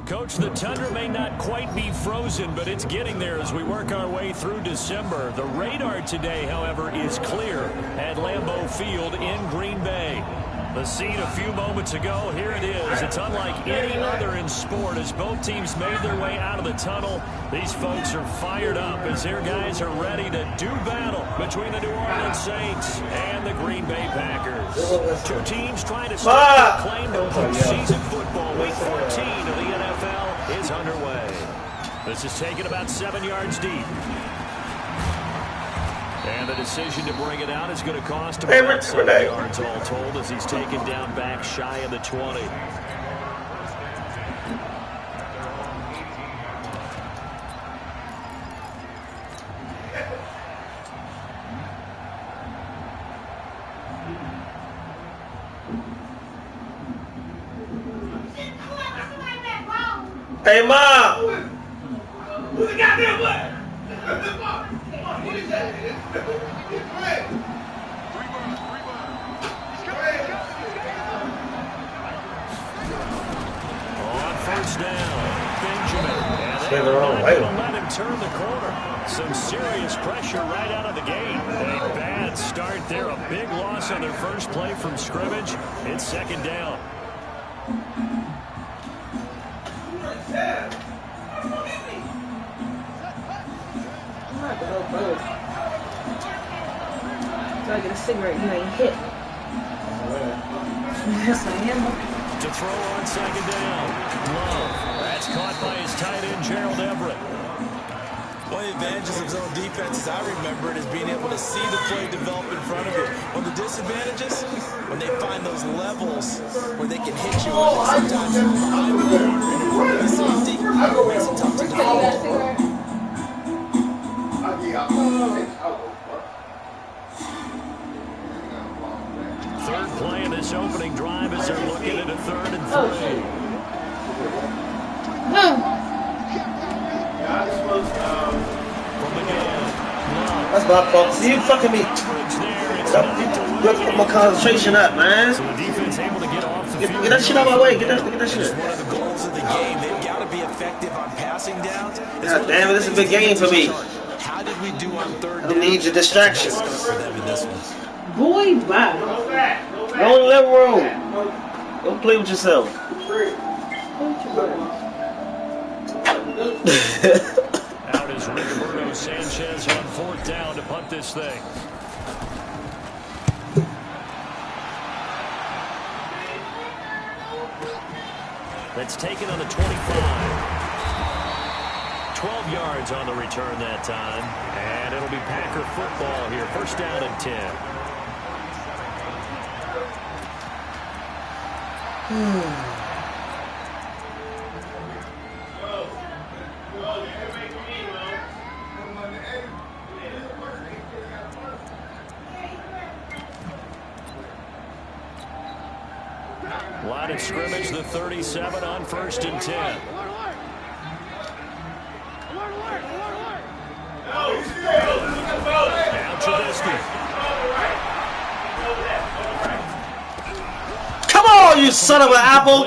Coach, the tundra may not quite be frozen, but it's getting there as we work our way through December. The radar today, however, is clear at Lambeau Field in Green Bay. The scene a few moments ago, here it is. It's unlike any other in sport as both teams made their way out of the tunnel. These folks are fired up as their guys are ready to do battle between the New Orleans Saints and the Green Bay Packers. Two teams trying to stake their claim to postseason football. Week 14 of the NFL is underway. This is taken about 7 yards deep. And the decision to bring it out is going to cost him about 7 yards all told as he's taken down back shy of the 20. Hey, Mom! Who's the goddamn what? What is that? On first down, Benjamin. And they're going to let him turn the corner. Some serious pressure right out of the gate. A bad start there. A big loss on their first play from scrimmage. It's second down. I get a cigarette, you ain't hit. Yes, I am. To throw on second down. Love. That's caught by his tight end, Gerald Everett. One of the advantages of zone defenses, I remember it, is being able to see the play develop in front of you. One of the disadvantages, when they find those levels where they can hit you, sometimes behind the corner and in front of the safety, it makes it tough to develop. Third play in this opening drive as they're looking at a 3rd and 3. From the game. That's my fault. See, you fucking me. You put my concentration up, man. So the defense able to get off the field. Get that shit out of my way. Get that shit. It's one of the goals of the game. They've got to be effective on passing downs. God damn it, this is a big game for me. How did we do on 3rd I down? need your distraction. Boy, bye. Go in the living room. Go play with yourself. Out is Rigoberto Sanchez on 4th down to punt this thing. That's taken on the 25. 12 yards on the return that time. And it'll be Packer football here. First down and 10. Line of scrimmage, the 37 on 1st and 10. Now Trubisky. Come on, you son of an apple!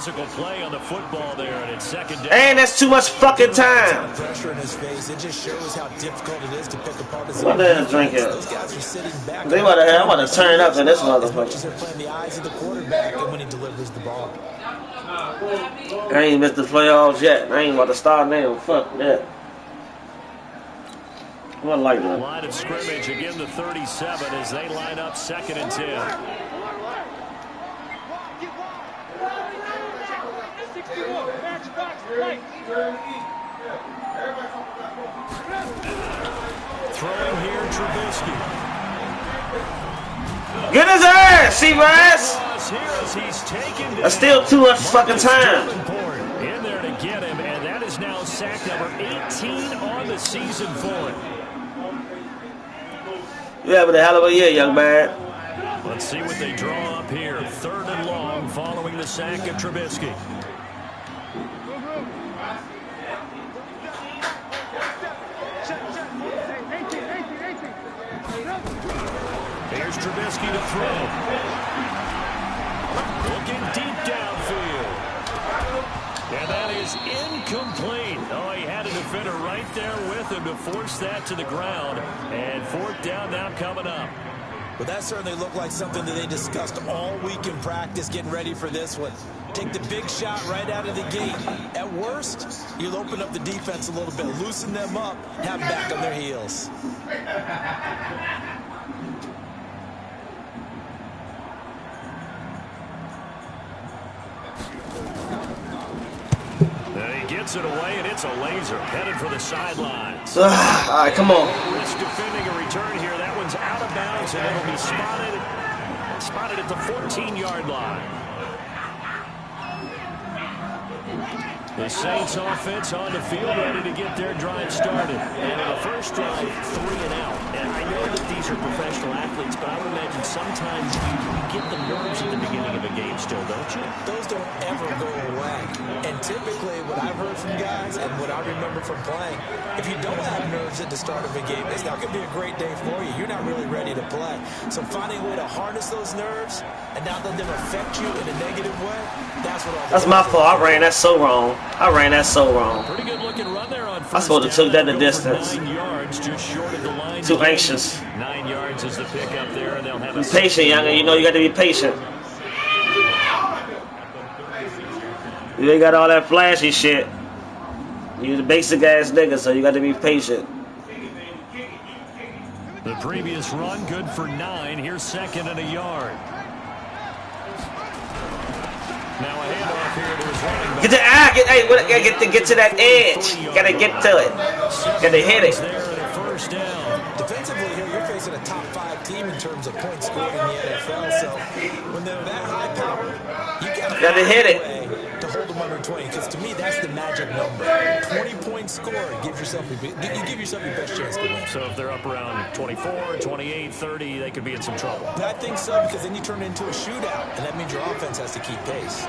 physical play on the football there, and it's second down. And that's too much fucking time. Pressure in his face. It just shows how difficult it is to pick apart his what the drink is? Those guys are sitting back. They want to have. I want to turn up in this motherfucker. They're playing the eyes of the quarterback and when he delivers the ball. I ain't missed the playoffs yet. I ain't about to start now. Fuck that. What like that? Line of scrimmage again to 37 as they line up 2nd and 10. Throwing here, Trubisky. Get his ass, C-Rise. That's still too much fucking time. In there to get him, and that is now sack number 18 on the season for him. You having a hell of a year, young man. Let's see what they draw up here. 3rd and long following the sack of Trubisky. Here's Trubisky to throw. Looking deep downfield. And that is incomplete. Oh, he had a defender right there with him to force that to the ground. And 4th down now coming up. Well, that certainly looked like something that they discussed all week in practice, getting ready for this one. Take the big shot right out of the gate. At worst, you'll open up the defense a little bit, loosen them up, have them back on their heels. Gets it away, and it's a laser headed for the sidelines. All right, come on. Risk defending a return here. That one's out of bounds, and it'll be spotted at the 14-yard line. The Saints offense on the field, ready to get their drive started. And in the first drive, 3 and out. And I know that these are professional athletes, but I would imagine sometimes you get the nerves at the beginning of a game still, don't you? Those don't ever go away. And typically, what I've heard from guys and what I remember from playing, if you don't have nerves at the start of a game, it's not going to be a great day for you. You're not really ready to play. So finding a way to harness those nerves and not let them affect you in a negative way, that's what all That's my fault. I ran that so wrong. Pretty good looking run there on first I supposed to took that the distance. 9 yards, just short of the line. Too anxious. 9 yards is the pickup there, and they'll have Be patient, youngin. You know you got to be patient. You ain't got all that flashy shit. You the basic ass nigga, so you got to be patient. The previous run good for 9. Here's 2nd and a yard. Now a handoff here to his running back. Get to that edge. Gotta get to it. Gotta hit it. First down. Defensively here, you're facing a top 5 team in terms of points scored in the NFL. So when they're that high powered, you gotta hit it to hold them under 20. Because to me, that's the magic number. 20-point score gives yourself you give yourself your best chance to win. So if they're up around 24, 28, 30, they could be in some trouble. I think so, because then you turn it into a shootout, and that means your offense has to keep pace.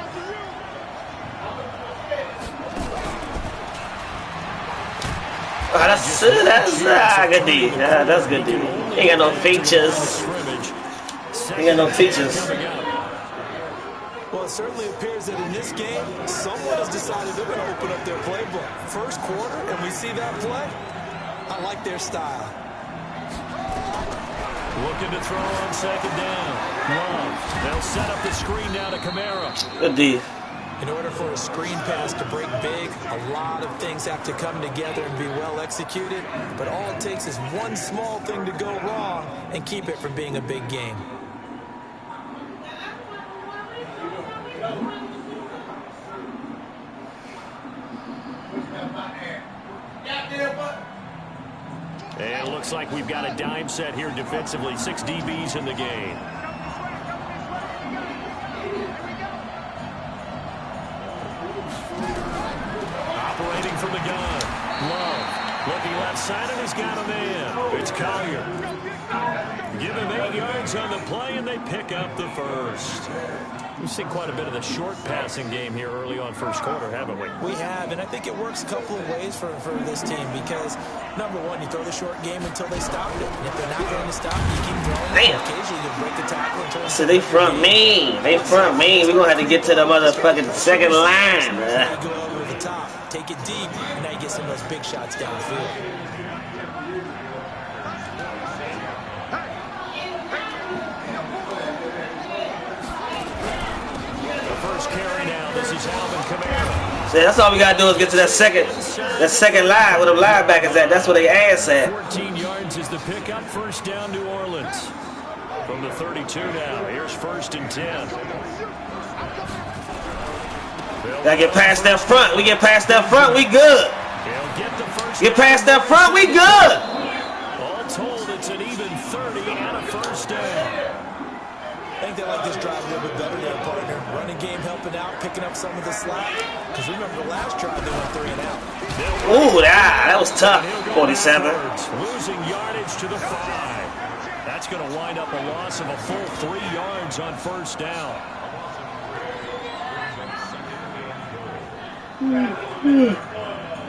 That's good D. Yeah, that's good D. Ain't got no features. Well, it certainly appears that in this game, someone has decided they're going to open up their playbook. First quarter, and we see that play. I like their style. Looking to throw on 2nd down. Love. They'll set up the screen now to Kamara. Good D. In order for a screen pass to break big, a lot of things have to come together and be well executed. But all it takes is one small thing to go wrong and keep it from being a big game. And it looks like we've got a dime set here defensively. 6 DBs in the game. Operating from the gun. Love. Looking left side, and he's got a man. It's Collier. Give him 8 yards on the play, and they pick up the first. We've seen quite a bit of the short passing game here early on first quarter, haven't we? We have, and I think it works a couple of ways for this team because, number one, you throw the short game until they stop it. And if they're not going to stop, you keep throwing it. Occasionally, you break the tackle and turn So they front me. They front me. We're going to have to get to the motherfucking second line, bruh. Go over the top, take it deep, and now you get some of those big shots downfield. The first carry now. This is Alvin Kamara. See, that's all we got to do is get to that second line where the linebackers at. That's where they ass at. 14 yards is the pickup. First down, New Orleans. From the 32 now. Here's 1st and 10. Gotta get past that front. We get past that front, we good. Get past that front, we good. All told, it's an even 30 and a first down. I think they like this drive a little bit better there, partner. Running game helping out, picking up some of the slack. Because remember the last drive, they went 3 and out. Ooh, that was tough. 47. Losing yardage to the 5. That's going to wind up a loss of a full 3 yards on first down.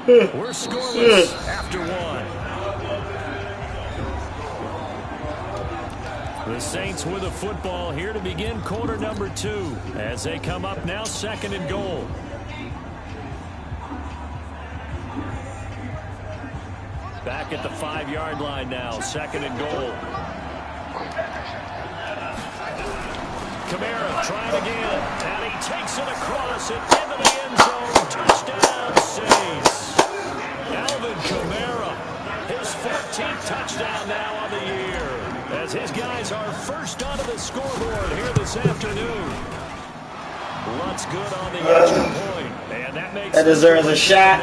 We're scoreless after 1. The Saints with a football here to begin quarter number 2 as they come up now 2nd and goal. Back at the 5-yard line now, 2nd and goal. Kamara trying again, and he takes it across it into the end zone. Touchdown, Saints. Alvin Kamara, his 14th touchdown now on the year, as his guys are first onto the scoreboard here this afternoon. Lutz good on the extra point, and that makes that deserves a shot.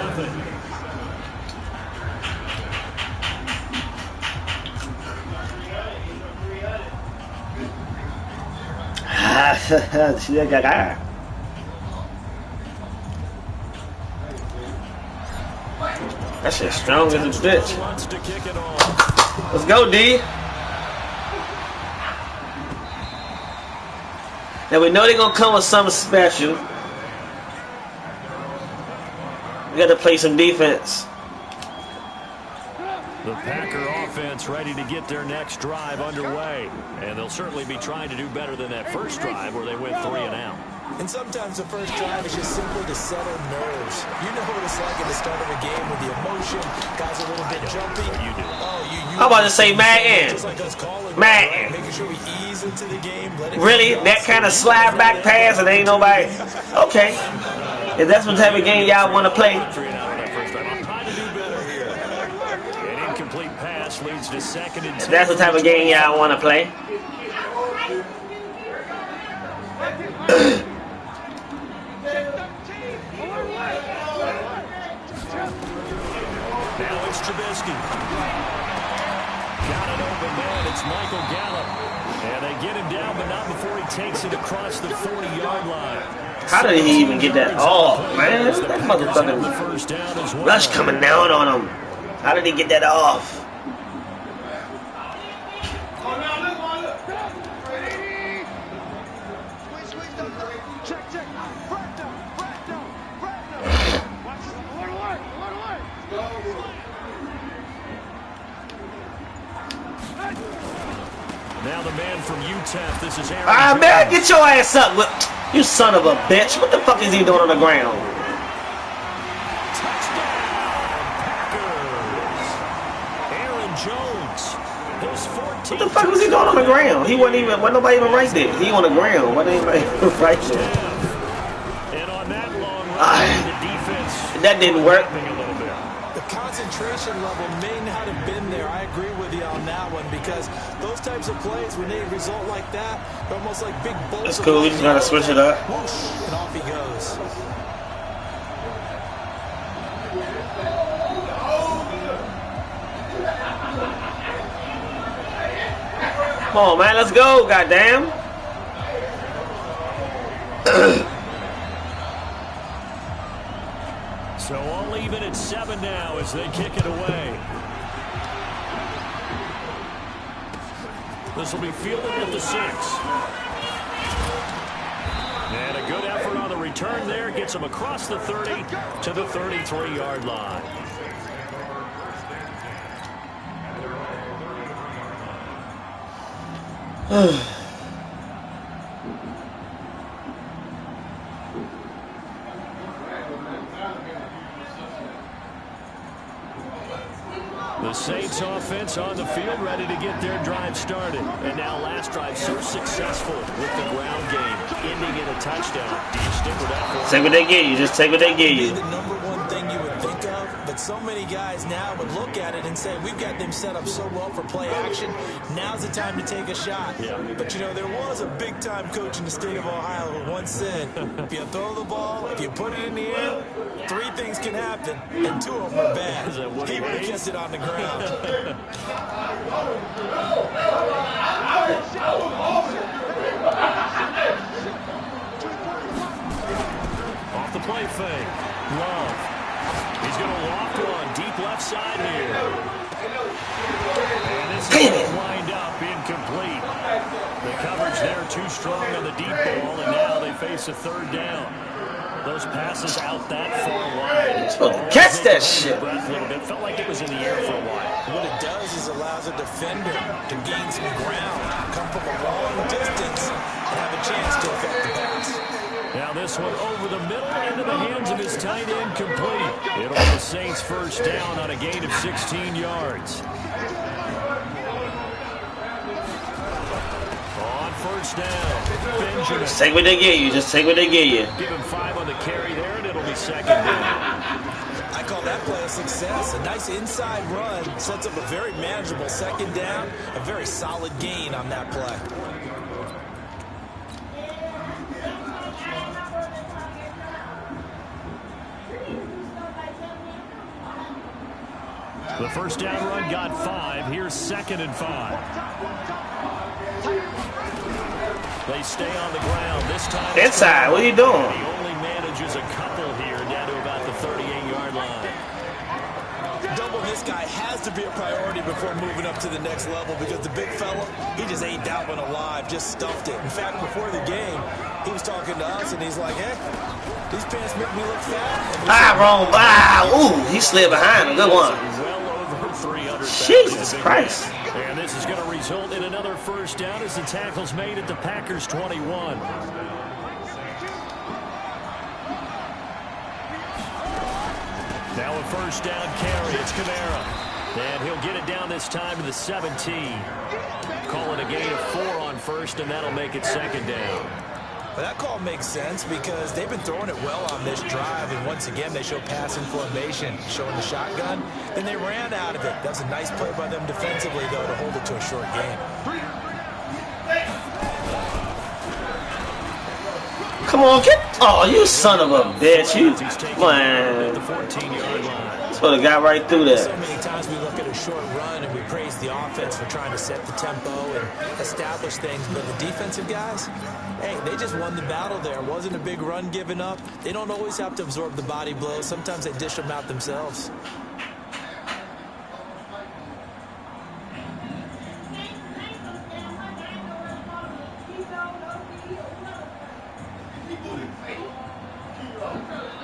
That shit's strong as a bitch. Let's go, D. Now we know they're gonna come with something special. We got to play some defense. The Packer offense ready to get their next drive underway. And they'll certainly be trying to do better than that first drive where they went 3 and out. And sometimes the first drive is just simply to settle nerves. You know what it's like at the start of a game with the emotion. Guys are a little bit jumpy. You do. I'm about to say Madden. Madden. Making sure we ease into the game. Really? That kind of slide back pass and ain't nobody? Okay. If that's what type of game y'all want to play. Leads to 2nd and 10. That's the type of game y'all want to play. Now it's Trubisky. Got it open man. It's Michael Gallup. And they get him down, but not before he takes it across the 40-yard line. How did he even get that off, man? That motherfucking rush coming down on him. How did he get that off? Now the man from UTEP, this is Aaron. Ah, man, get your ass up. You son of a bitch. What the fuck is he doing on the ground? Touchdown, Packers. Aaron Jones, his 14th. What the fuck was he doing on the ground? He wasn't nobody even right there. He on the ground. Wasn't anybody right there? And on that long run, the defense. That didn't work. The concentration level may not have been there. I agree with you on that one because those types of plays, when they result like that, they're almost like big bolts. That's cool. We just gotta switch it up. Whoosh, and off he goes. Come on, man. Let's go. Goddamn. So all even at 7 now as they kick it away. This will be fielded at the 6. And a good effort on the return there. Gets him across the 30 to the 33-yard line. offense on the field, ready to get their drive started. And now last drive so successful with the ground game, ending in a touchdown. Do you stick with that? Take what they give you. Just take what they give you. The number one thing you would think of, but so many guys now would look at it and say, we've got them set up so well for play action. Now's the time to take a shot. Yeah. But, you know, there was a big-time coach in the state of Ohio who once said, if you throw the ball, if you put it in the air, 3 things can happen, and 2 of them are bad. He would have kept it on the ground. Off the play fake. Love. He's going to loft one deep left side here. And this is going to wind up incomplete. The coverage there too strong on the deep ball, and now they face a 3rd down. Those passes out that far wide. Supposed to catch that shit. Breath a little bit. Felt like it was in the air for a while. What it does is allows a defender to gain some ground, come from a long distance, and have a chance to affect the pass. Now this one over the middle into the hands of his tight end, complete. It'll be the Saints' first down on a gain of 16 yards. On first down, Benjamin. Just take what they give you. Just take what they give you. Give him 5 on the carry there, and it'll be 2nd down. I call that play a success. A nice inside run sets up a very manageable 2nd down. A very solid gain on that play. The first down run got 5. Here's 2nd and 5. They stay on the ground. This time inside. What are you doing? He only manages a couple here down to about the 38-yard line. Double this guy has to be a priority before moving up to the next level because the big fella, he just ate that one alive, just stuffed it. In fact, before the game, he was talking to us, and he's like, hey, these pants make me look fat. Wrong. Ooh, he slid behind him. Good one. Well over 300. Jesus Christ. And this is going to result in another first down as the tackle's made at the Packers' 21. Now a first down carry. It's Kamara. And he'll get it down this time to the 17. Call it a gain of 4 on first, and that'll make it 2nd down. Well, that call makes sense because they've been throwing it well on this drive, and once again they show passing formation, showing the shotgun. Then they ran out of it. That's a nice play by them defensively, though, to hold it to a short game. Come on, get. Oh, you son of a bitch. You. Man. The 14-yard line. That's what I got right through So there. many times we look at a short run and we praise the offense for trying to set the tempo and establish things, but the defensive guys, hey, they just won the battle there. It wasn't a big run given up. They don't always have to absorb the body blows. Sometimes they dish them out themselves.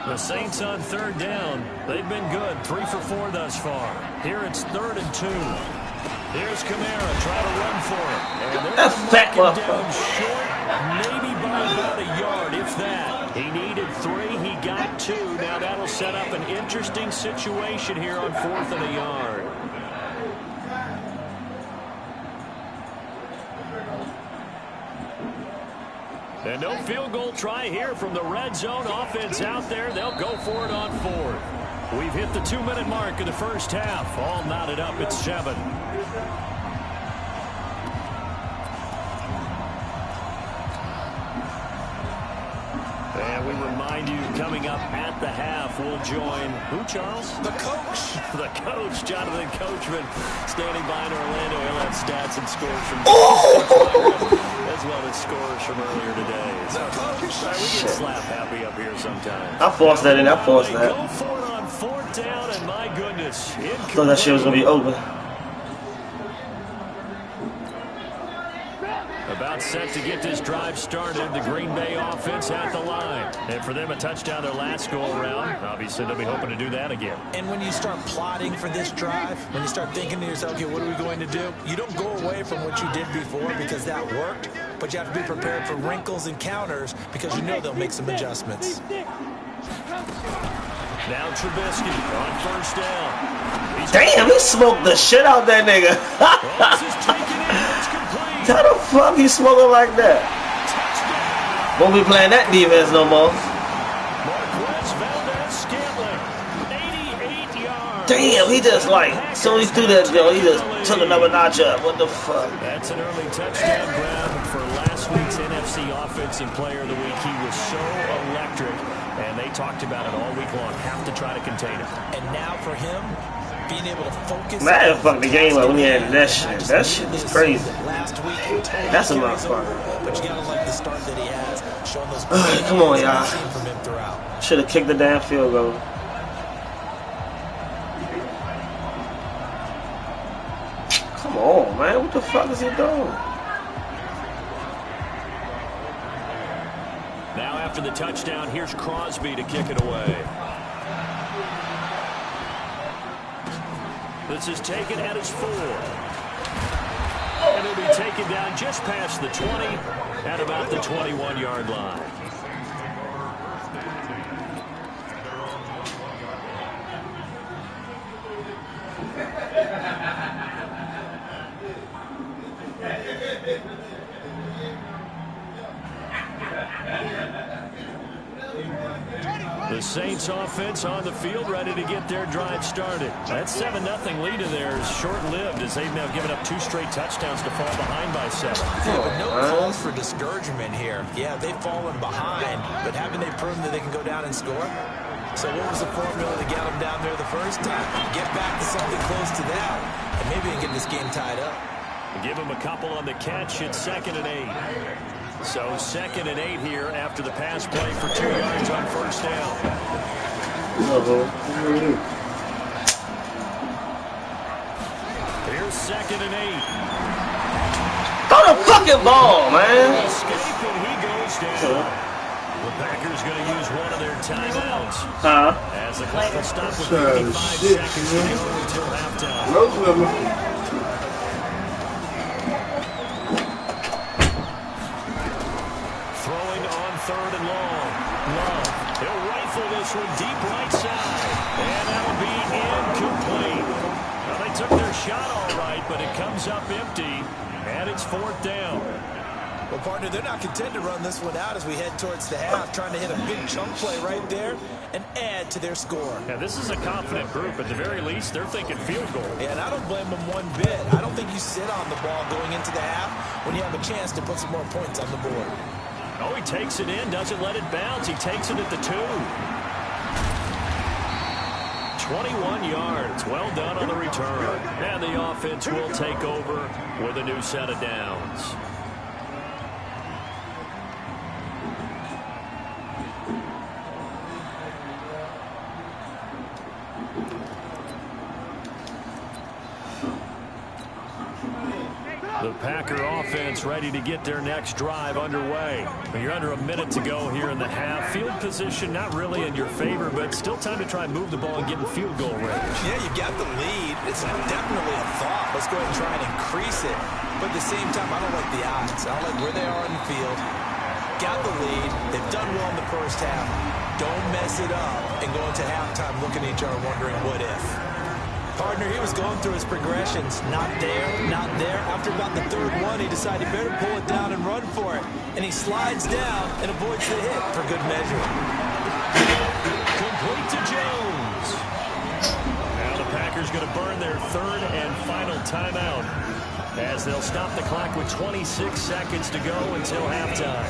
The Saints on 3rd down. They've been good. 3 for 4 thus far. Here it's 3rd and 2. Here's Kamara. Try to run for it. And they're Fat down short, maybe by about a yard, if that. He needed 3. He got 2. Now that'll set up an interesting situation here on 4th and a yard. And no field goal try here from the red zone. Offense out there. They'll go for it on 4th. We've hit the 2-minute mark of the first half. All knotted up at 7. And we remind you, coming up at the half, we'll join who, Charles? The coach. The coach, Jonathan Coachman, standing by in Orlando. He'll have stats and scores from as well as scores from earlier today. So, we get slap happy up here sometimes. I forced that in. I forced They that. go for it on 4th down, and my goodness, I thought that shit was going to be over. About set to get this drive started. The Green Bay offense at the line. And for them, a touchdown their last go-around. Obviously, they'll be hoping to do that again. And when you start plotting for this drive, when you start thinking to yourself, okay, what are we going to do? You don't go away from what you did before because that worked, but you have to be prepared for wrinkles and counters because you know they'll make some adjustments. Now Trubisky on first down. Damn, he smoked the shit out that nigga. How the fuck he smoking like that? Won't be playing that defense no more. Damn, he just like, so he threw that deal, he just took another notch up. What the fuck? That's an early touchdown grab for last week's NFC Offensive Player of the Week. He was so electric, and they talked about it all week long. Have to try to contain him. And now for him, being able to focus. Man, fuck the game up when he had that shit. That shit is crazy. Last week, that's a motherfucker. But you gotta like the start that he has, showing those. Come on, y'all. Should have kicked the damn field goal. Come on, man. What the fuck is he doing? Now after the touchdown, here's Crosby to kick it away. This is taken at his 4. And it'll be taken down just past the 20 at about the 21-yard line. The Saints offense on the field ready to get their drive started. That 7-0 lead of theirs is short-lived as they've now given up 2 straight touchdowns to fall behind by 7. Yeah, but no cause for discouragement here. Yeah, they've fallen behind, but haven't they proven that they can go down and score? So what was the formula to get them down there the first time? Get back to something close to that, and maybe get this game tied up. Give them a couple on the catch. It's 2nd and 8. So 2nd and 8 here after the pass play for 2 yards on first down. Here's 2nd and 8. Throw the fucking ball, man. Escape and he goes down. The Packers going to use one of their timeouts. As the clock will stop with 55 seconds to go until halftime. Throwing on 3rd and long. Love. He'll rifle this one deep right side. And that'll be incomplete. Well, they took their shot all right, but it comes up empty. And it's 4th down. Well, partner, they're not content to run this one out as we head towards the half, trying to hit a big chunk play right there and add to their score. Yeah, this is a confident group. At the very least, they're thinking field goal. Yeah, and I don't blame them one bit. I don't think you sit on the ball going into the half when you have a chance to put some more points on the board. Oh, he takes it in, doesn't let it bounce. He takes it at the 2. 21 yards. Well done on the return. And the offense will take over with a new set of downs. The Packer offense ready to get their next drive underway. You're under a minute to go here in the half. Field position not really in your favor, but still time to try and move the ball and get in field goal range. Yeah, you've got the lead. It's definitely a thought. Let's go ahead and try and increase it. But at the same time, I don't like the odds. I don't like where they are in the field. Got the lead. They've done well in the first half. Don't mess it up and go into halftime looking at each other wondering what if. Partner, he was going through his progressions. Not there, not there. After about the 3rd one, he decided he better pull it down and run for it. And he slides down and avoids the hit for good measure. Complete to Jones. Now the Packers going to burn their 3rd and final timeout as they'll stop the clock with 26 seconds to go until halftime.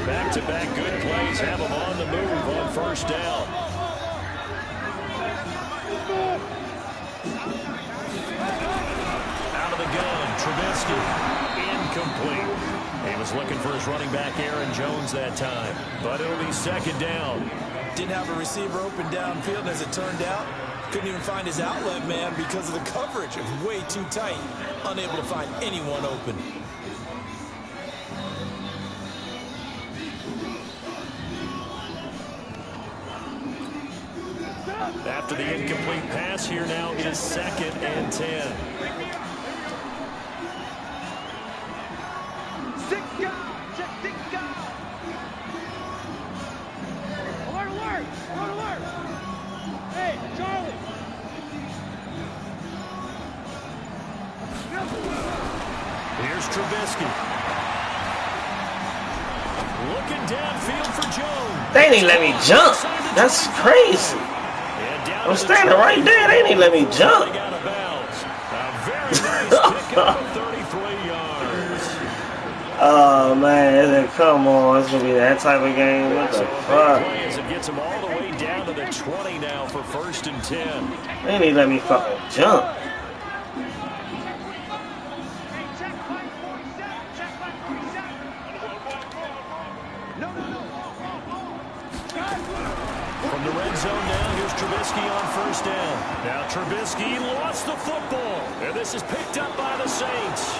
Back-to-back good plays have them on the move on first down. Out of the gun, Trubisky. Incomplete. He was looking for his running back, Aaron Jones, that time. But it'll be 2nd down. Didn't have a receiver open downfield, as it turned out. Couldn't even find his outlet man because of the coverage. It was way too tight. Unable to find anyone open. After the incomplete pass, here now is 2nd and 10. Hey, Charlie. Here's Trubisky. Looking downfield for Jones. They didn't let me jump. That's crazy. I'm standing right there. They didn't let me jump. A very nice pickup of 33 yards. Oh man, come on. It's gonna be that type of game. What the fuck? It gets them all the way down to the 20 now for 1st and 10. They didn't let me fucking jump. From the red zone now, here's Trubisky on 1st down. Now Trubisky lost the football, and this is picked up by the Saints.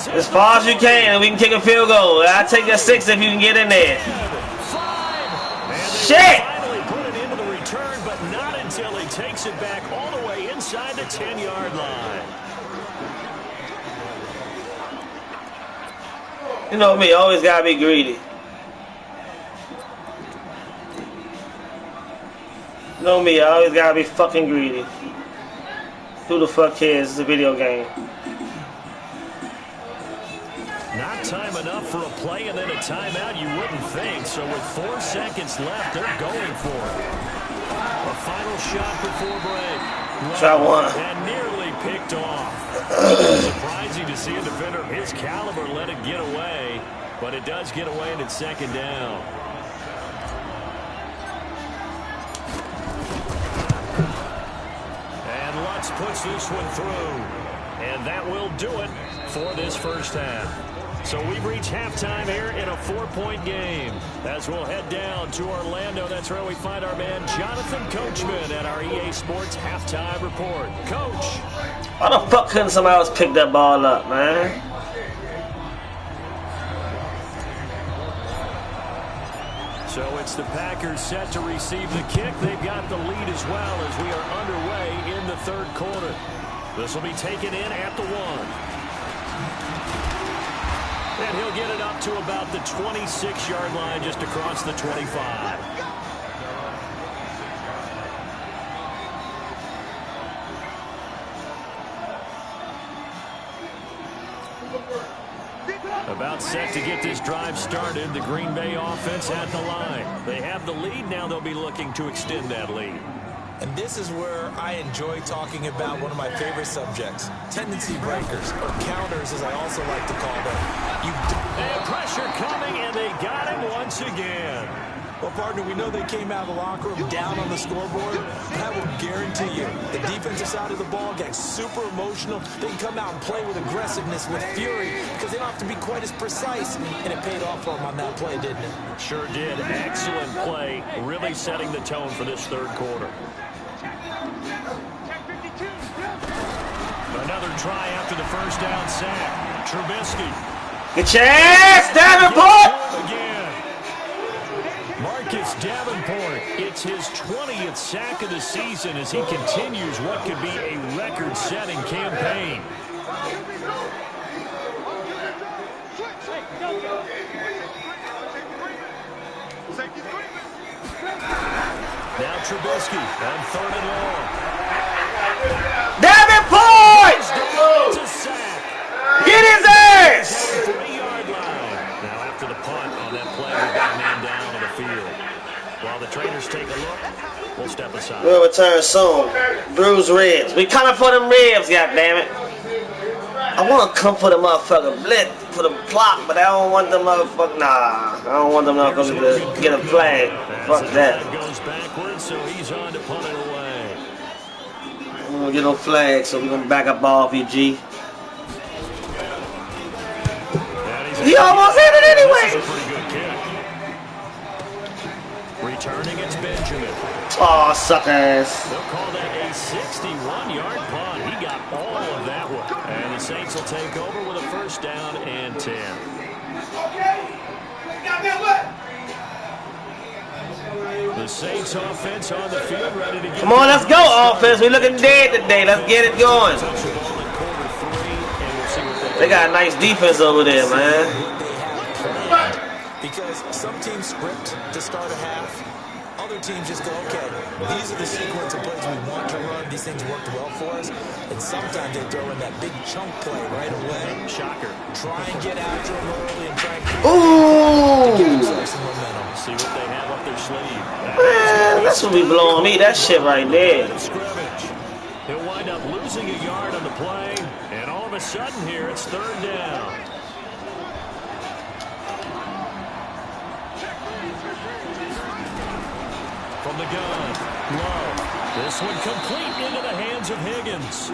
As far as you can, and we can kick a field goal. I'll take a 6 if you can get in there. Shit! Finally put it into the return, but not until he takes it back all the way inside the 10-yard line. You know me, always gotta be greedy. You know me, I always gotta be fucking greedy. Who the fuck cares? It's a video game. Not time enough for a play and then a timeout, you wouldn't think. So with 4 seconds left, they're going for it. A final shot before break. Try one. And nearly picked off. Surprising to see a defender of his caliber let it get away, but it does get away and it's 2nd down. And Lutz puts this one through. And that will do it for this 1st half. So we've reached halftime here in a 4-point game. As we'll head down to Orlando, that's where we find our man Jonathan Coachman at our EA Sports Halftime Report. Coach. Why the fuck couldn't somebody else pick that ball up, man? So it's the Packers set to receive the kick. They've got the lead as well as we are underway in the 3rd quarter. This will be taken in at the 1. And he'll get it up to about the 26-yard line, just across the 25. About set to get this drive started. The Green Bay offense at the line. They have the lead. Now they'll be looking to extend that lead. And this is where I enjoy talking about one of my favorite subjects, tendency breakers, or counters as I also like to call them. And pressure coming, and they got him once again. Well, partner, we know they came out of the locker room down on the scoreboard. I will guarantee you, the defensive side of the ball gets super emotional. They can come out and play with aggressiveness, with fury, because they don't have to be quite as precise. And it paid off for them on that play, didn't it? Sure did. Excellent play, really setting the tone for this 3rd quarter. Another try after the 1st down sack. Trubisky. Get your ass, Davenport! Again. Marcus Davenport, it's his 20th sack of the season as he continues what could be a record-setting campaign. Now Trubisky on 3rd and long. Davenport! Get his ass! 3-yard line. Now after the punt on that play, we got a man down on the field. While the trainers take a look, we'll step aside. We'll return soon. Bruised ribs. We coming for them ribs, goddammit. I want to come for the motherfucker blitz, for the clock, but I don't want the motherfucker. Nah, I don't want them motherfuckers to get a flag. Fuck that. Goes backwards, so he's on to punt it away. I'm gonna get no flag, so we're gonna back up off you, G. He almost hit it anyway. This is a pretty good kick. Returning, it's Benjamin. Aw, suckers. They'll call that a 61-yard punt. He got all of that one. And the Saints will take over with a 1st down and 10. Okay. Got that what? The Saints offense on the field, ready to get. Come on, let's go, offense. We're looking dead today. Let's get it going. They got a nice defense over there, man. Because some teams script to start a half. Other teams just go, okay, these are the sequence of plays we want to run. These things worked well for us. And sometimes they throw in that big chunk play right away. Shocker. Try and get after them early and try and keep some momentum. See what they have up their sleeve. Man, that's what be blowing me. That shit right there. Scrimmage. He'll wind up losing a yard on the play. And all of a sudden here, it's third down. From the gun, Love. This one complete into the hands of Higgins.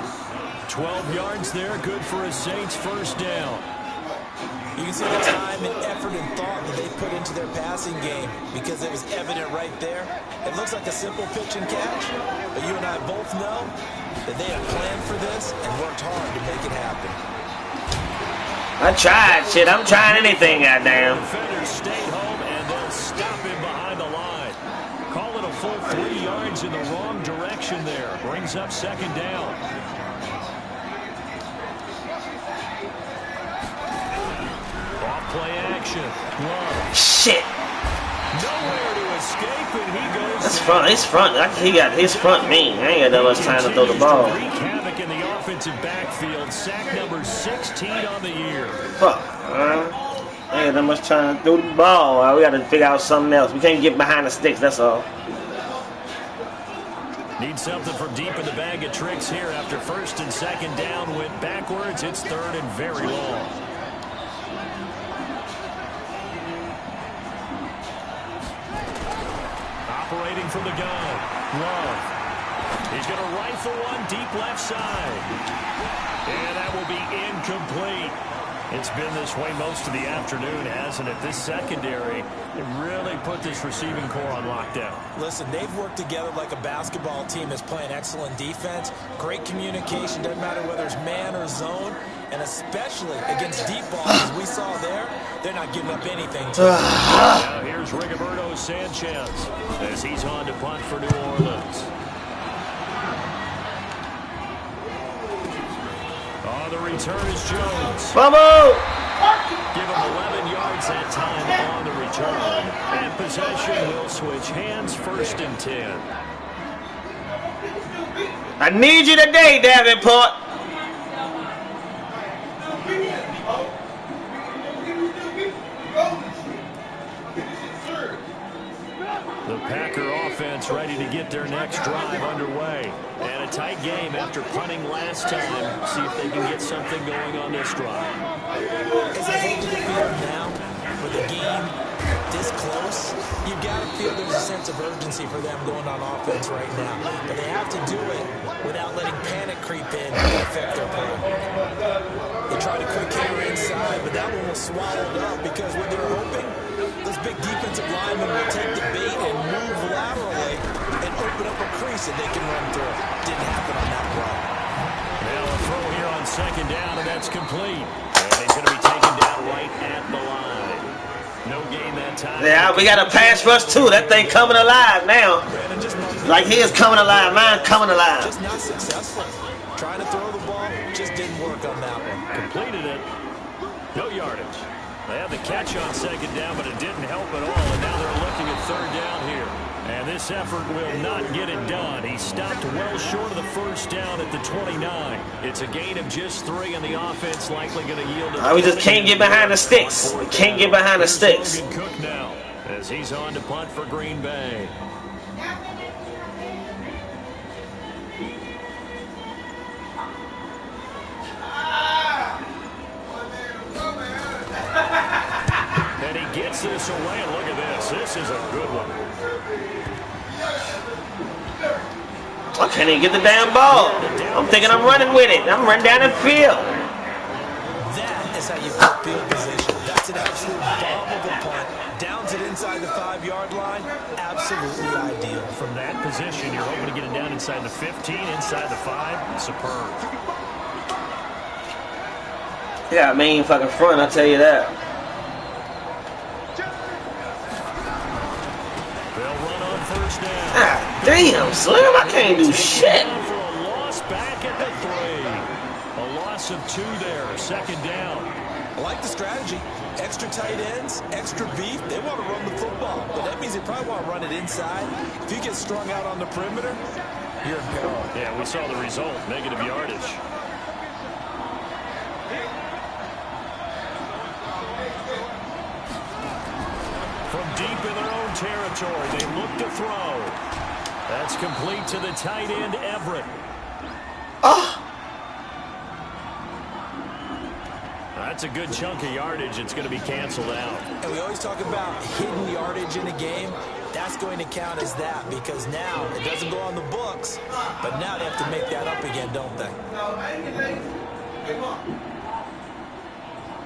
12 yards there, good for a Saints first down. You can see the time and effort and thought that they put into their passing game because it was evident right there. It looks like a simple pitch and catch, but you and I both know that they have planned for this and worked hard to make it happen. I tried, shit. I'm trying anything, goddamn. Defenders stayed home, and they'll stop him behind the line. Call it a full 3 yards in the wrong direction there. Brings up second down. Off-play action. Love. Shit. Nowhere to escape, and he goes. That's front. His front. He got his front mean. I ain't got that much time to throw the ball. Wreak havoc in the offensive backfield. Sack number 16 on the year. Fuck, man. I ain't got that much time to throw the ball. We got to figure out something else. We can't get behind the sticks. That's all. Need something from deep in the bag of tricks here after first and second down went backwards. It's third and very long. Operating from the gun. Love. He's going to rifle one deep left side. And that will be incomplete. It's been this way most of the afternoon, hasn't it? This secondary, it really put this receiving core on lockdown. Listen, they've worked together like a basketball team that's playing excellent defense. Great communication, doesn't matter whether it's man or zone. And especially against deep balls, as we saw there, they're not giving up anything. Now here's Rigoberto Sanchez as he's on to punt for New Orleans. On the return is Jones. Bubble! Give him 11 yards that time on the return. And possession will switch hands, first and 10. I need you today, Davenport. The Packer offense ready to get their next drive underway. And a tight game after punting last time. See if they can get something going on this drive. As they head to the field now, with the game this close, you've got to feel there's a sense of urgency for them going on offense right now. But they have to do it without letting panic creep in and affect their play. They try to quick hitter inside, but that one was swallowed up because what they're hoping, those big defensive linemen will take the bait and move laterally and open up a crease that they can run through. Didn't happen on that run. Now a throw here on second down, and that's complete. And he's going to be taken down right at the line. No gain that time. Yeah, we got a pass rush too. That thing coming alive now. Like he is coming alive. Mine coming alive. Just not successful. Trying to throw the ball, just didn't work on that one. Completed it. No yardage. They had the catch on second down, but it didn't help at all. And now they're looking at third down here. And this effort will not get it done. He stopped well short of the first down at the 29. It's a gain of just 3, and the offense likely going to yield. We just can't get behind the sticks. We can't get behind the sticks. Logan Cook now as he's on to punt for Green Bay. And he gets this away, and look at this. This is a good one. I can't even get the damn ball. I'm thinking I'm running with it. I'm running down the field. That is how you put field position. That's an absolute bomb of a punt. Downs it inside the 5-yard line. Absolutely ideal. From that position, you're hoping to get it down inside the 15, inside the 5. Superb. Yeah, mean fucking front, I'll tell you that. They'll run Damn, Slim, I can't do shit. For a loss back at the 3. A loss of 2 there, 2nd down. I like the strategy. Extra tight ends, extra beef. They want to run the football, but that means they probably want to run it inside. If you get strung out on the perimeter, you're in peril. Yeah, we saw the result, negative yardage. From deep in their own territory, they look to throw. That's complete to the tight end, Everett. Oh. That's a good chunk of yardage. It's going to be canceled out. And we always talk about hidden yardage in a game. That's going to count as that because now it doesn't go on the books, but now they have to make that up again, don't they?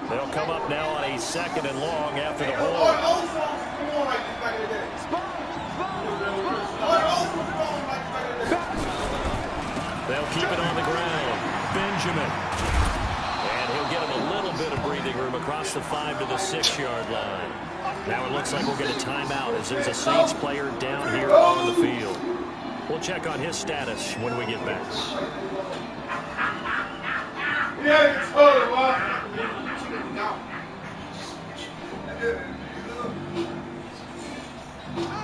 They'll come up now on a 2nd and long after the hold. They'll keep it on the ground. Benjamin. And he'll get him a little bit of breathing room across the 5 to the 6-yard line. Now it looks like we'll get a timeout as there's a Saints player down here on the field. We'll check on his status when we get back.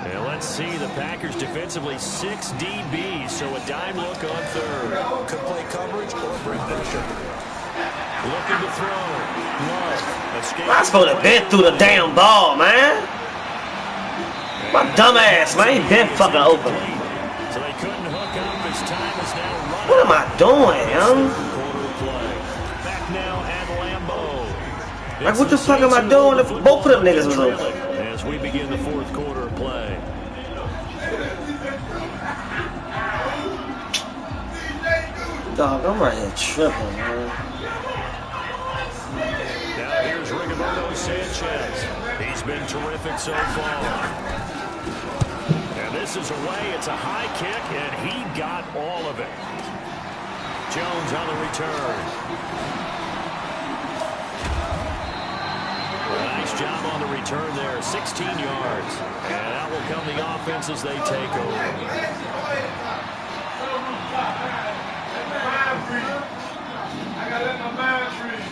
And let's see, the Packers defensively 6 DBs, so a dime look on 3rd. Could play coverage or bring pressure. Looking to throw. Love. I'm supposed to been through the damn ball, man. My dumb ass, man, ain't been fucking open. So they couldn't hook up. His time is now running. What am I doing, young? Back now at Lambeau. Like, what the fuck am I doing if both of them niggas was open? As we begin the 4th quarter of play. Dog, I'm right here tripping, man. Now here's Rigoberto Sanchez. He's been terrific so far. And this is away. It's a high kick, and he got all of it. Jones on the return. Nice job on the return there, 16 yards. And out will come the offense as they take over. I gotta let my mind free.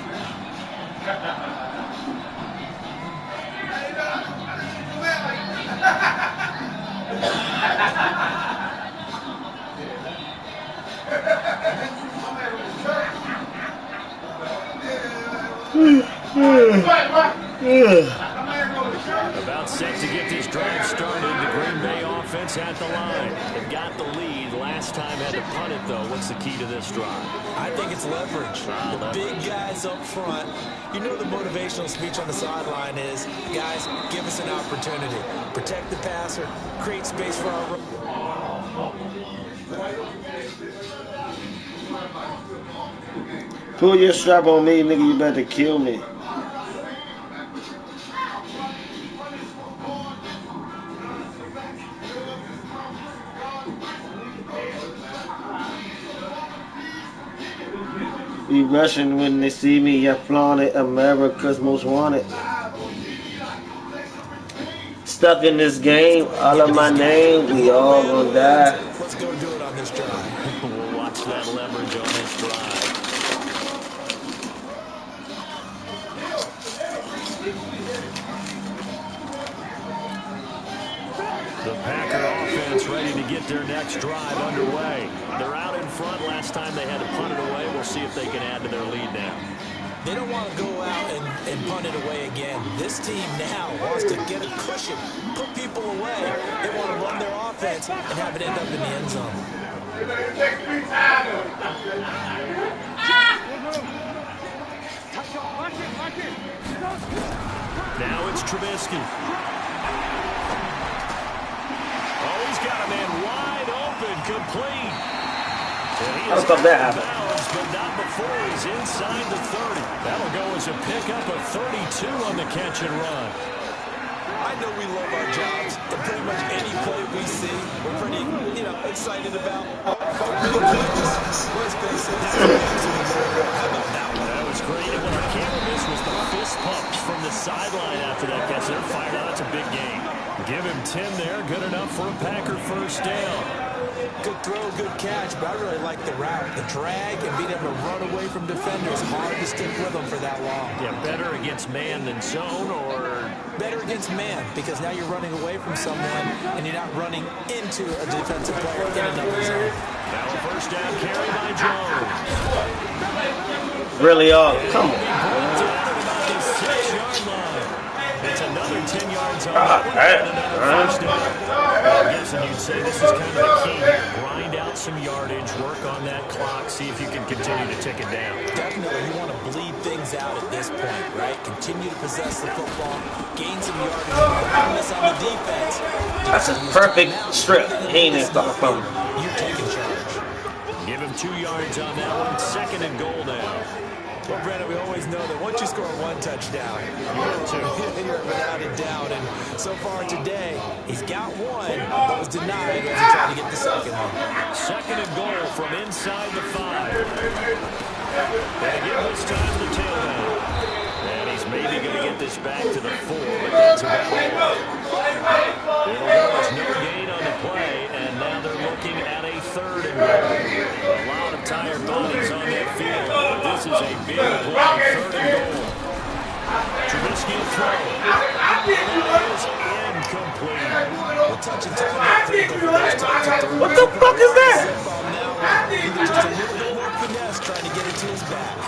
About set to get this drive started. The Green Bay offense at the line. They've got the lead. Last time had to punt it, though. What's the key to this drive? I think it's leverage. The big guys up front. You know the motivational speech on the sideline is, guys, give us an opportunity. Protect the passer. Create space for our... Pull your strap on me, nigga, you better kill me. Be rushing when they see me, I flaunt it, America's most wanted. Stuck in this game, all of my name, we all gonna die. Let's go do it on this drive. We'll watch that leverage on this drive. The Packer offense ready to get their next drive underway. They're out in front. Last time they had to punt it away. We'll see if they can add to their lead now. They don't want to go out and punt it away again. This team now wants to get a cushion, put people away. They want to run their offense and have it end up in the end zone. Now it's Trubisky. Oh, he's got a man wide open, complete. How the fuck that happened? But not before he's inside the 30. That'll go as a pickup of 32 on the catch and run. I know we love our jobs, but pretty much any play we see, we're pretty, excited about. Let's face it. How about that one? That was great. And what I can't miss was the fist pumps from the sideline after that catch. They're fired out. That's a big game. Give him 10 there. Good enough for a Packer first down. Good throw, good catch, but I really like the route. The drag and being able to run away from defenders. Hard to stick with them for that long. Yeah, better against man than zone, or? Better against man, because now you're running away from someone and you're not running into a defensive player in another zone. Now a first down carry by Jones. Really are. Come on. It's another 10 yards on another first down. I'm guessing you'd say this is kind of the key. Grind out some yardage, work on that clock, see if you can continue to tick it down. Definitely, you want to bleed things out at this point, right? Continue to possess the football, gain some yardage, and miss on the defense. That's a perfect strip. He ain't even start from. You're taking charge. Give him 2 yards on that one. Second and goal now. Well, Brandon, we always know that once you score one touchdown, you're without a doubt. And so far today, he's got one, but was denied as he tried to get the second one. Second and goal from inside the 5. And again, this time the tailback. And he's maybe going to get this back to the 4, but that's about all. There's no gain on the play, and now they're looking at a third and goal. A lot of tired bodies on that field, but this is a big play, third and goal. Trubisky will throw. That is incomplete. We're touching time. What the fuck is that? Just a little bit more finesse trying to get it to his back.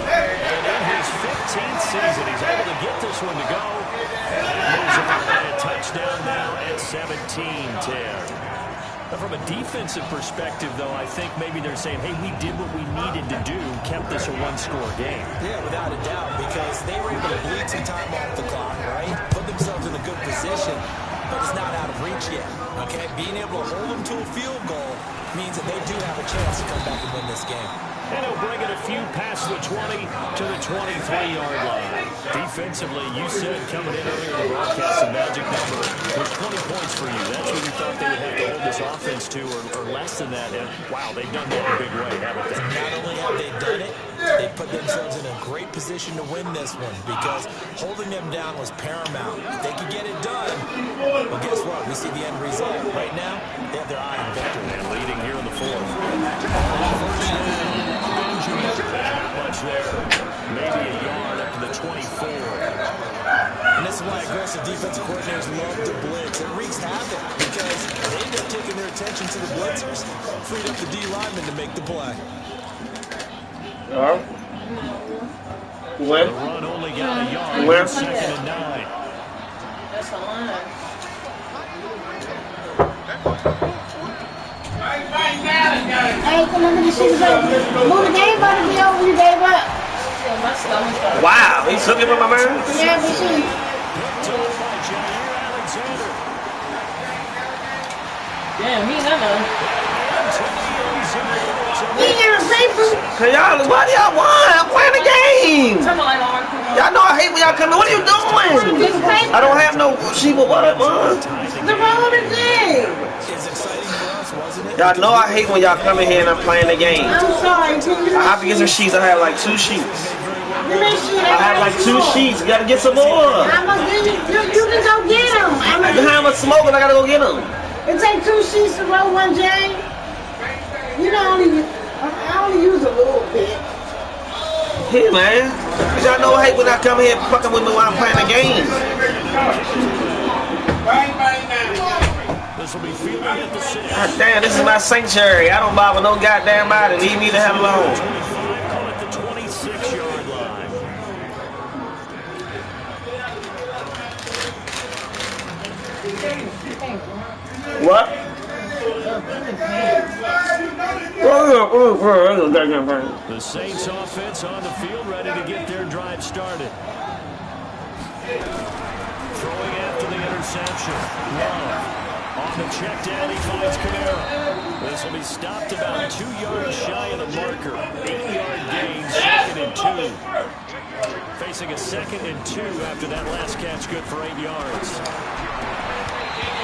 And in his 15th season, he's able to get this one to go. And moves on by a touchdown now at 17-10. Now, from a defensive perspective, though, I think maybe they're saying, hey, we did what we needed to do, kept this a one-score game. Yeah, without a doubt, because they were able to bleed some time off the clock, right? Put themselves in a good position, but it's not out of reach yet, okay? Being able to hold them to a field goal means that they do have a chance to come back and win this game. And he'll bring it a few past the 20 to the 23-yard line. Defensively, you said coming in earlier in the broadcast, the magic number was 20 points for you. That's what you thought they would have to hold this offense to, or less than that. And, wow, they've done that in a big way, haven't they? Not only have they done it, they put themselves in a great position to win this one because holding them down was paramount. If they could get it done, well, guess what? We see the end result. Right now, they have their eye on victory. And leading here in the 4th. First down. Not much there. Maybe a yard up to the 24. And this is why aggressive defensive coordinators love to blitz. It wreaks havoc because they end up taking their attention to the blitzers, freed up the D lineman to make the play. When? The run only got a yard. Second and 9. That's the line. Hey, come on, this shit is over. Move the game about to be over, you gave up. Wow, he's looking for my man. Yeah, but she. Damn, he never. He ain't never played for. Hey, y'all, why do y'all want? I'm playing the game. Y'all know I hate when y'all come in. What are you doing? I don't have no sheep or what, man. The wrong with the game. It's exciting for us, wasn't it? Y'all know I hate when y'all come in here and I'm playing the game. I'm sorry. I have to get some sheets. I have like 2 sheets. I have like 2 sheets. You gotta get some more. I'm gonna get you can go get them. You have a smoking, I gotta go get them. It take 2 sheets to roll 1 J. You know, I only use a little bit. Here, man. Cause y'all know I hate when I come here fucking with me while I'm playing the game. This will be fielded at the 6. God damn, this is my sanctuary. I don't bother no goddamn body. Leave me the hell alone. 25, call it the 26-yard line. What? The Saints offense on the field, ready to get their drive started. Throwing after the interception. Love. On the check down, he finds Kamara. This will be stopped about 2 yards shy of the marker. 8-yard gain, 2nd and 2. Facing a 2nd and 2 after that last catch, good for 8 yards.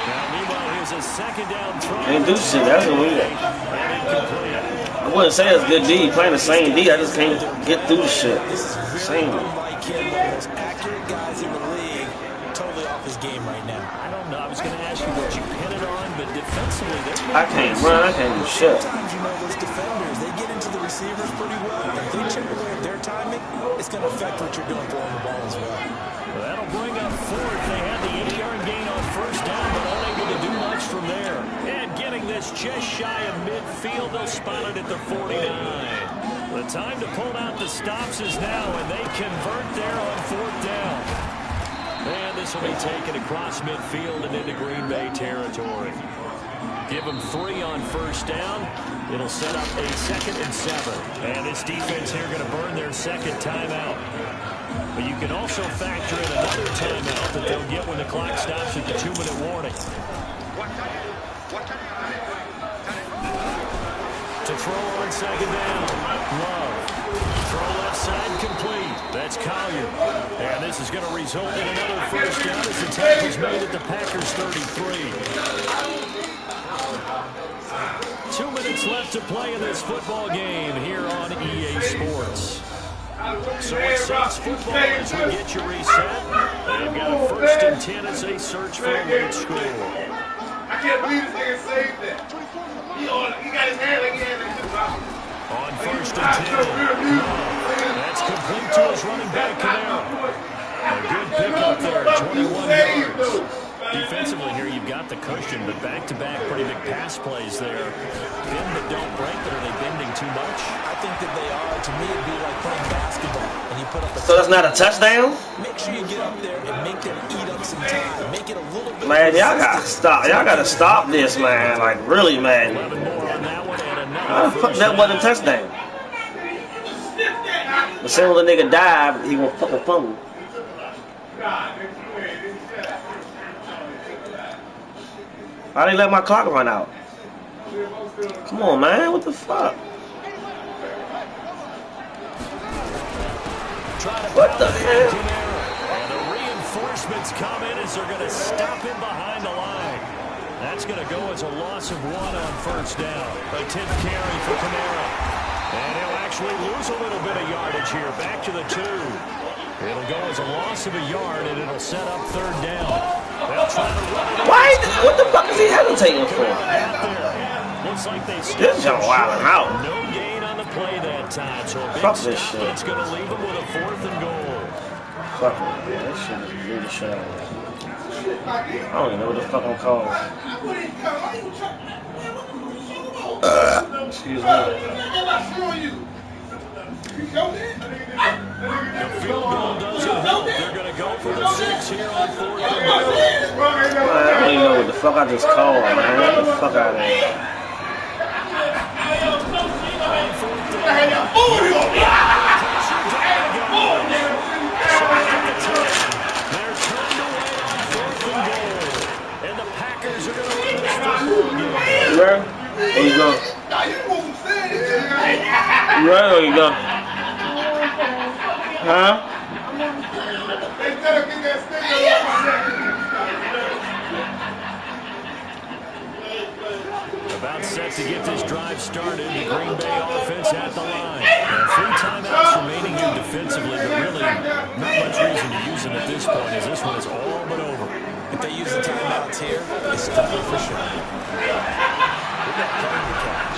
Now, meanwhile, here's a 2nd down throw. Ain't do shit, that's what we got. And incomplete. I wouldn't say it's good D. Playing the same D, I just can't get through the shit. Same. kid, one of the most accurate guys in the league, totally off his game right now. I don't know. I was going to ask you what you pin it on, but defensively, I can't run. I can't do shit. Sometimes, you know, those defenders, they get into the receivers pretty well. If they chip away at their timing, it's going to affect what you're doing throwing the ball as well. That'll bring up fourth. They had the 8-yard gain on first down, but unable to do much from there. And getting this just shy of midfield, they'll spot it at the 49. The time to pull out the stops is now, and they convert there on fourth down. And this will be taken across midfield and into Green Bay territory. Give them 3 on first down. It'll set up a 2nd and 7. And this defense here going to burn their second timeout. But you can also factor in another timeout that they'll get when the clock stops at the 2-minute warning. To throw on second down. Love. Throw left side complete. That's Collier. And this is going to result in another first down as the tackle's made at the Packers 33. 2 minutes left to play in this football game here on EA Sports. So it's Saints football as we get you reset. They've got a 1st and 10 as they search for a late score. I can't believe this nigga saved that. He got his hand like he had that. On 1st and 10. That's complete to his running back, Kamara. A good pickup there, 21 yards. Defensively here, you've got the cushion, but back-to-back pretty big pass plays there. Bend but don't break, but are they bending too much? I think that they are. To me, it'd be like playing basketball. And you put up a So that's not a touchdown? Make sure you get up there and make them eat up some time. Make it a little bit. Man, y'all gotta stop. Y'all gotta stop this, man. Like, really, man. 11 more on that one and How another the fuck first that wasn't a down. touchdown? As soon as the nigga died, he gonna fucking fumble. Why they let my clock run out? Come on, man. What the fuck? What the hell? And the reinforcements come in as they're going to stop him behind the line. That's going to go as a loss of 1 on first down. A 10th carry for Kamara. And he'll actually lose a little bit of yardage here. Back to the 2. It'll go as a loss of a yard, and it'll set up 3rd down. They'll try to run it. Why? What the fuck is he hesitating for? Looks like they This jump wilding out. no gain on the play that time. So a big Fuck this stop, shit. but it's going to leave them with a 4th and goal. Fuck it, man. This shit is blew the shit out of me. I don't even know what the fuck I'm called. Excuse me. The field goal doesn't help. They're going to go for the 6 here on 4th and goal. Man, I don't even know what the fuck I just called, man. Get the fuck out of here. On 4th down. They're turned away on 4th and goal. And the Packers are going to win this football game. You ready? Where you going? You ready or you going? Huh? About set to get this drive started. The Green Bay offense at the line. Now, 3 timeouts remaining here defensively, but really not much reason to use them at this point as this one is all but over. If they use the timeouts here, it's done for sure. We've got plenty to catch.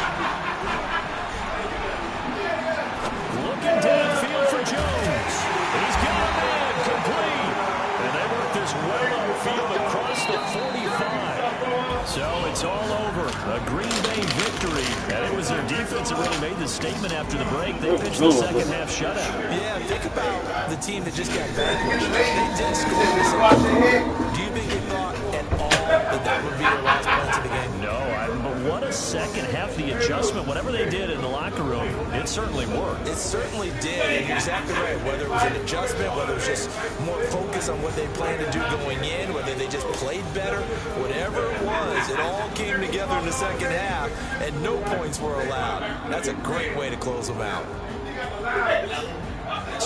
Looking downfield for Jones. He's got a man complete. And they work this well upfield across the 45. So it's all over. A Green Bay victory. And it was their defense that really made the statement after the break. They pitched the second half shutout. Yeah, think about the team that just got vanquished. They did score in the second quarter. Do you think they thought at all that that would be their last points of the game? No, but what a second half. The adjustment, whatever they did in the locker room, it certainly worked. It certainly did, and you're exactly right. Whether it was an adjustment, whether it was just more focus on what they planned to do going in, whether they just played better, whatever it was, it all came together in the second half, and no points were allowed. That's a great way to close them out.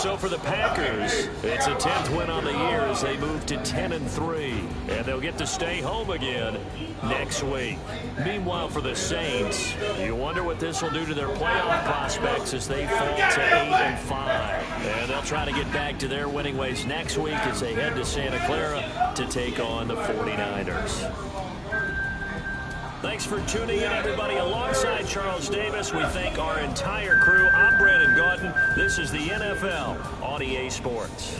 So for the Packers, it's a 10th win on the year as they move to 10-3. And they'll get to stay home again next week. Meanwhile, for the Saints, you wonder what this will do to their playoff prospects as they fall to 8-5. And they'll try to get back to their winning ways next week as they head to Santa Clara to take on the 49ers. Thanks for tuning in, everybody. Alongside Charles Davis, we thank our entire crew. I'm Brandon Gaudin. This is the NFL on EA Sports.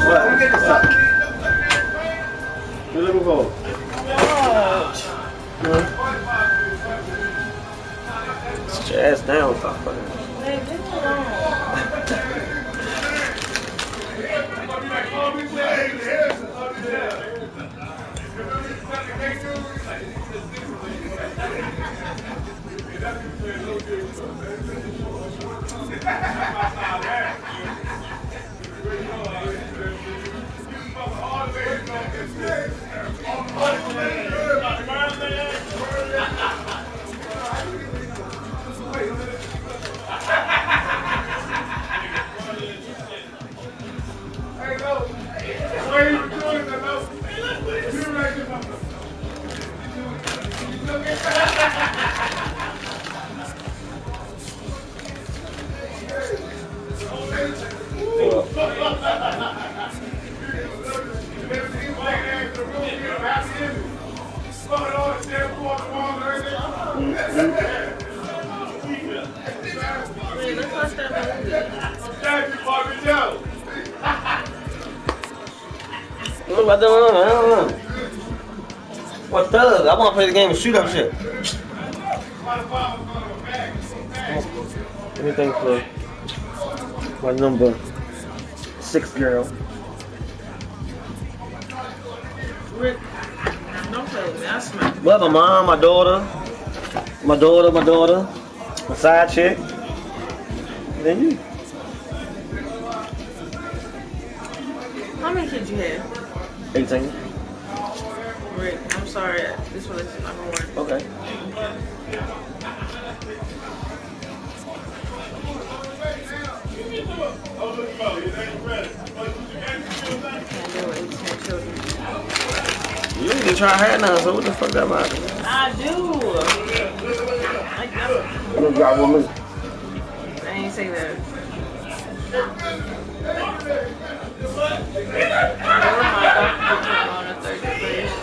What? You're looking for? Sit your ass down, stop fucking. Hey, leave me alone. What am I doing? I don't know. What thug? I want to play the game and shoot up shit. Anything for my number 6 girl. Rick, don't play with me. I smack you. Well, my mom, my daughter, my side chick, and then you. How many kids you have? 18. Rick, I'm sorry. This relationship's not gonna work. Okay. Can't deal with 18 children. You need to try hard now, so what the fuck that matter? I do. You gonna drive with me? I ain't say that. On a 30 place.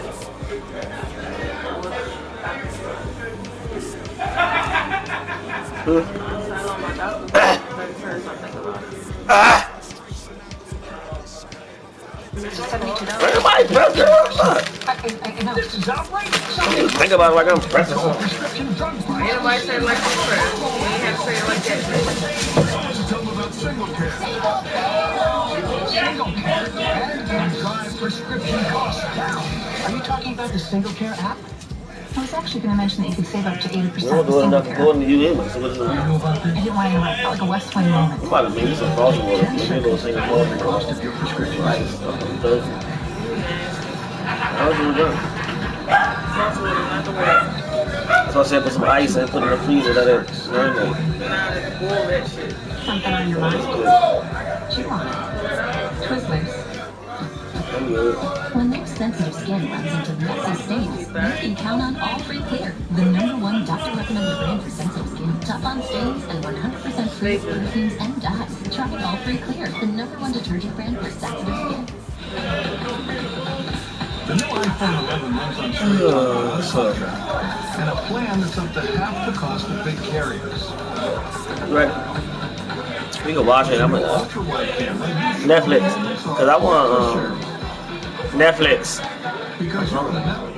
Everybody press it up. This is outrageous. Think about it like I'm pressing. Anybody say it like this? You ain't have to say it like that. Tell them about Single Care. Single Care and drive prescription costs down. Are you talking about the Single Care app? I was actually going to mention that you could save up to 80% We with don't do Single enough Care. according to you anyway, so what is it? I didn't want to interrupt. Felt like a West Wing moment. I'm about to make some false water. Maybe a little single water. Cost of your prescription. Right. Thursday. How's it done? That's what not the word. That's why I said put some ice and put it in the freezer, let it marinate. Nah, that's boil that shit. Something on your mind? Chew on it. Twizzlers. I'm good. When their sensitive skin runs into messy stains, you can count on All Free Clear, the #1 doctor-recommended brand for sensitive skin. Tough on stains and 100% free of parabens and dyes. Try All Free Clear, the #1 detergent brand for sensitive skin. The new iPhone 11 runs on contract and a plan that's up to half the cost of big carriers. Right. We can watch it. I'm gonna Ultra-wide camera. Netflix. Cause I want Netflix. Because you're the network.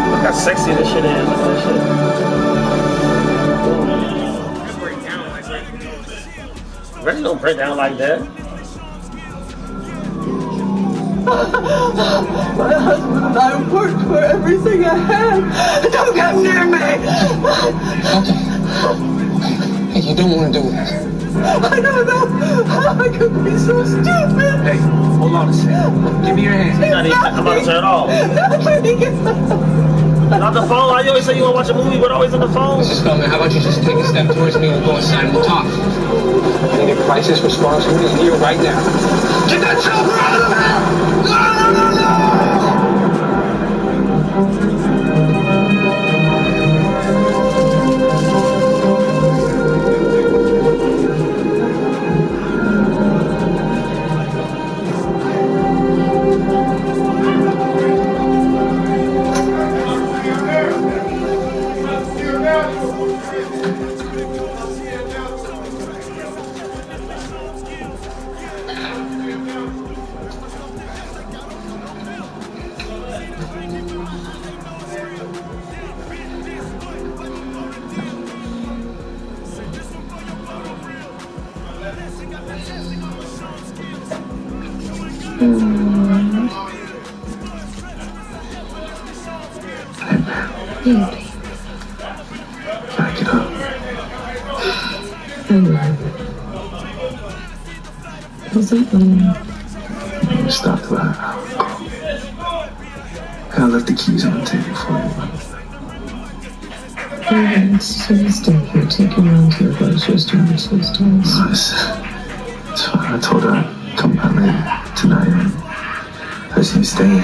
Look how sexy this shit is. Look at this shit. Reggie don't break down like that. My husband and I worked for everything I had. Don't get near me. Okay. Hey, you don't want to do it. I don't know how I could be so stupid. Hey, hold on a second. Give me your hands. I'm about to turn it off. Not the phone. Why you always say you want to watch a movie, but always on the phone? Mrs. Spellman, how about you just take a step towards me and go inside and we'll talk? I need a crisis response unit here right now. Get that chopper out of there! Baby. Back it up. What's up, Stop that. I left the keys on the table for you. Baby, so you stay here. Take her around to the grocery store on Tuesdays. It's fine. I told her I'd come by later tonight and I see you staying.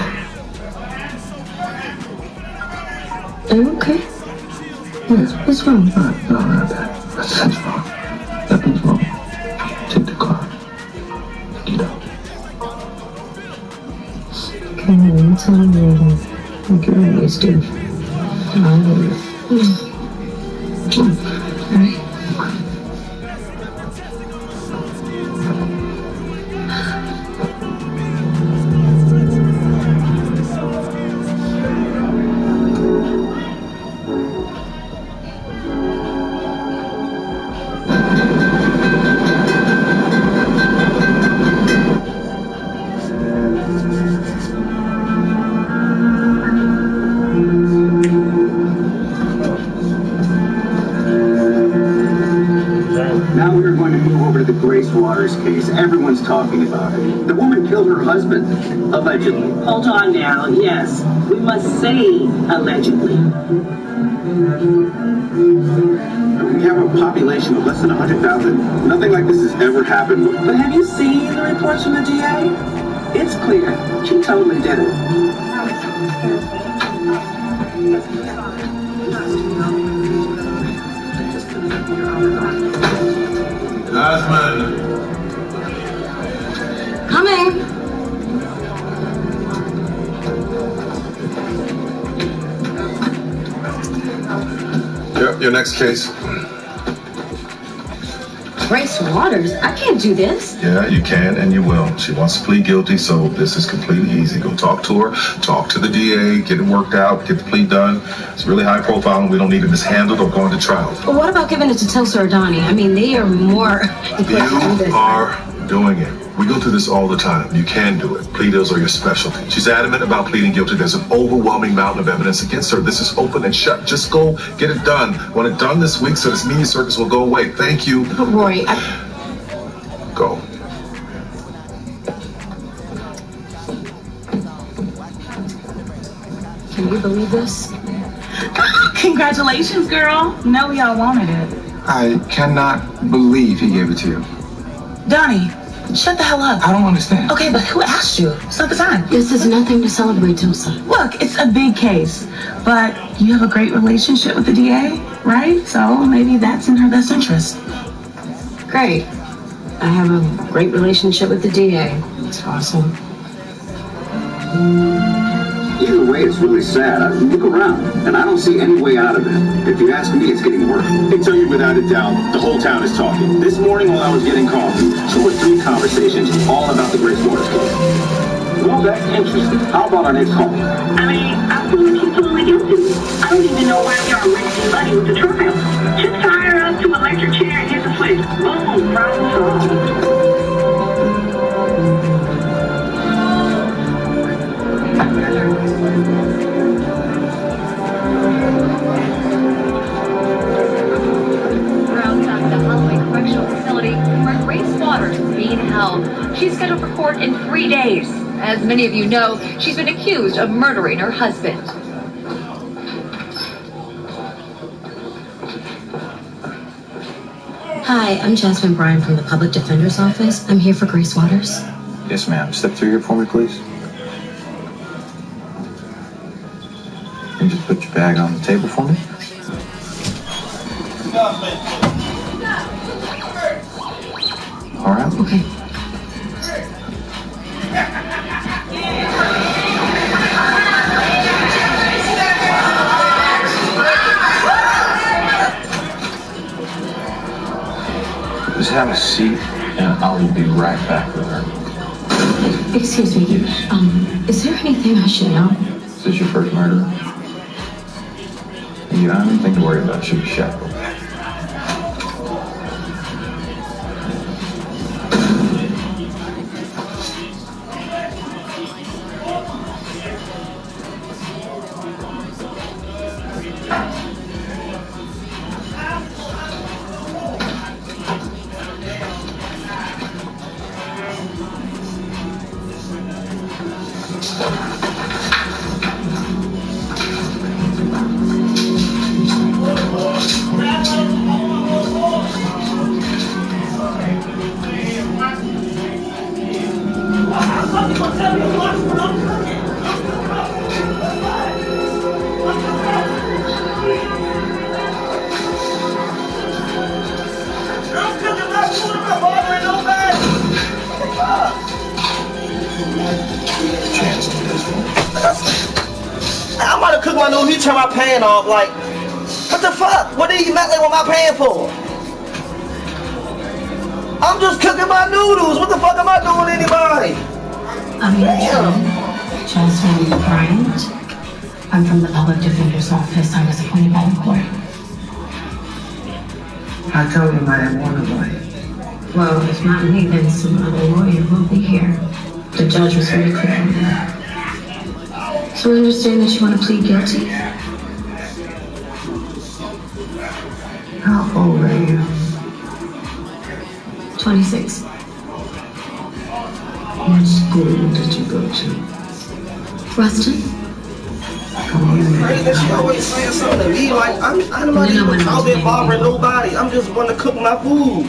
I'm okay. Yeah. What's wrong? No, not that. That's wrong. Nothing's wrong. Take the car. Get out. Come on, it's on later. Like you're used to. Alright. Now we're going to move over to the Grace Waters case. Everyone's talking about it. The woman killed her husband, allegedly. Hold on now. Yes, we must say allegedly. We have a population of less than 100,000. Nothing like this has ever happened. But have you seen the reports from the DA? It's clear. She totally did it. Osmond. Coming. Yep, your next case. Grace Waters? I can't do this. Yeah, you can and you will. She wants to plead guilty, so this is completely easy. Go talk to her, talk to the DA, get it worked out, get the plea done. It's really high profile and we don't need it mishandled or going to trial. But what about giving it to Tulsa or Donnie? I mean, they are more equipped to do this. You are doing it. We go through this all the time. You can do it. Plea deals are your specialty. She's adamant about pleading guilty. There's an overwhelming mountain of evidence against her. This is open and shut. Just go get it done. Want it done this week so this media circus will go away. Thank you. But Roy, Go. Can you believe this? Congratulations, girl. You know y'all wanted it. I cannot believe he gave it to you. Donnie, shut the hell up. I don't understand. Okay, but who asked you? It's not the time. This is nothing to celebrate, Tulsa. Look, it's a big case, but you have a great relationship with the DA, right? So maybe that's in her best interest. Great. I have a great relationship with the DA. It's awesome. Either way, it's really sad. Look around, and I don't see any way out of it. If you ask me, it's getting worse. I can tell you without a doubt, the whole town is talking. This morning while I was getting coffee, 2 or 3 conversations all about the Grace Waters case. Well, that's interesting. How about our next call? I mean, I feel like she's totally guilty. I don't even know why we are already buddy with the trial. Just Bell. She's scheduled for court in 3 days. As many of you know, she's been accused of murdering her husband. Hi, I'm Jasmine Bryan from the Public Defender's Office. I'm here for Grace Waters. Yes, ma'am. Step through here for me, please. And just put your bag on the table for me. All right. Okay. Just have a seat, and I will be right back with her. Excuse me. Is there anything I should know? Is this your first murder? You don't have anything to worry about. She'll be shackled. I'm about to cook my noodles. He turned my pan off. Like, what the fuck? What did you meddling with my pan for? I'm just cooking my noodles. What the fuck am I doing to anybody? I'm Jasmine Bryant. I'm from the Public Defender's Office. I was appointed by the court. I told him I didn't want to lawyer. Well, if not me, then some other lawyer will be here. The judge was very clear on that. So I understand that you want to plead guilty? How old are you? 26. What school did you go to? Ruston? Come on, Crazy, she always saying something to me. Like, I'm not even out there bothering nobody. I'm just want to cook my food.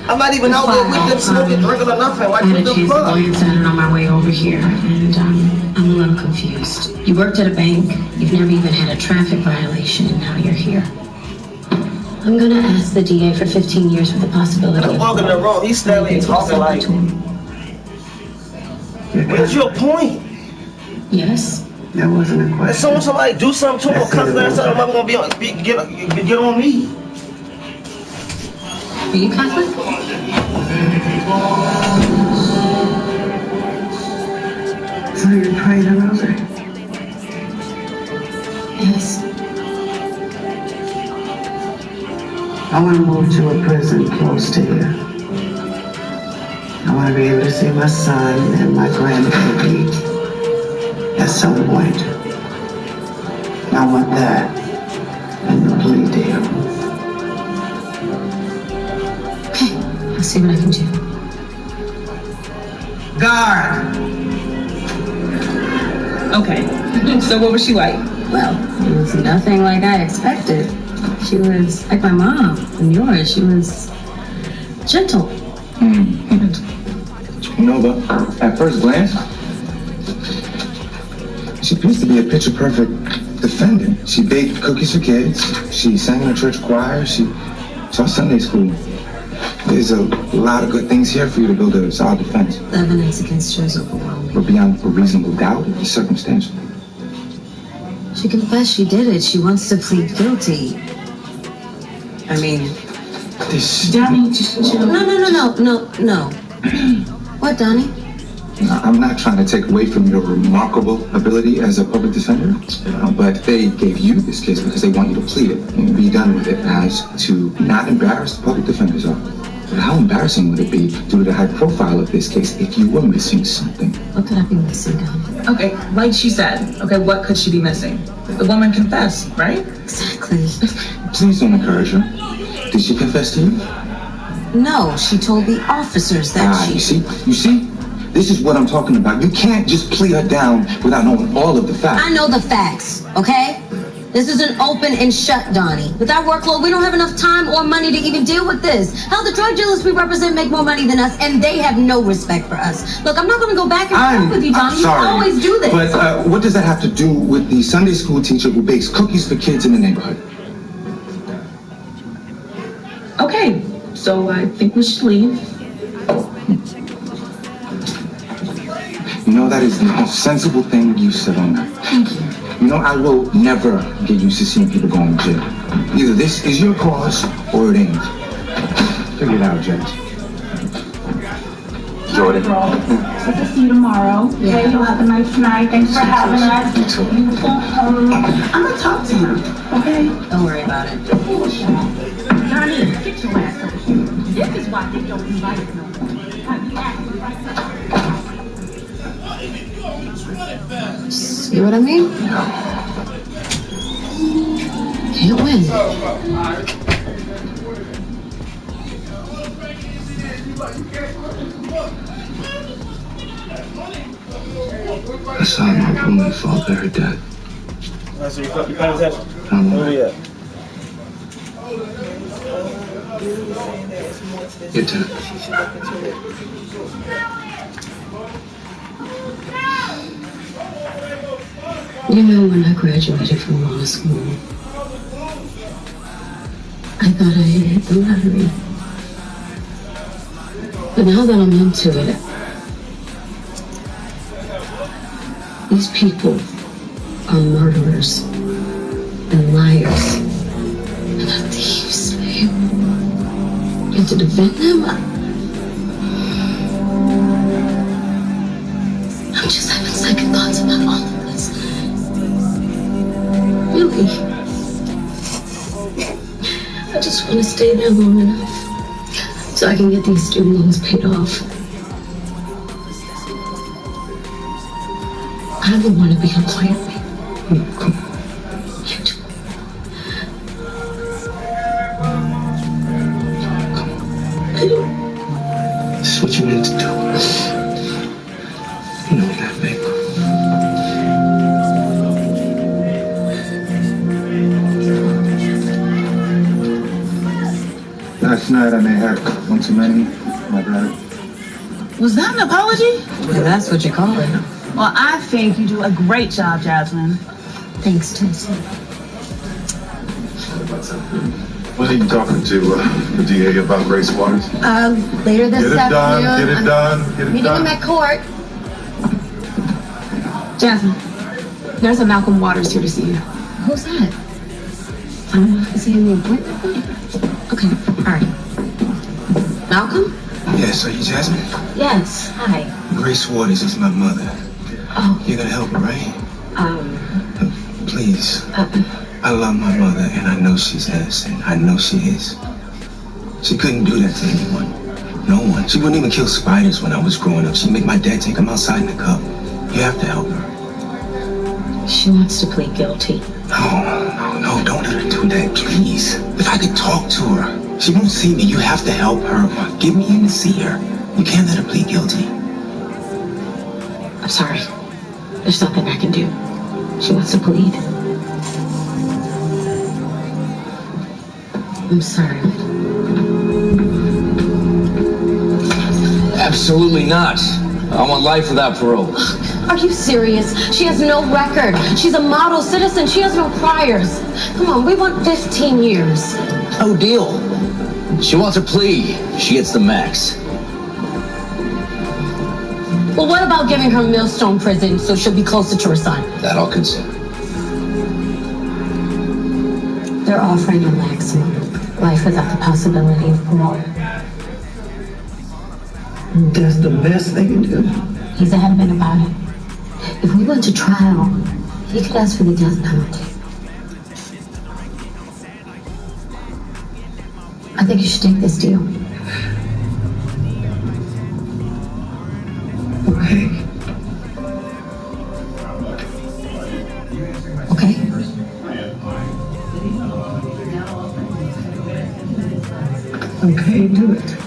I'm not even out there with them smoking, drinking or nothing. Like, I had what a the chance to fuck? glance at it on my way over here, and I'm a little confused. You worked at a bank, you've never even had a traffic violation, and now you're here. I'm gonna ask the DA for 15 years with the possibility I'm walking in the room. He's standing talking like, where's your point? Yes. That wasn't a question. As soon as somebody do something to him or cuss at something, I'm gonna get on me. Are you Catholic? So you prayed a rosary? Yes. I want to move to a prison close to here. I want to be able to see my son and my grandbaby at some point. I want that in the plea deal. Okay, I'll see what I can do. Guard! Okay, so what was she like? Well, it was nothing like I expected. She was like my mom and yours. She was gentle. Nova, at first glance, she appears to be a picture-perfect defendant. She baked cookies for kids. She sang in a church choir. She taught Sunday school. There's a lot of good things here for you to build a solid defense. The evidence against her is overwhelming. But beyond a reasonable doubt, it's circumstantial. She confessed she did it. She wants to plead guilty. I mean... Donnie, just chill. No. What, Donnie? I'm not trying to take away from your remarkable ability as a public defender, but they gave you this case because they want you to plead it and be done with it as to not embarrass the public defender's office. But how embarrassing would it be due to the high profile of this case if you were missing something? What could I be missing, Donnie? Okay, like she said, okay, what could she be missing? The woman confessed, right? Exactly. Please don't encourage her. Did she confess to you? No, she told the officers that You see? This is what I'm talking about. You can't just plea her down without knowing all of the facts. I know the facts, okay? This isn't open and shut, Donnie. With our workload, we don't have enough time or money to even deal with this. Hell, the drug dealers we represent make more money than us, and they have no respect for us. Look, I'm not going to go back and forth with you, Donnie. I'm sorry, you always do this. But what does that have to do with the Sunday school teacher who bakes cookies for kids in the neighborhood? Okay, so I think we should leave. You know, that is the most sensible thing you said on that. Thank you. You know, I will never get used to seeing people going to jail. Either this is your cause or it ain't. Figure it out, Judge. Jordan. Hope to see you tomorrow. Okay, you'll have a nice night. Thanks for having us. You too. Beautiful home. I'm gonna talk to him. Okay? Don't worry about it. Johnny, get your ass over here. This is why they don't invite us no more. See what I mean? Can't win. I saw my roommate fall very dead. So you paying attention? Where we at? Your turn. You know, when I graduated from law school, I thought I had hit the lottery. But now that I'm into it, these people are murderers and liars and thieves, and to defend them, I'm just having second thoughts about all of this. Really. I just want to stay there long enough so I can get these student loans paid off. I don't want to be a player. Come on. You do. I don't. This is what you need to do. You know that, babe. Last night I may have one too many. My bad. Was that an apology? Yeah, that's what you call it. Well, I think you do a great job, Jasmine. Thanks, Tulsi. When are you talking to the DA about Grace Waters? Later this afternoon. Get it done. Meeting him at court. Jasmine, there's a Malcolm Waters here to see you. Who's that? I don't know if he's in the appointment. Okay, all right. Malcolm? Yes, are you Jasmine? Yes, hi. Grace Waters is my mother. Oh. You're gonna help her, right? Please. I love my mother, and I know she's innocent. I know she is. She couldn't do that to anyone. No one. She wouldn't even kill spiders when I was growing up. She'd make my dad take him outside in a cup. You have to help her. She wants to plead guilty. No, don't let her do that, please. If I could talk to her, she won't see me. You have to help her. Get me in to see her. You can't let her plead guilty. I'm sorry. There's nothing I can do. She wants to plead. I'm sorry. Absolutely not. I want life without parole. Are you serious? She has no record. She's a model citizen. She has no priors. Come on, we want 15 years. No deal. She wants a plea. She gets the max. Well, what about giving her Millstone prison so she'll be closer to her son? That I'll consider. They're offering a maximum. Life without the possibility of parole. That's the best they can do. He's adamant about it. If we went to trial, he could ask for the death penalty. I think you should take this deal. Okay. Okay? Okay, do it.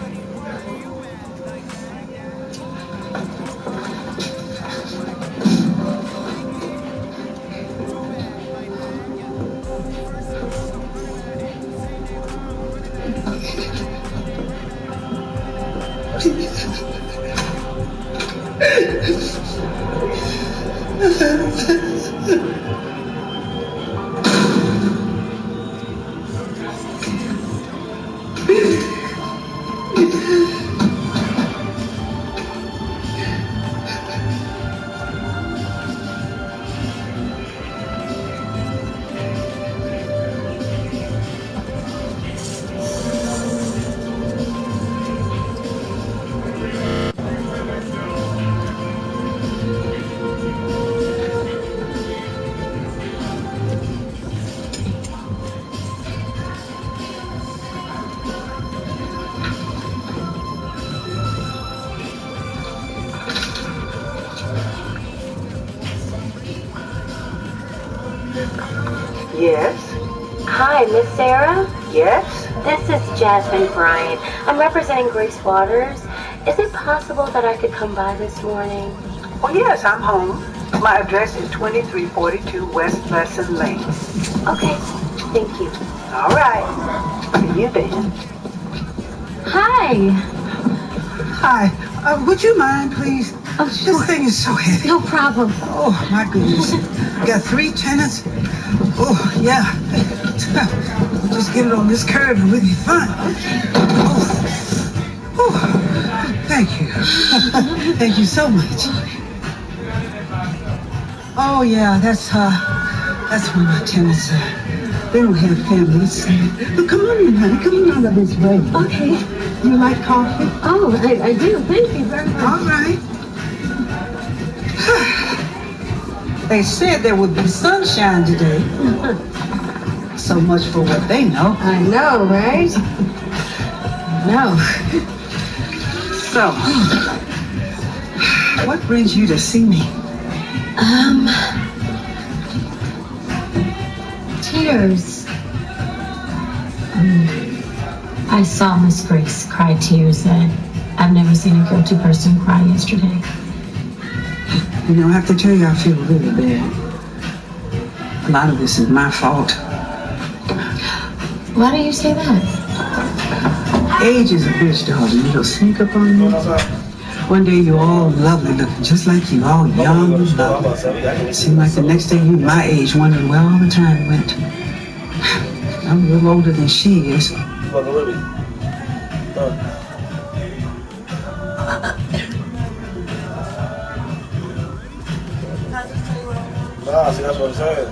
Yes? Hi, Miss Sarah? Yes? This is Jasmine Bryant. I'm representing Grace Waters. Is it possible that I could come by this morning? Oh, yes, I'm home. My address is 2342 West Pleasant Lane. Okay, thank you. All right. See you then. Hi. Hi. Would you mind, please? Oh, sure. This thing is so heavy. No problem. Oh, my goodness. Got 3 tenants. Oh, yeah. Just get it on this curve and we'll be fine. Oh, thank you. Thank you so much. Oh, yeah, that's one of my tenants. They don't have families. But come on in, honey. Come on out of this way. Okay. You like coffee? Oh, I do. Thank you very much. All right. They said there would be sunshine today. So much for what they know. I know, right? No. So, what brings you to see me? Tears. I saw Miss Grace cry tears that I've never seen a guilty person cry yesterday. You know, I have to tell you, I feel really bad. A lot of this is my fault. Why do you say that? Age is a bitch, darling. It'll sneak up on you. One day you're all lovely looking, just like you, all young and lovely. Seems like the next day you're my age, wondering where all the time went. I'm a little older than she is. Nah, see, that's what I'm saying.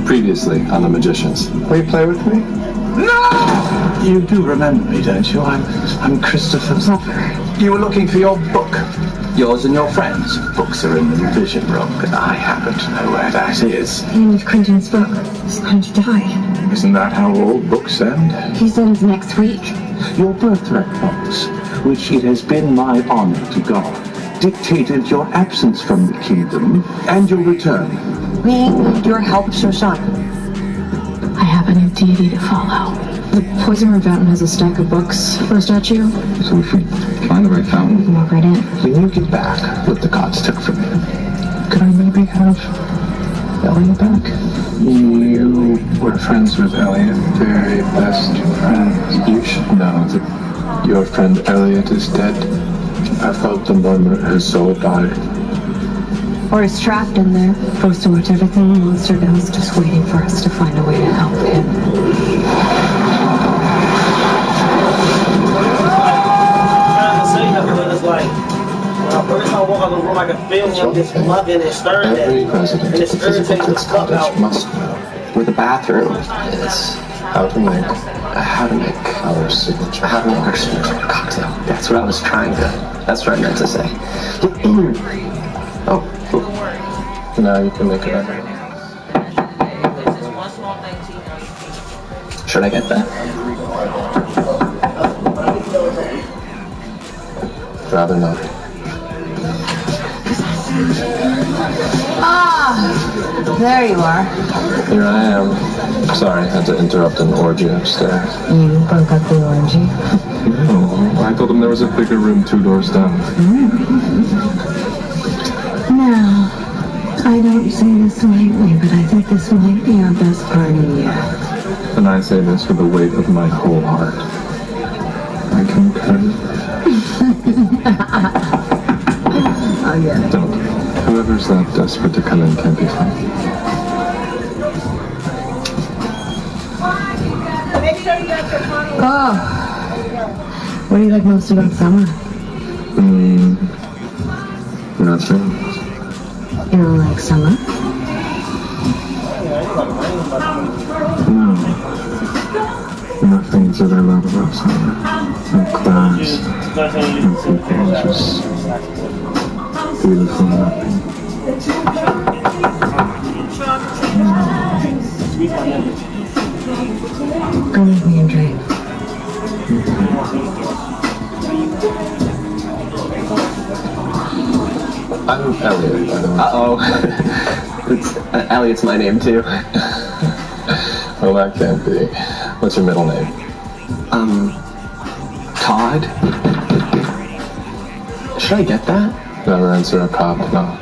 Previously on The Magicians. Will you play with me? No! You do remember me, don't you? I'm Christopher Zuffer. You were looking for your book. Yours and your friends' books are in the revision room, and I happen to know where that is. The end of Quentin's book is going to die. Isn't that how all books end? He ends next week. Your birthright books, which it has been my honor to guard, dictated your absence from the kingdom and your return. We need your help, Shoshan. I have a new deity to follow. The Poison Room Fountain has a stack of books for a statue. So if we find the right fountain, we can walk right in. When you get back what the gods took from you, could I maybe have Elliot back? You were friends with Elliot, very best friends. You should know that your friend Elliot is dead. I felt the moment his soul died. Or he's trapped in there, forced to watch everything the monster does, just waiting for us to find a way to help him. Every time I walk out of the room, I can feel him just mugging and stirring Every it. resident And it's of the physical irritating the Fitz fuck Cottage out. must know where the bathroom is. How to make our signature cocktail. That's what I was trying to. That's what I meant to say. Oh, now you can make it better. Should I get that? Rather not. Ah, there you are. Here I am. Sorry, I had to interrupt an orgy upstairs. You broke up the orgy? No, I told him there was a bigger room 2 doors down. Now, I don't say this lightly, but I think this might be our best party yet. And I say this with the weight of my whole heart. I concur. I'll get it. Don't. Whoever's that desperate to come in can't be found. Oh, what do you like most about summer? Nothing. You don't like summer? No. Nothing that I love about summer. And class. And people. Just beautiful nothing. Come with me and drink. I'm Elliot, by the way. Uh-oh. Elliot's my name, too. Well, that can't be. What's your middle name? Todd? Should I get that? Never answer a cop, no.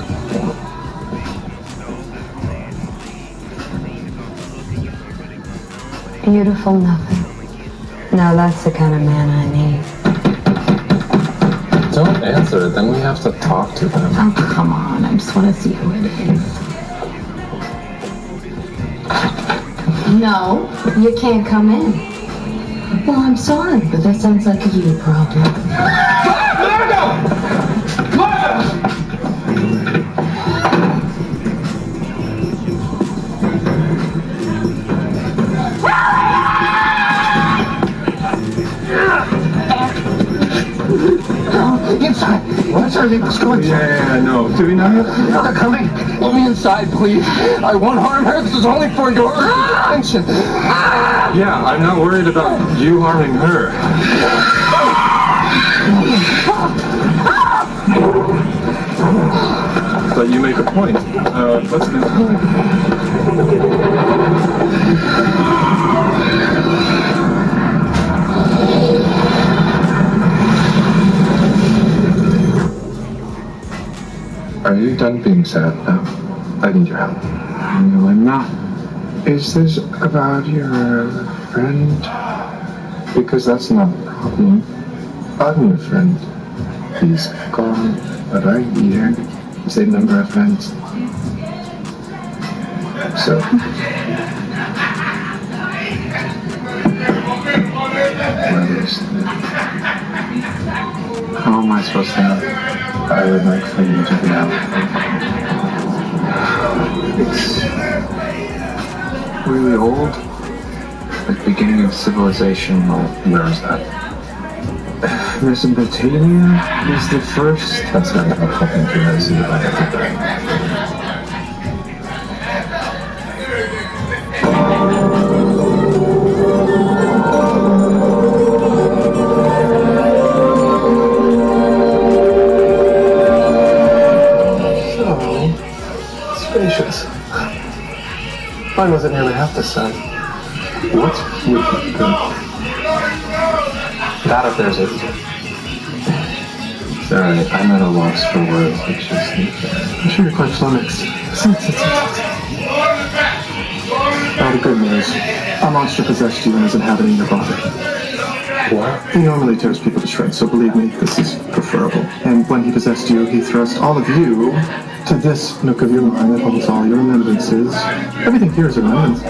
Beautiful nothing. Now that's the kind of man I need. Don't answer it, then we have to talk to them. Oh, come on. I just want to see who it is. No, you can't come in. Well, I'm sorry, but that sounds like a you problem. Inside. What's everything that's going on? Yeah, I know. Do we know yet? They're coming. Let me inside, please. I won't harm her. This is only for your attention. Yeah, I'm not worried about you harming her. But you make a point. Let's go. Are you done being sad now? I need your help. No, I'm not. Is this about your friend? Because that's not a problem. I'm your friend. He's gone, but I'm here. Same number of friends. So. How am I supposed to know? I would like for you to know. It's really old. The beginning of civilization. Well, where is that? Mesopotamia is the first. That's not how fucking curious you about everything. Spacious. Mine wasn't nearly half the size. What would be good? That up there's it. Sorry, I'm at a loss for words. It's just I'm sure you're quite flummoxed. All the good news. A monster possessed you and is inhabiting your body. What? He normally tears people to shreds, so believe me, this is preferable. And when he possessed you, he thrust all of you to this nook of your mind that holds all your remembrances. Everything here is a remembrance.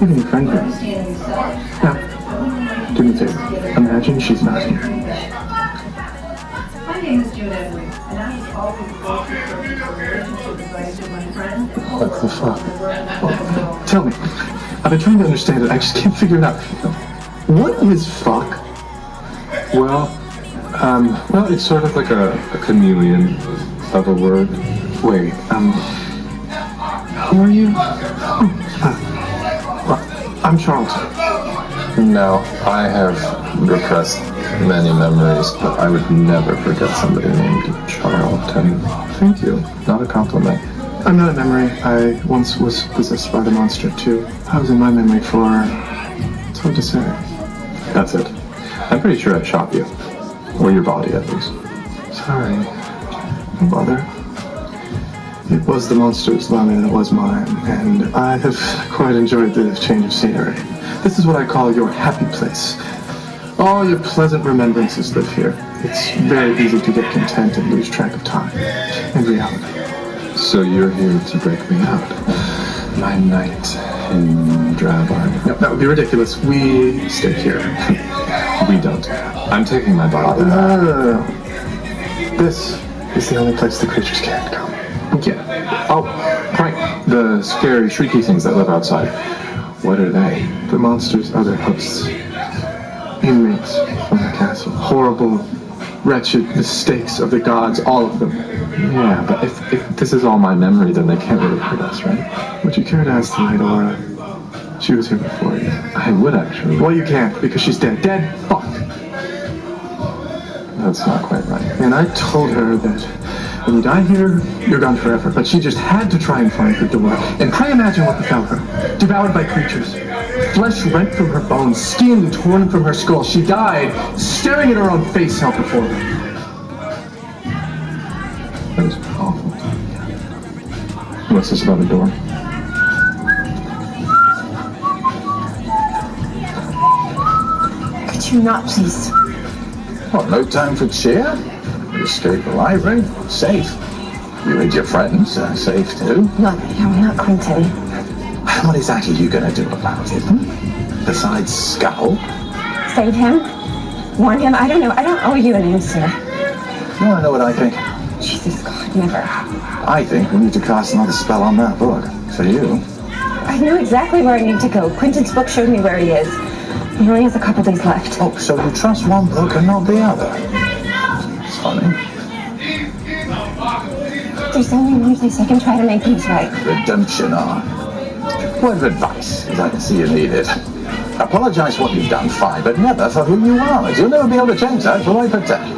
Even your friend here. Now, do me a favor. Imagine she's not here. My name is June Edwards, and I was always relationship advice with my friend. What the fuck? Tell me. I've been trying to understand it. I just can't figure it out. What is fuck? Well, it's sort of like a chameleon of a word. Wait, who are you? I'm Charles. Now, I have repressed many memories, but I would never forget somebody named Charlton. Thank you. Not a compliment. I'm not a memory. I once was possessed by the monster, too. I was in my memory for... It's hard to say. That's it. I'm pretty sure I shot you. Or your body, at least. Sorry. No bother. It was the monster's vomit and it was mine, and I have quite enjoyed the change of scenery. This is what I call your happy place. All your pleasant remembrances live here. It's very easy to get content and lose track of time and reality. So you're here to break me out. My night in Drabar. No, that would be ridiculous. We stay here. We don't. I'm taking my body back. No. This is the only place the creatures can't come. Yeah. Oh, right. The scary, shrieky things that live outside. What are they? The monsters are their hosts. Inmates from the castle. Horrible, wretched mistakes of the gods, all of them. Yeah, but if this is all my memory, then they can't really hurt us, right? Would you care to ask the Idora? She was here before you. I would, actually. Well, you can't, because she's dead. Dead? Fuck. That's not quite right. And I told her that when you die here, you're gone forever. But she just had to try and find the door. And pray imagine what befell her. Devoured by creatures. Flesh rent from her bones, skin torn from her skull. She died, staring at her own face held before her. That was awful. What's this about the door? Could you not, please? What, no time for cheer? You escaped the library? Safe. You and your friends are safe too. Not Quentin. What exactly are you going to do about it? Besides scowl? Save him? Warn him? I don't know. I don't owe you an answer. You want to know what I think? Jesus, God, never. I think we need to cast another spell on that book. For you. I know exactly where I need to go. Quentin's book showed me where he is. He only has a couple days left. Oh, so you trust one book and not the other? It's funny. There's only one place I can try to make things right. Redemption arc. Word of advice, as I can see you need it. Apologize for what you've done, fine, but never for who you are. You'll never be able to change that, for I protect you.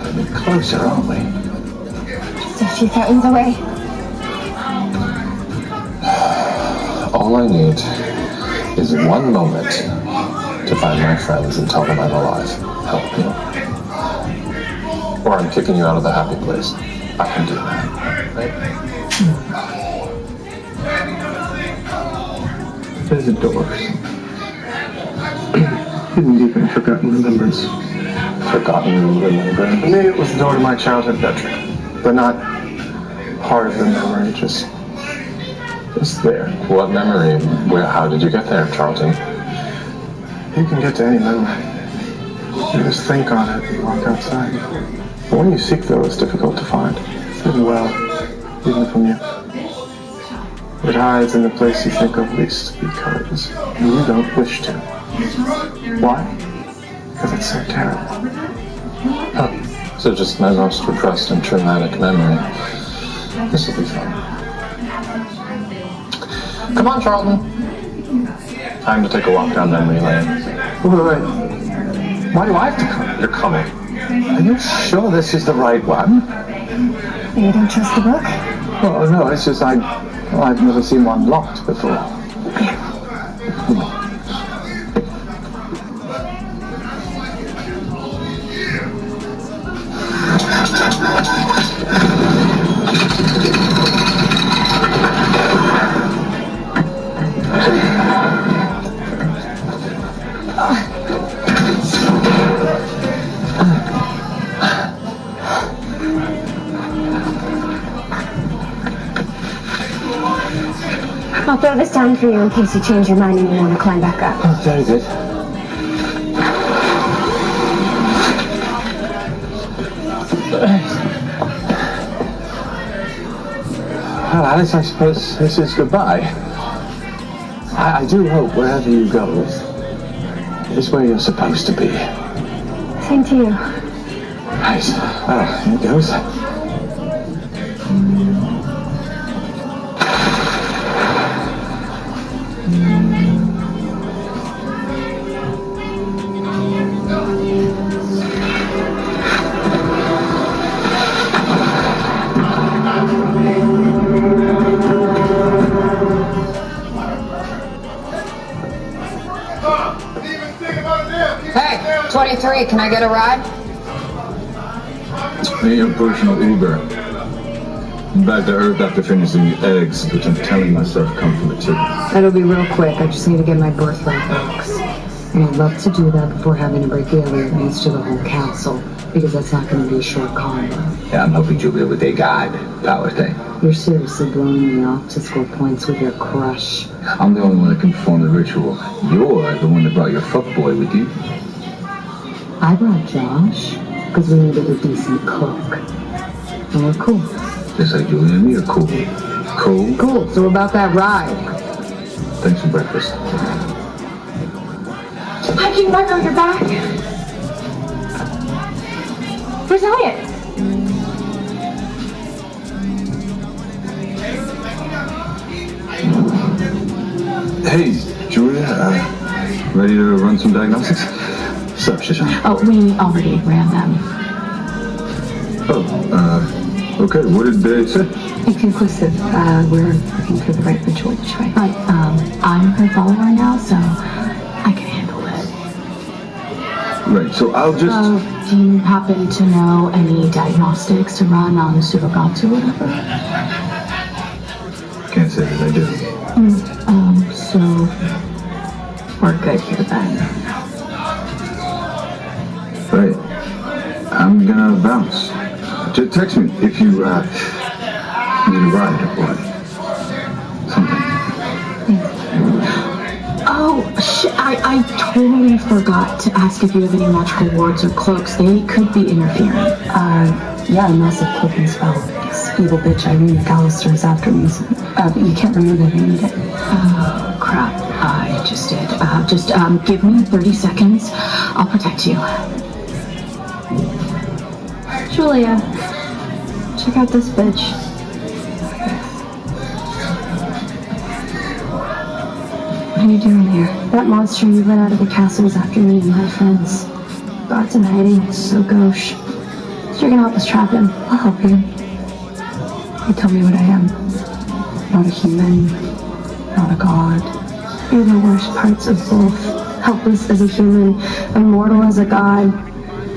Getting closer, aren't we? Just a few fountains away. All I need is one moment to find my friends and tell them I'm alive. Help me. Or I'm kicking you out of the happy place. I can do that. There's a door. Hidden deep in forgotten remembrance. Forgotten remembrance? Maybe it was the door to my childhood bedroom. But not part of the memory, just there. What memory? How did you get there, Charlton? You can get to any memory. You just think on it and walk outside. But when you seek, though, it's difficult to find. It's hidden well, even from you. It hides in the place you think of least because you don't wish to. Why? Because it's so terrible. Oh, so just my most repressed and traumatic memory. This will be fun. Come on, Charlton. Time to take a walk down memory lane. Wait. Why do I have to come? You're coming. Are you sure this is the right one? You don't trust the book? Oh, no, it's just I've never seen one locked before. I'll throw this down for you in case you change your mind and you want to climb back up. Oh, very good. Well, Alice, I suppose this is goodbye. I do hope wherever you go is where you're supposed to be. Same to you. Right. Well, here goes. Hey, 23, can I get a ride? Me, your personal Uber. I'm back to Earth after finishing the eggs, which I'm telling myself come from the chicken. That'll be real quick. I just need to get my birthright books. And I'd love to do that before having to break the allegiance to the whole council, because that's not going to be a short combo. Yeah, I'm hoping you'll be able to take God, power thing. You're seriously blowing me off to score points with your crush. I'm the only one that can perform the ritual. You're the one that brought your fuckboy with you. I brought Josh because we needed a decent cook. And we're cool. Just like Julie and me are cool. Cool? Cool, so about that ride. Thanks for breakfast. I can run on your back. Where's Elliot? Hey, Julia, ready to run some diagnostics? What's up, Shoshana? Oh, we already ran them. Oh, okay. What did they say? Inconclusive. We're looking for the right ritual to try. But I'm her follower now, so I can handle it. Right, so I'll just... Do you happen to know any diagnostics to run on pseudogods or whatever? Can't say that I do. So we're good here then. Right. I'm gonna bounce. Just text me if you need a ride or something. Oh, shit, I totally forgot to ask if you have any magical wards or cloaks. They could be interfering. Yeah, a massive cloak and spell. This evil bitch Irene McAllister is after me, but you can't remove it if you need it. Oh, crap. I just did. Just give me 30 seconds. I'll protect you. Julia, check out this bitch. What are you doing here? That monster you let out of the castle was after me and my friends. God's in hiding. It's so gauche. So you're gonna help us trap him. I'll help you. You tell me what I am. Not a human. Not a god. You're the worst parts of both. Helpless as a human. Immortal as a god.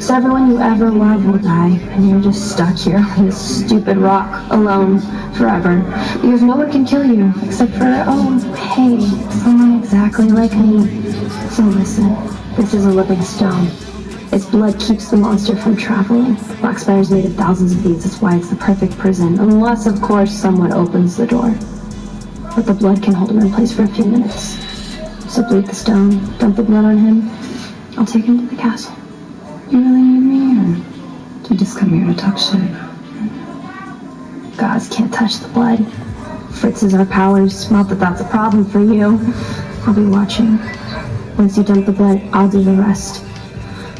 So everyone you ever loved will die, and you're just stuck here on this stupid rock, alone, forever. Because no one can kill you, except for, hey, someone exactly like me. So listen, this is a living stone. Its blood keeps the monster from traveling. Blackspire's made of thousands of these, that's why it's the perfect prison. Unless, of course, someone opens the door. But the blood can hold him in place for a few minutes. So bleed the stone, dump the blood on him. I'll take him to the castle. You really need me, or do you just come here to talk shit? Gods can't touch the blood. Fritz is our powers. Not that that's a problem for you. I'll be watching. Once you dump the blood, I'll do the rest.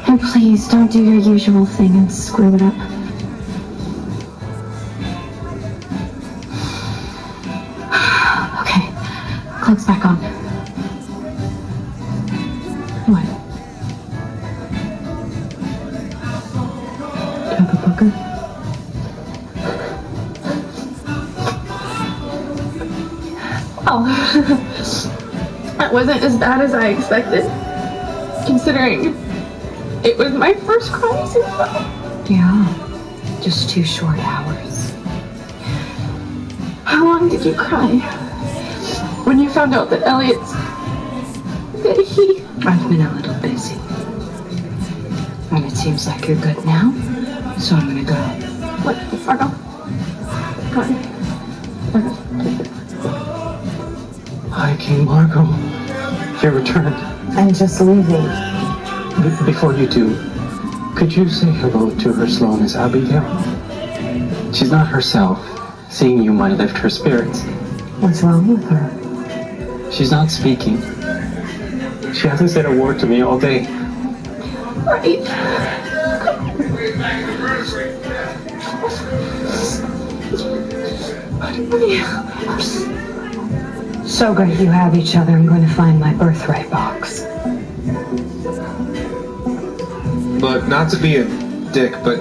And please, don't do your usual thing and screw it up. Okay, cloak's back on. What? Oh, that wasn't as bad as I expected, considering it was my first cry since Yeah, just 2 short hours. How long did you cry when you found out that Elliot's... that he... I've been a little busy. And it seems like you're good now, so I'm gonna go. What? Fargo? Go on. Hi, King Marco. You returned. I'm just leaving. Before you do, could you say hello to her Sloaness Abigail? She's not herself. Seeing you might lift her spirits. What's wrong with her? She's not speaking. She hasn't said a word to me all day. Right. So great you have each other. I'm going to find my birthright box. But not to be a dick, but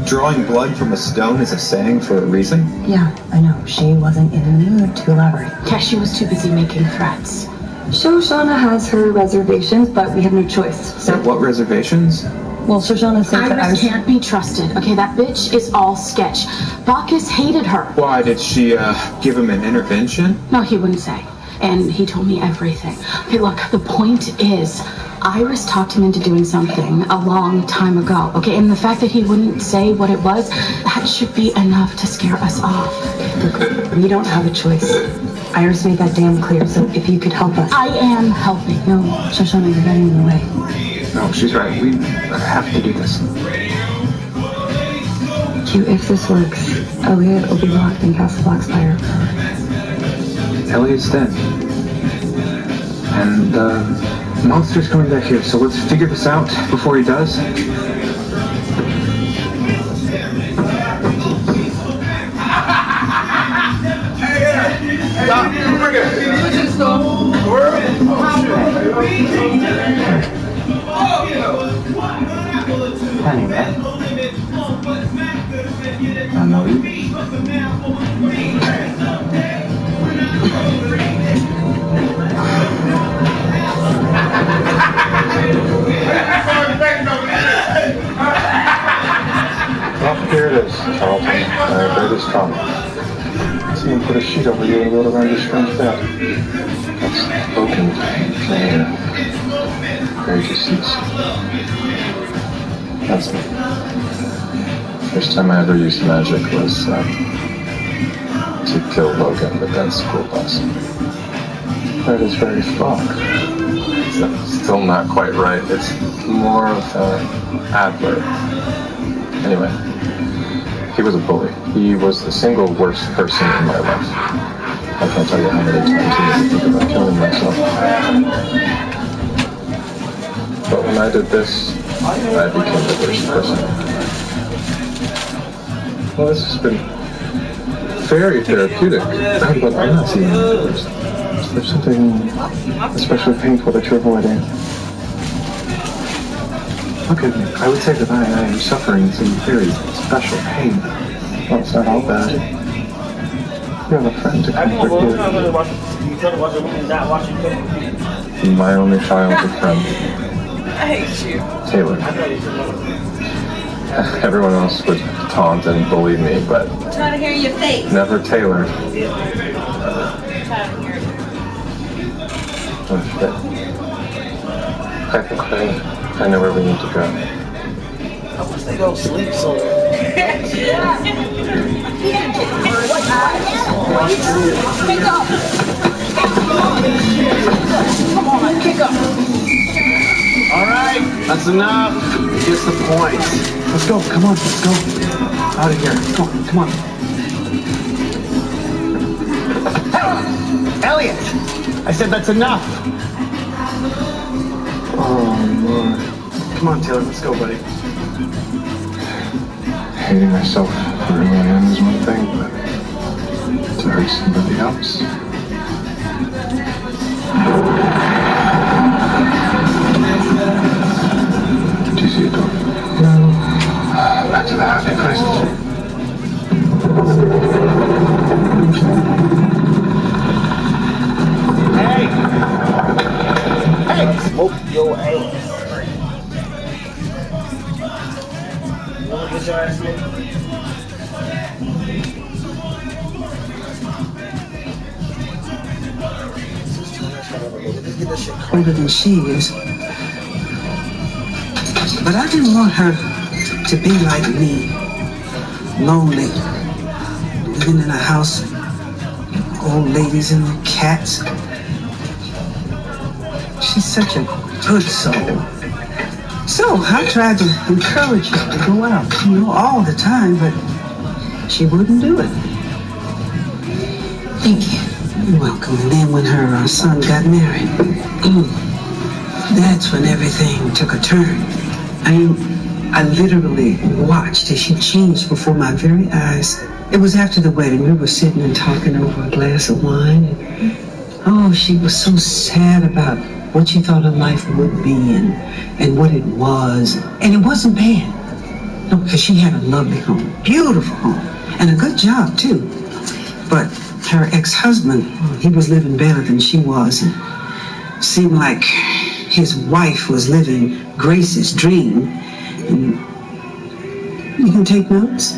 drawing blood from a stone is a saying for a reason? Yeah, I know. She wasn't in the mood to elaborate. Cassie was too busy making threats. Shoshana has her reservations, but we have no choice. So What reservations? Well, Shoshana said that Iris can't be trusted. Okay, that bitch is all sketch. Bacchus hated her. Why, did she give him an intervention? No, he wouldn't say. And he told me everything. Okay, look, the point is, Iris talked him into doing something a long time ago. Okay, and the fact that he wouldn't say what it was, that should be enough to scare us off. Look, we don't have a choice. Iris made that damn clear, so if you could help us. I am helping. No, Shoshana, you're getting in the way. No, she's right. We have to do this. Q, if this works, Elliot will be locked in Castle Blackspire. Elliot's dead. And the monster's coming back here, so let's figure this out before he does. Stop. Bring it. change over you and rolled around your strength out. That's spoken familiar. Very deceased. That's me. First time I ever used magic was to kill Logan with that school bus. That is very Spock. It's still not quite right. It's more of Adler. Anyway, he was a bully. He was the single worst person in my life. I can't tell you how many times he made me think about killing myself. But when I did this, I became the worst person. Well, this has been very therapeutic. But I'm not seeing the worst. There's something especially painful that you're avoiding. Look at me. I would say that I am suffering some very special pain. Well, it's not all bad. You have a friend to comfort you. My only childhood friend. I hate you. Taylor. Everyone else would taunt and bully me, but I'm trying to hear your face. never Taylor. Oh shit. I think I know where we need to go. I wish they go sleep somewhere. Pick up. Come on, kick up. All right, that's enough. He gets the point. Let's go. Come on. Let's go. Out of here. Come on. Elliot, I said that's enough. Oh, Lord. Come on, Taylor. Let's go, buddy. Hating myself for who I am is one thing, but to hurt somebody else. Do you see a door? No. Back to the happy place. Hey! Hey! Smoke your ass. You wanna get your ass smoked? Older than she is. But I didn't want her to be like me. Lonely. Living in a house, old ladies and the cats. She's such a good soul. So I tried to encourage her to go out, all the time, but she wouldn't do it. Thank you. You're welcome. And then when her son got married, that's when everything took a turn. I literally watched as she changed before my very eyes. It was after the wedding. We were sitting and talking over a glass of wine. And, she was so sad about what she thought her life would be and what it was. And it wasn't bad. No, because she had a lovely home, beautiful home, and a good job, too. But her ex-husband, he was living better than she was. And seemed like his wife was living Grace's dream. And you can take notes?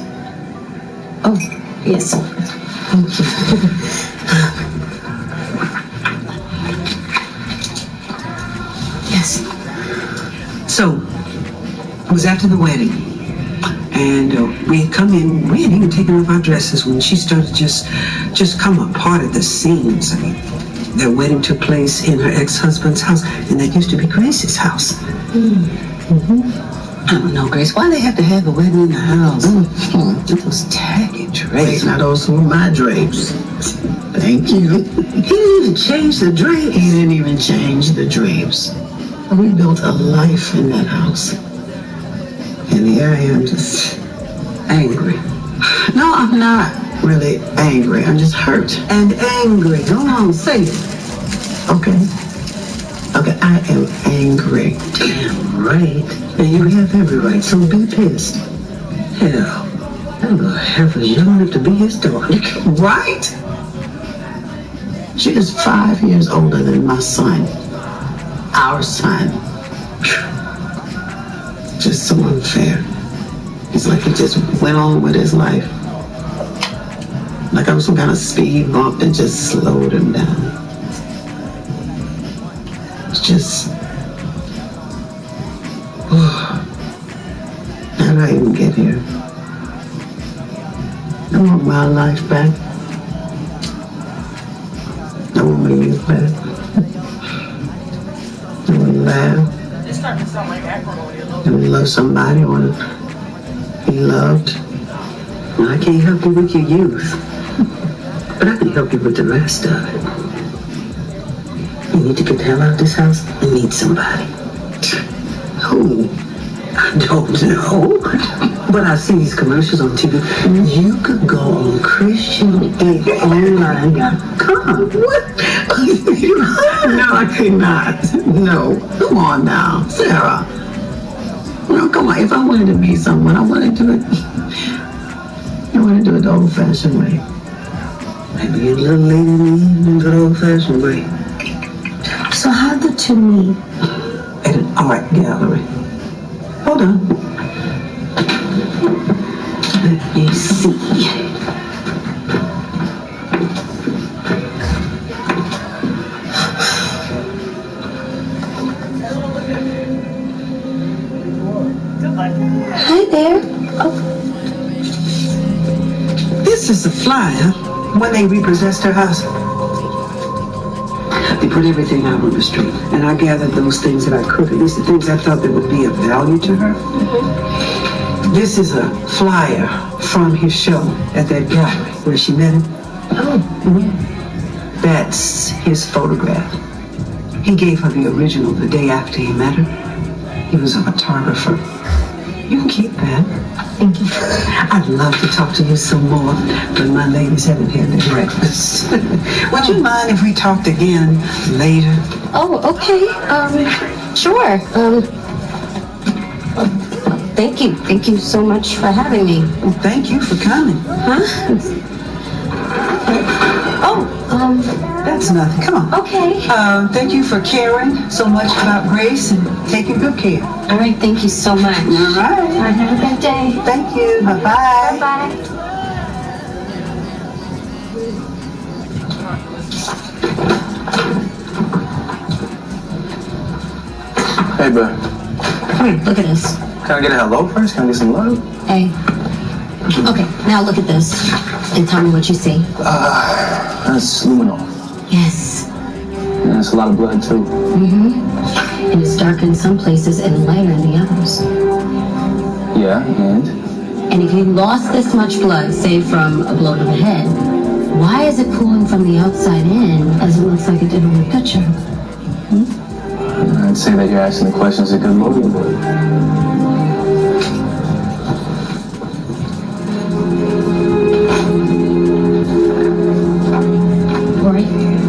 Oh, yes. Thank you. Yes. So, it was after the wedding. And we had come in, we hadn't even taken off our dresses when she started just come apart at the seams. I mean, their wedding took place in her ex-husband's house, and that used to be Grace's house. Mm-hmm. I don't know, Grace, why they have to have the wedding in the house? Those tacky drapes. Now those were my drapes. Thank you. He didn't even change the drapes. He didn't even change the drapes. We built a life in that house. And here I am just angry. No, I'm not. Really angry. I'm just hurt. And angry. Go on, say it. Okay, I am angry. Damn right. And you have every right, so be pissed. Hell, that little heifer young enough to be his daughter. Right? She is 5 years older than my son. Our son. Just so unfair. It's like he just went on with his life. Like I was some kind of speed bump that just slowed him down. It's just... How did I even get here? I want my life back. I want my youth back. I want to laugh. It's starting to sound like acrimony a little I want to love somebody. I want to be loved. Well, I can't help you with your youth, but I can help you with the rest of it. You need to get the hell out of this house and meet somebody. Who? I don't know. But I see these commercials on TV. You could go on Christian Aid online. Come. What? No, I cannot. No. Come on now, Sarah. No, come on. If I wanted to meet someone, I want to do it. I want to do it the old-fashioned way. Maybe a little later in the evening, the old-fashioned way. So how'd the two meet? At an art gallery. Hold on. Let me see. Hi there. Oh. This is a flyer when they repossessed her house. They put everything out on the street, and I gathered those things that I could, at least the things I thought that would be of value to her. This is a flyer from his show at that gallery where she met him. Oh. That's his photograph. He gave her the original the day after he met her. He was a photographer. You can keep that. Thank you. I'd love to talk to you some more, but my ladies haven't had their breakfast. Would you mind if we talked again later? Oh, okay. Sure. Thank you. Thank you so much for having me. Well, thank you for coming. Huh? That's nothing. Come on. Okay. Thank you for caring so much about Grace and taking good care. All right. Thank you so much. All right. All right. Have a good day. Thank you. Bye-bye. Bye-bye. Hey, bud. Come here. Look at this. Can I get a hello first? Can I get some love? Hey. Okay. Now look at this and tell me what you see. That's luminol. Yes. Yeah, that's a lot of blood, too. Mm-hmm. And it's dark in some places and lighter in the others. Yeah, and? And if you lost this much blood, say from a blow to the head, why is it pooling from the outside in as it looks like it did on the picture? I'd say that you're asking the questions a good lawyer would.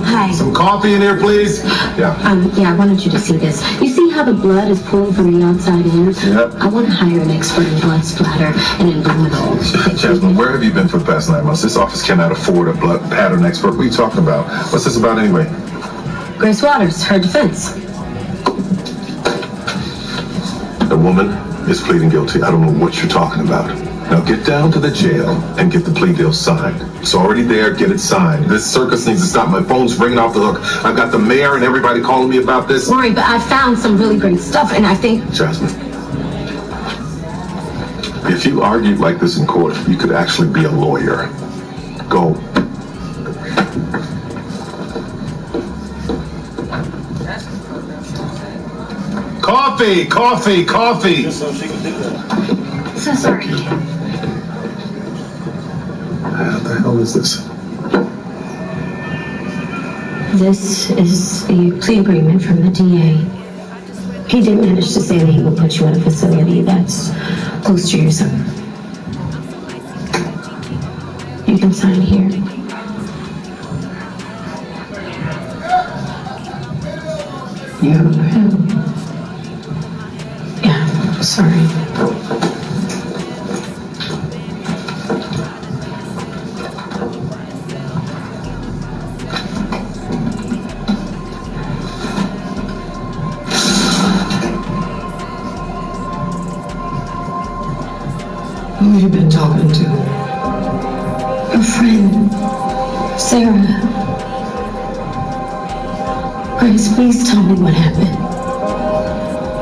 Hi. Some coffee in here, please? Yeah. Yeah, I wanted you to see this. You see how the blood is pooling from the outside in? Yep. I want to hire an expert in blood splatter and in luminol. Jasmine, where have you been for the past 9 months? This office cannot afford a blood pattern expert. What are you talking about? What's this about anyway? Grace Waters, her defense. The woman is pleading guilty. I don't know what you're talking about. Now get down to the jail and get the plea deal signed. It's already there. Get it signed. This circus needs to stop. My phone's ringing off the hook. I've got the mayor and everybody calling me about this. Rory, but I found some really great stuff, and I think... Jasmine, if you argued like this in court, you could actually be a lawyer. Go. Coffee, coffee, coffee. So sorry. What the hell is this? This is the plea agreement from the DA. He did manage to say that he will put you in a facility that's close to your son. You can sign here. Yeah, sorry. Who have you been talking to? A friend. Sarah. Grace, please tell me what happened.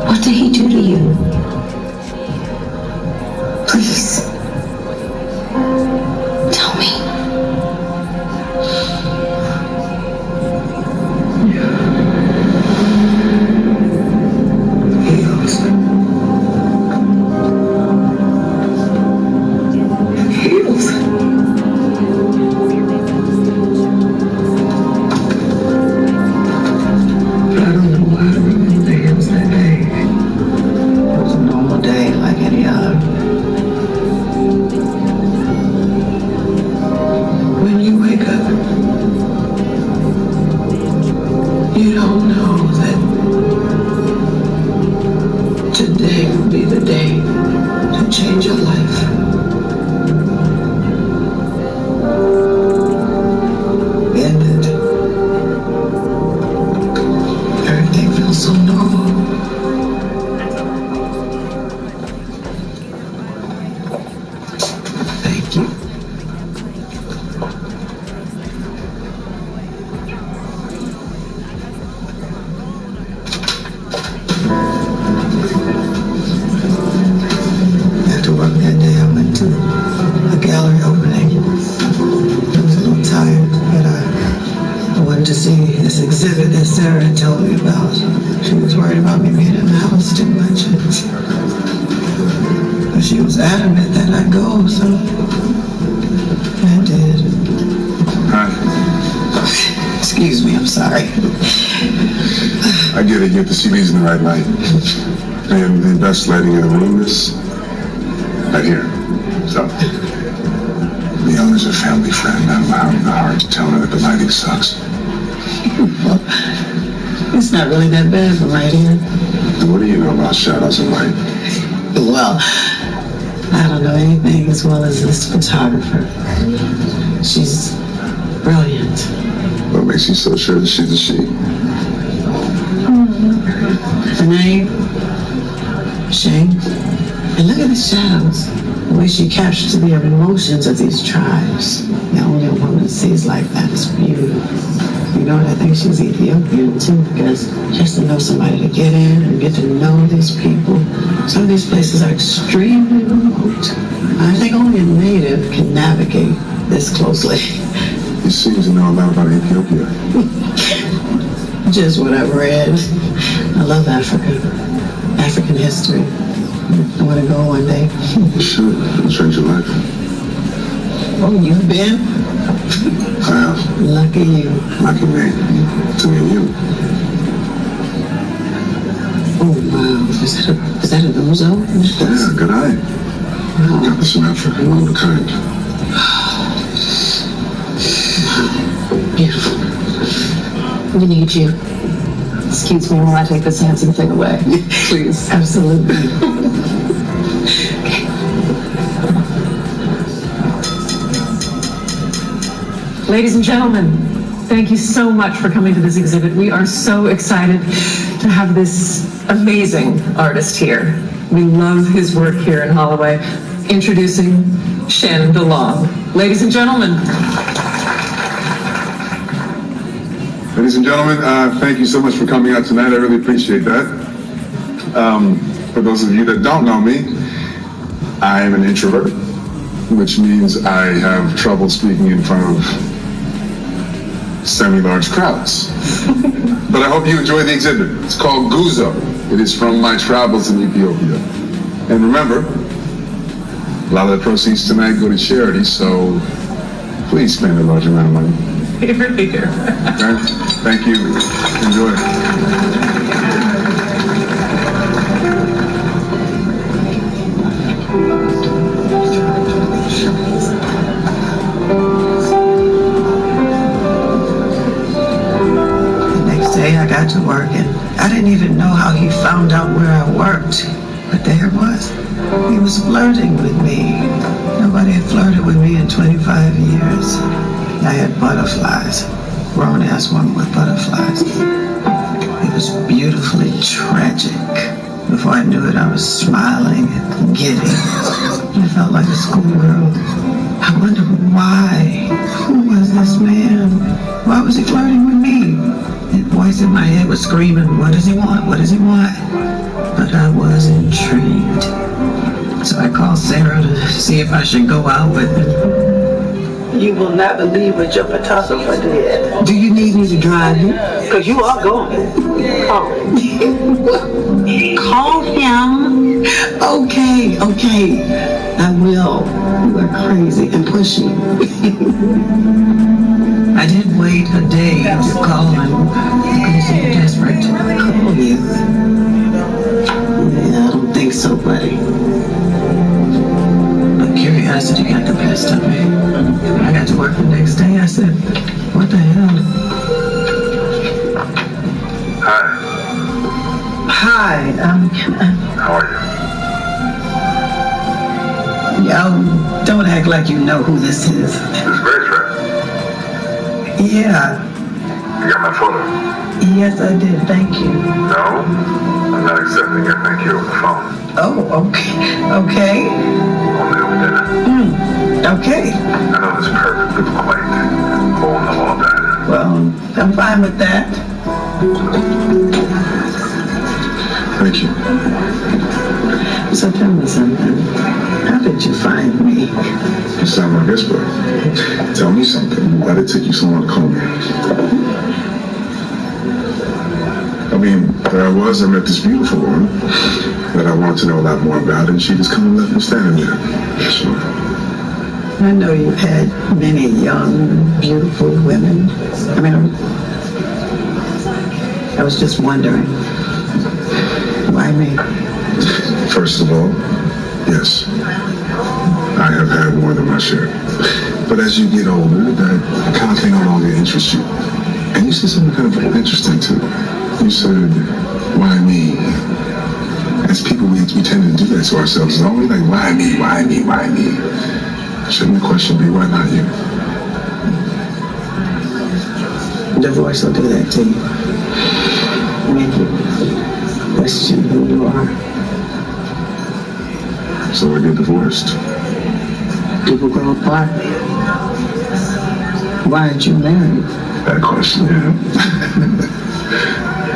What did he do to you? Please. Tell me. Sarah told me about. She was worried about me being in the house too much. But she was adamant that I go, so I did. Hi. Excuse me, I'm sorry. I get it. You have to see these in the right light. And the best lighting in the room is right here. So, Leona's a family friend. I'm having a hard to tell her that the lighting sucks. Well, it's not really that bad from right here. And what do you know about shadows and light? Well, I don't know anything as well as this photographer. She's brilliant. What makes you so sure that she's a she? Her name? Shane. And look at the shadows. The way she captures the emotions of these tribes. The only woman sees like that is beautiful. You know what, I think she's Ethiopian too, because just to know somebody to get in and get to know these people. Some of these places are extremely remote. I think only a native can navigate this closely. You seem to know a lot about Ethiopia. Just what I've read. I love Africa. African history. I want to go one day. You should. It'll change your life. Oh, you've been? I have. Lucky you. Lucky me. To me and you. Oh, wow. Is that an Ozo? Yeah, good eye. Wow. Got this in Africa. One of a kind. Beautiful. We need you. Excuse me while I take this handsome thing away. Please. Absolutely. Ladies and gentlemen, thank you so much for coming to this exhibit. We are so excited to have this amazing artist here. We love his work here in Holloway. Introducing Shen DeLong. Ladies and gentlemen. Ladies and gentlemen, thank you so much for coming out tonight. I really appreciate that. For those of you that don't know me, I am an introvert, which means I have trouble speaking in front of semi-large crowds. But I hope you enjoy the exhibit. It's called Guzo. It is from my travels in Ethiopia. And remember, a lot of the proceeds tonight go to charity, so please spend a large amount of money. Here. Okay? Thank you. Enjoy. I got to work and I didn't even know how he found out where I worked. But there it was. He was flirting with me. Nobody had flirted with me in 25 years. I had butterflies. Grown-ass woman with butterflies. It was beautifully tragic. With Before I knew it, I was smiling and giddy. I felt like a schoolgirl. I wondered why. Who was this man? Why was he flirting with me? The voice in my head was screaming, what does he want? What does he want? But I was intrigued. So I called Sarah to see if I should go out with him. You will not believe what your photographer did. Do you need me to drive you? Because you are going. Call him. Okay. I will. You are crazy and pushy. I didn't wait a day to call him because I'm desperate to call you. Yeah, I don't think so, buddy. But curiosity got the best of me. I got to work the next day. I said, what the hell? Hi, How are you? Yo, don't act like you know who this is. This Grace, right? Yeah. You got my photo? Yes, I did. Thank you. No, I'm not accepting it. Thank you over the phone. Oh, okay. Only over dinner. Okay. I know this perfectly quaint. Hole in the wall diner. Well, I'm fine with that. Thank you. So tell me something. How did you find me? You sound like this, boy. Tell me something. Why did it take you so long to call me? I mean, there I was. I met this beautiful woman that I wanted to know a lot more about, and she just kind of left me standing there. So, I know you've had many young, beautiful women. I mean, I was just wondering, why me? first of all, yes, I have had more than my share. But as you get older, that kind of thing no longer interests you. And you said something kind of interesting too. You said, why me? As people, we tend to do that to ourselves. It's always like, why me, why me, why me? Shouldn't the question be, why not you? Divorce will do that to you. Make you question who you are. So I get divorced. People grow apart. Why aren't you married? That question, yeah.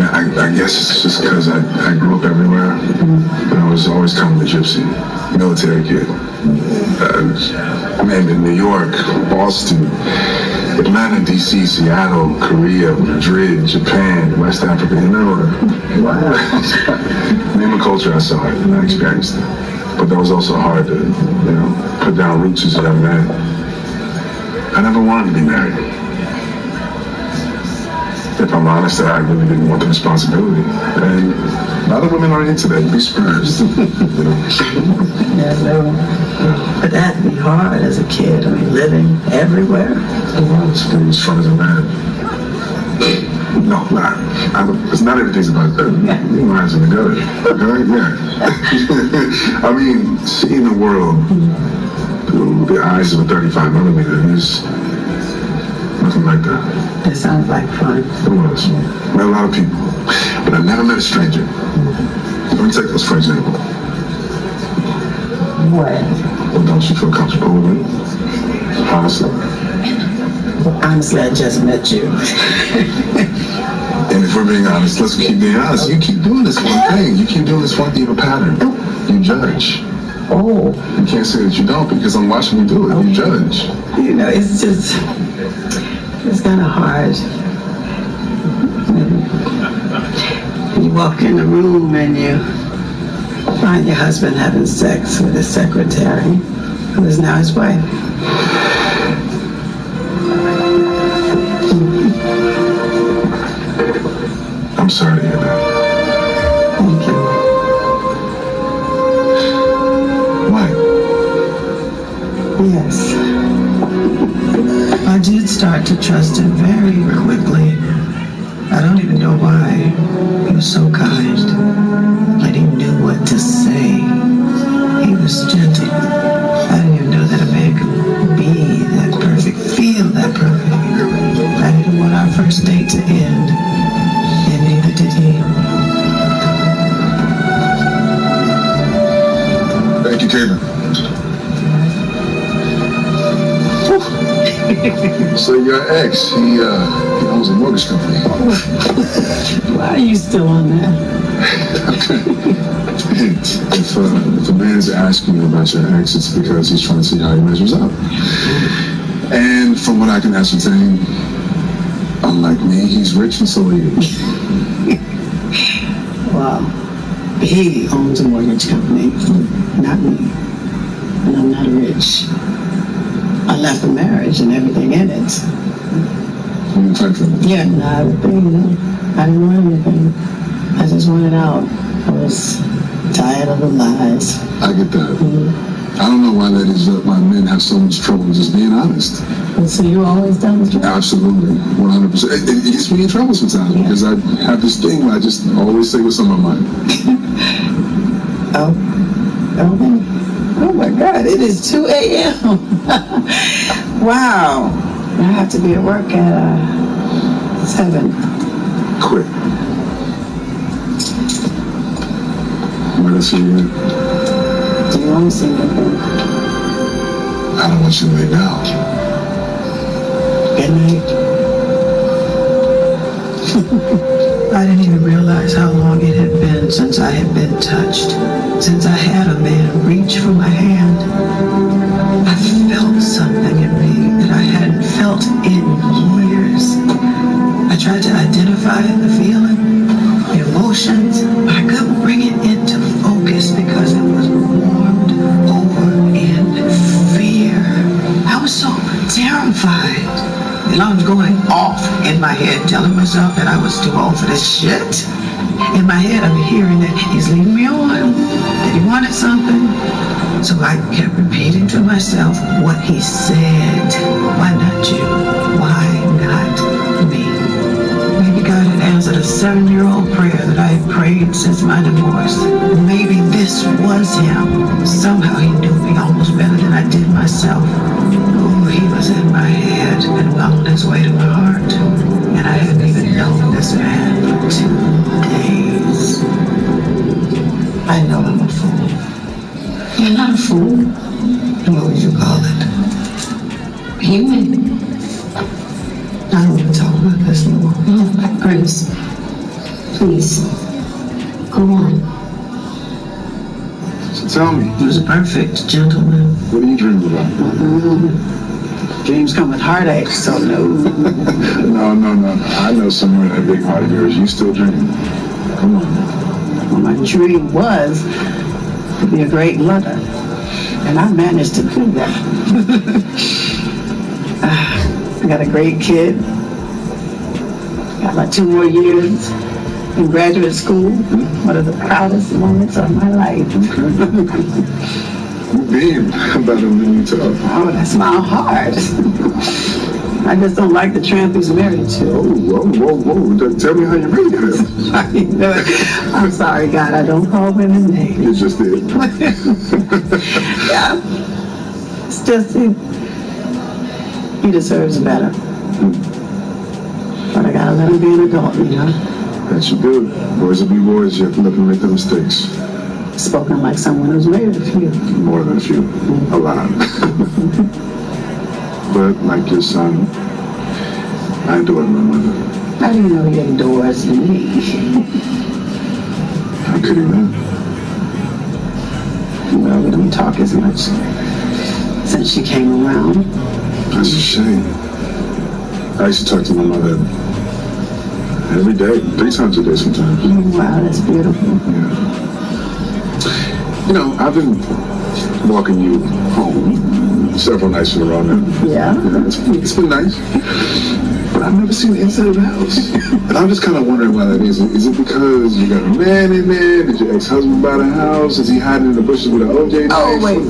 I guess it's just because I grew up everywhere. But I was always kind of a gypsy, military kid. Man, in New York, Boston, Atlanta, D.C., Seattle, Korea, Madrid, Japan, West Africa, you know. Name a culture, I saw it and I experienced it. But that was also hard to, put down roots as a young man. I never wanted to be married. If I'm honest, I really didn't want the responsibility. And a lot of women aren't into that. You'd be surprised. Yeah, no. But that'd be hard as a kid. I mean, living everywhere. Well, it's as fun as a man. No, it's not everything's about that. You know, eyes in the gutter. Okay? Yeah. I mean, seeing the world through the eyes of a 35 millimeter is nothing like that. It sounds like fun. It was. Met a lot of people, but I never met a stranger. Let me take this for example. What? Well, don't you feel comfortable with me? Honestly. Well, honestly, I just met you. And if we're being honest, let's keep being honest. You keep doing this one thing. You keep doing this one thing of a pattern. You judge. Oh. You can't say that you don't because I'm watching you do it. You judge. You know, it's kind of hard. You walk in the room and you find your husband having sex with his secretary, who is now his wife. I'm sorry to hear that. Thank you. Why? Yes. I did start to trust him very quickly. I don't even know why. He was so kind. But he knew what to say. He was gentle. I didn't even know that a man could be that perfect, feel that perfect. I didn't want our first date to end. And neither did he. Caitlin. So your ex, he owns a mortgage company. Why are you still on that? If a man's asking you about your ex, it's because he's trying to see how he measures up. And from what I can ascertain, unlike me, he's rich and so are you. Wow. He owns a mortgage company, not me. And I'm not rich. I left a marriage and everything in it. You didn't fight for me? Yeah, not a thing, no. I didn't want anything. I just wanted out. I was tired of the lies. I get that. I don't know why why men have so much trouble just being honest. And so you always tell the truth? Absolutely, 100%. It gets me in trouble sometimes because I have this thing where I just always say what's on my mind. Oh my God, it is 2 a.m. Wow. I have to be at work at 7. Quick. Might I see you again? Do you want to see me again? I don't want you to leave now. Good night. I didn't even realize how long it had been since I had been touched. Since I had a man reach for my hand. I felt something in me that I hadn't felt in years. I tried to identify the feeling, the emotions, but I couldn't bring it into focus because it was warmed over in fear. I was so terrified. And I was going off in my head, telling myself that I was too old for this shit. In my head, I'm hearing that he's leading me on, that he wanted something. So I kept repeating to myself what he said. Why not you? Why not me? Maybe God had answered a 7-year-old prayer that I had prayed since my divorce. Maybe this was him. Somehow he knew me almost better than I did myself. Oh, he was in my head and well on his way to my heart. And I hadn't even known this man for 2 days. I know I'm a fool. You're not a fool. What would you call it? Human. I don't want to talk about this no more. Oh, Grace. Please. Go on. So tell me. He was a perfect gentleman. What are you dreaming about? Dreams come with heartache, so no. No. I know somewhere in that big heart of yours, you still dreaming. Come on. Well, my dream was to be a great mother. And I managed to do that. I got a great kid. Got like 2 more years in graduate school. One of the proudest moments of my life. You beam about him when you talk. Oh, that's my heart. I just don't like the tramp he's married to. Whoa. Tell me how you really feel. I'm sorry, God, I don't call women names. You just did. Yeah. It's just, he deserves better. But I gotta let him be an adult, you know? That you do. Boys will be boys, you have to let them make their mistakes. Spoken like someone who's made a few. More than a few. A lot. But like your son, I adore my mother. How do you know he adores me? How could he not? Well, we don't talk as much since she came around. That's a shame. I used to talk to my mother every day, 3 times a day sometimes. Wow, that's beautiful. Yeah. You know, I've been walking you home several nights in a row now. Yeah? It's been nice. But I've never seen the inside of the house. And I'm just kind of wondering why that is. Is it because you got a man in there? Did your ex-husband buy the house? Is he hiding in the bushes with an OJ knife? Oh, wait.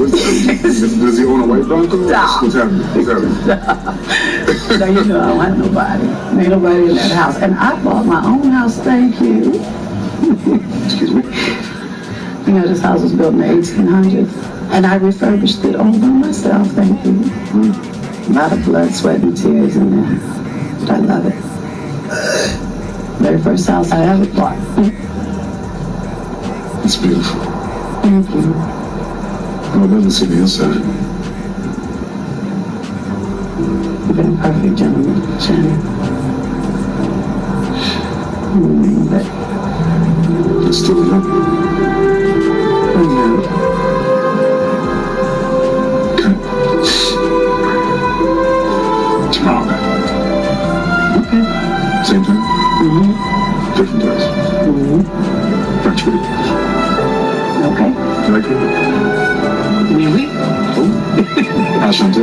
Does he own a white Bronco? Stop. What's happening? No, you know I don't want nobody. Ain't nobody in that house. And I bought my own house, thank you. Excuse me? You know, this house was built in the 1800s. And I refurbished it all by myself, thank you. A lot of blood, sweat, and tears in there. But I love it. Very first house I ever bought. It's beautiful. Thank you. I would love to see the inside. You've been a perfect gentleman, Shannon. But It's still young. Tomorrow night. Okay. Same time? Different place. French food. Okay. You like it? Maybe. Enchanté.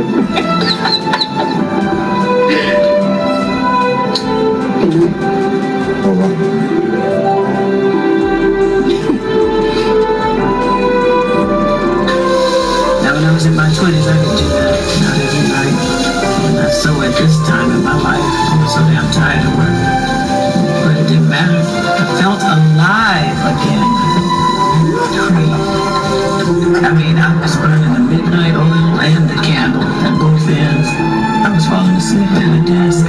Au revoir. Now, when I was in my 20s, I could do that. Not every night. Not so at this time in my life. I was so damn tired of work. But it didn't matter. I felt alive again. Free. I mean, I was burning the midnight oil and the candle at both ends. I was falling asleep at my desk.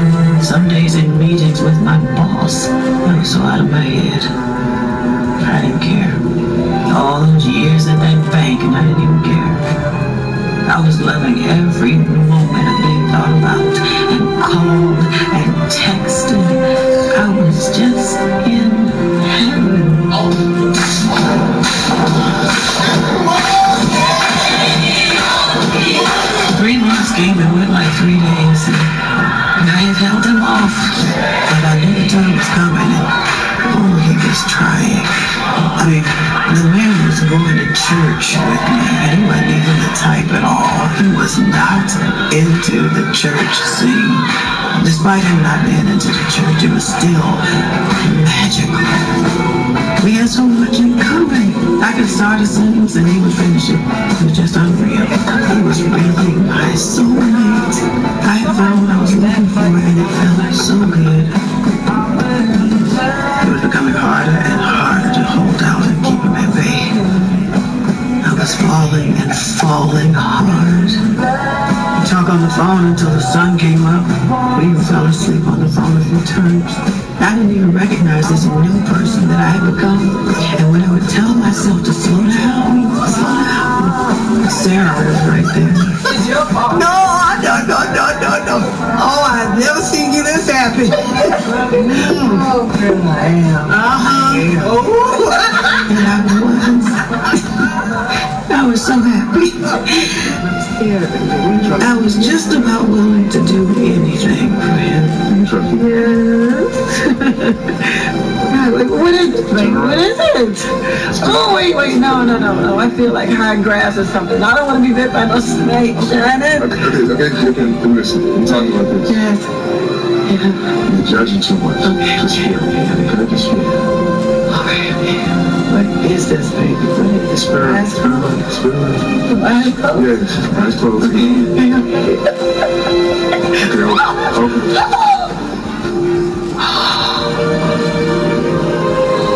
Some days in meetings with my boss. I was so out of my head. I didn't care. All those years at that bank and I didn't even care. I was loving every moment of being thought about and called and texted. I was just in heaven. 3 months came and went like 3 days. And I had held him off. But I knew the time was coming. And he was trying. I mean, the man was going to church with me, and he wasn't even the type at all. He was not into the church scene. Despite him not being into the church, it was still magical. We had so much in common. I could start a sentence and he would finish it. It was just unreal. He was really my soulmate. I had found what I was looking for, and it felt so good. It was becoming harder and harder to hold out and keep him at bay. I was falling and falling hard. We talked on the phone until the sun came up. We even fell asleep on the phone a few times. I didn't even recognize this new person that I had become. And when I would tell myself to slow down, Sarah was right there. It's your fault. No. Oh, I've never seen you this happy. Oh, girl, I am. Oh. And I was so happy. I was just about willing to do anything for him. Yes. What is it? What is it? Oh, wait, no. I feel like high grass or something. I don't want to be bit by no snake, Shannon. Okay, listen. I'm talking about this. Yes. Yeah. You're judging too much. Okay. Just feel it. Okay, just feel it. What is this, baby? What is this? Eyes closed. Eyes closed? Yes, eyes closed. Okay,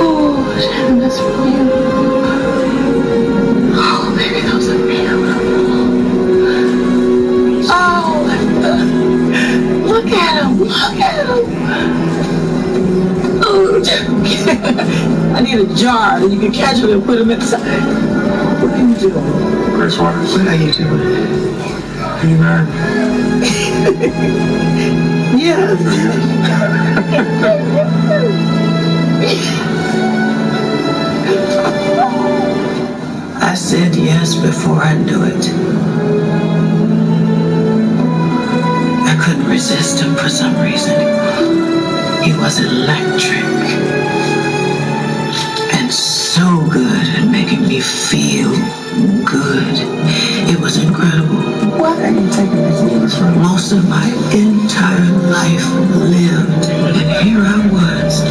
Oh, Shannon, that's real. Oh, baby, that was a miracle. Oh, look at him. Oh, I need a jar that you can catch it and put them inside. What are you doing? Grace Waters. What are you doing? Are you married? Yes. I said yes before I knew it. I couldn't resist him for some reason. He was electric. And so good at making me feel good. It was incredible. Why are you taking this? Most of my entire life lived, and here I was.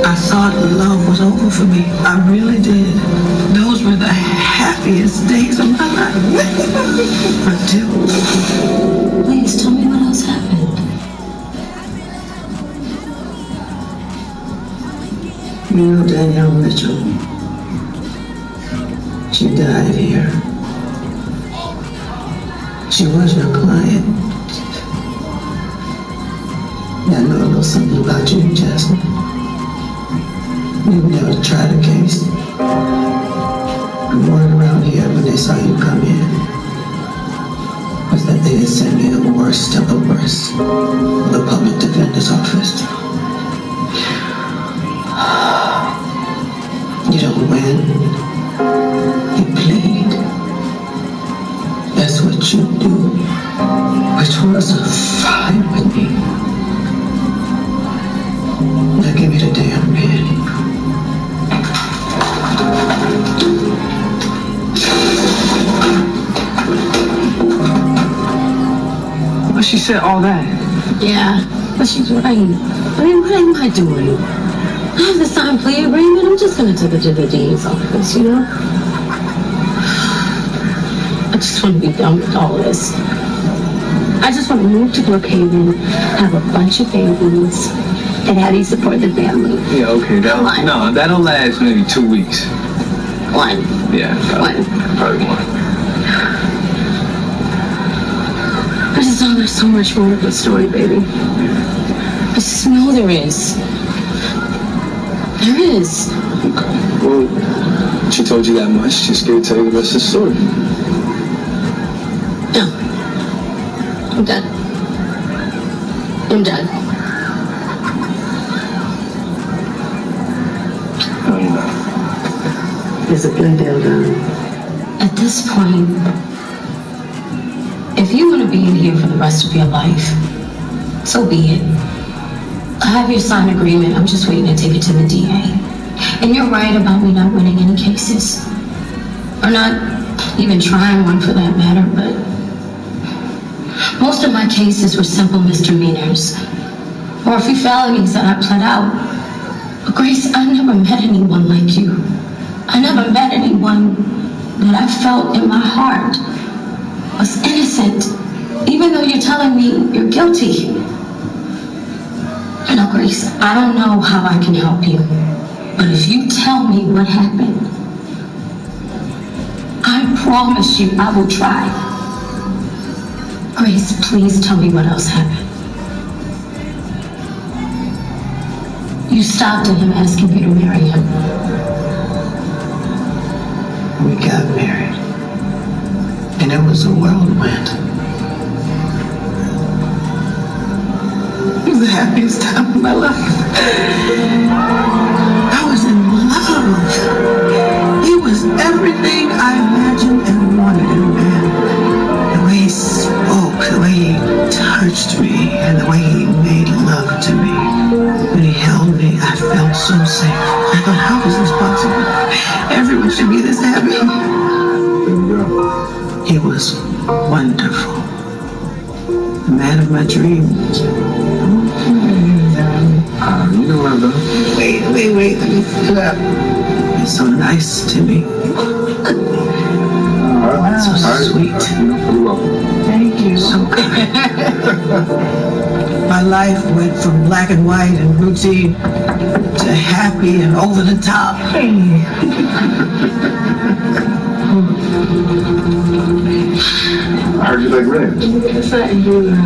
I thought love was over for me. I really did. Those were the happiest days of my life. Until... Please tell me what else happened. You know Danielle Mitchell. She died here. She was your client. I know a little something about you, Jasmine. We never tried a case. The word around here when they saw you come in was that they had sent me the worst of the worst for the public defender's office. You don't win, you plead. That's what you do, which was fine with me. Now give me the damn pen. Well, she said all that. Yeah, but she's right. I mean, what am I doing? I have the signed plea agreement. I'm just gonna take it to the DA's office, you know? I just want to be done with all this. I just want to move to Brookhaven, have a bunch of babies, and Addie support the family. Yeah, okay. That'll last maybe 2 weeks. One. Yeah, probably one. I just know there's so much more to the story, baby. I just know there is. There is. Well, she told you that much. She's scared to tell you the rest of the story. No. I'm done. I'm done. No, you're not. Is it Glendale done? At this point, if you want to be in here for the rest of your life, so be it. I have your signed agreement. I'm just waiting to take it to the DA. And you're right about me not winning any cases. Or not even trying one for that matter, but most of my cases were simple misdemeanors. Or a few felonies that I pled out. But Grace, I never met anyone like you. I never met anyone that I felt in my heart was innocent, even though you're telling me you're guilty. Now, Grace, I don't know how I can help you, but if you tell me what happened, I promise you I will try. Grace, please tell me what else happened. You stopped at him asking you to marry him. We got married. And it was a whirlwind. It was the happiest time of my life. I was in love. He was everything I imagined and wanted in a man. The way he spoke, the way he touched me, and the way he made love to me. When he held me, I felt so safe. I thought, how is this possible? Everyone should be this happy. There you go. He was wonderful. The man of my dreams. You know what I've done? Wait, let me fill up. He's so nice to me. So sweet. You're welcome. Thank you. So kind. My life went from black and white and routine to happy and over the top. I heard you like red. Yes, I do. And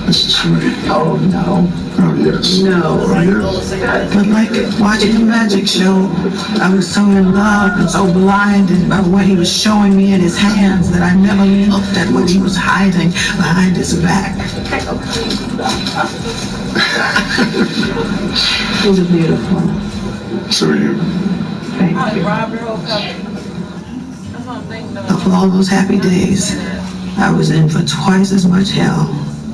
this is sweet. Oh, no. Oh, yes. No. Oh, yes. But like watching a magic show, I was so in love and so blinded by what he was showing me in his hands that I never looked at what he was hiding behind his back. It was beautiful. So are you. Thank you. Of all those happy days, I was in for twice as much hell.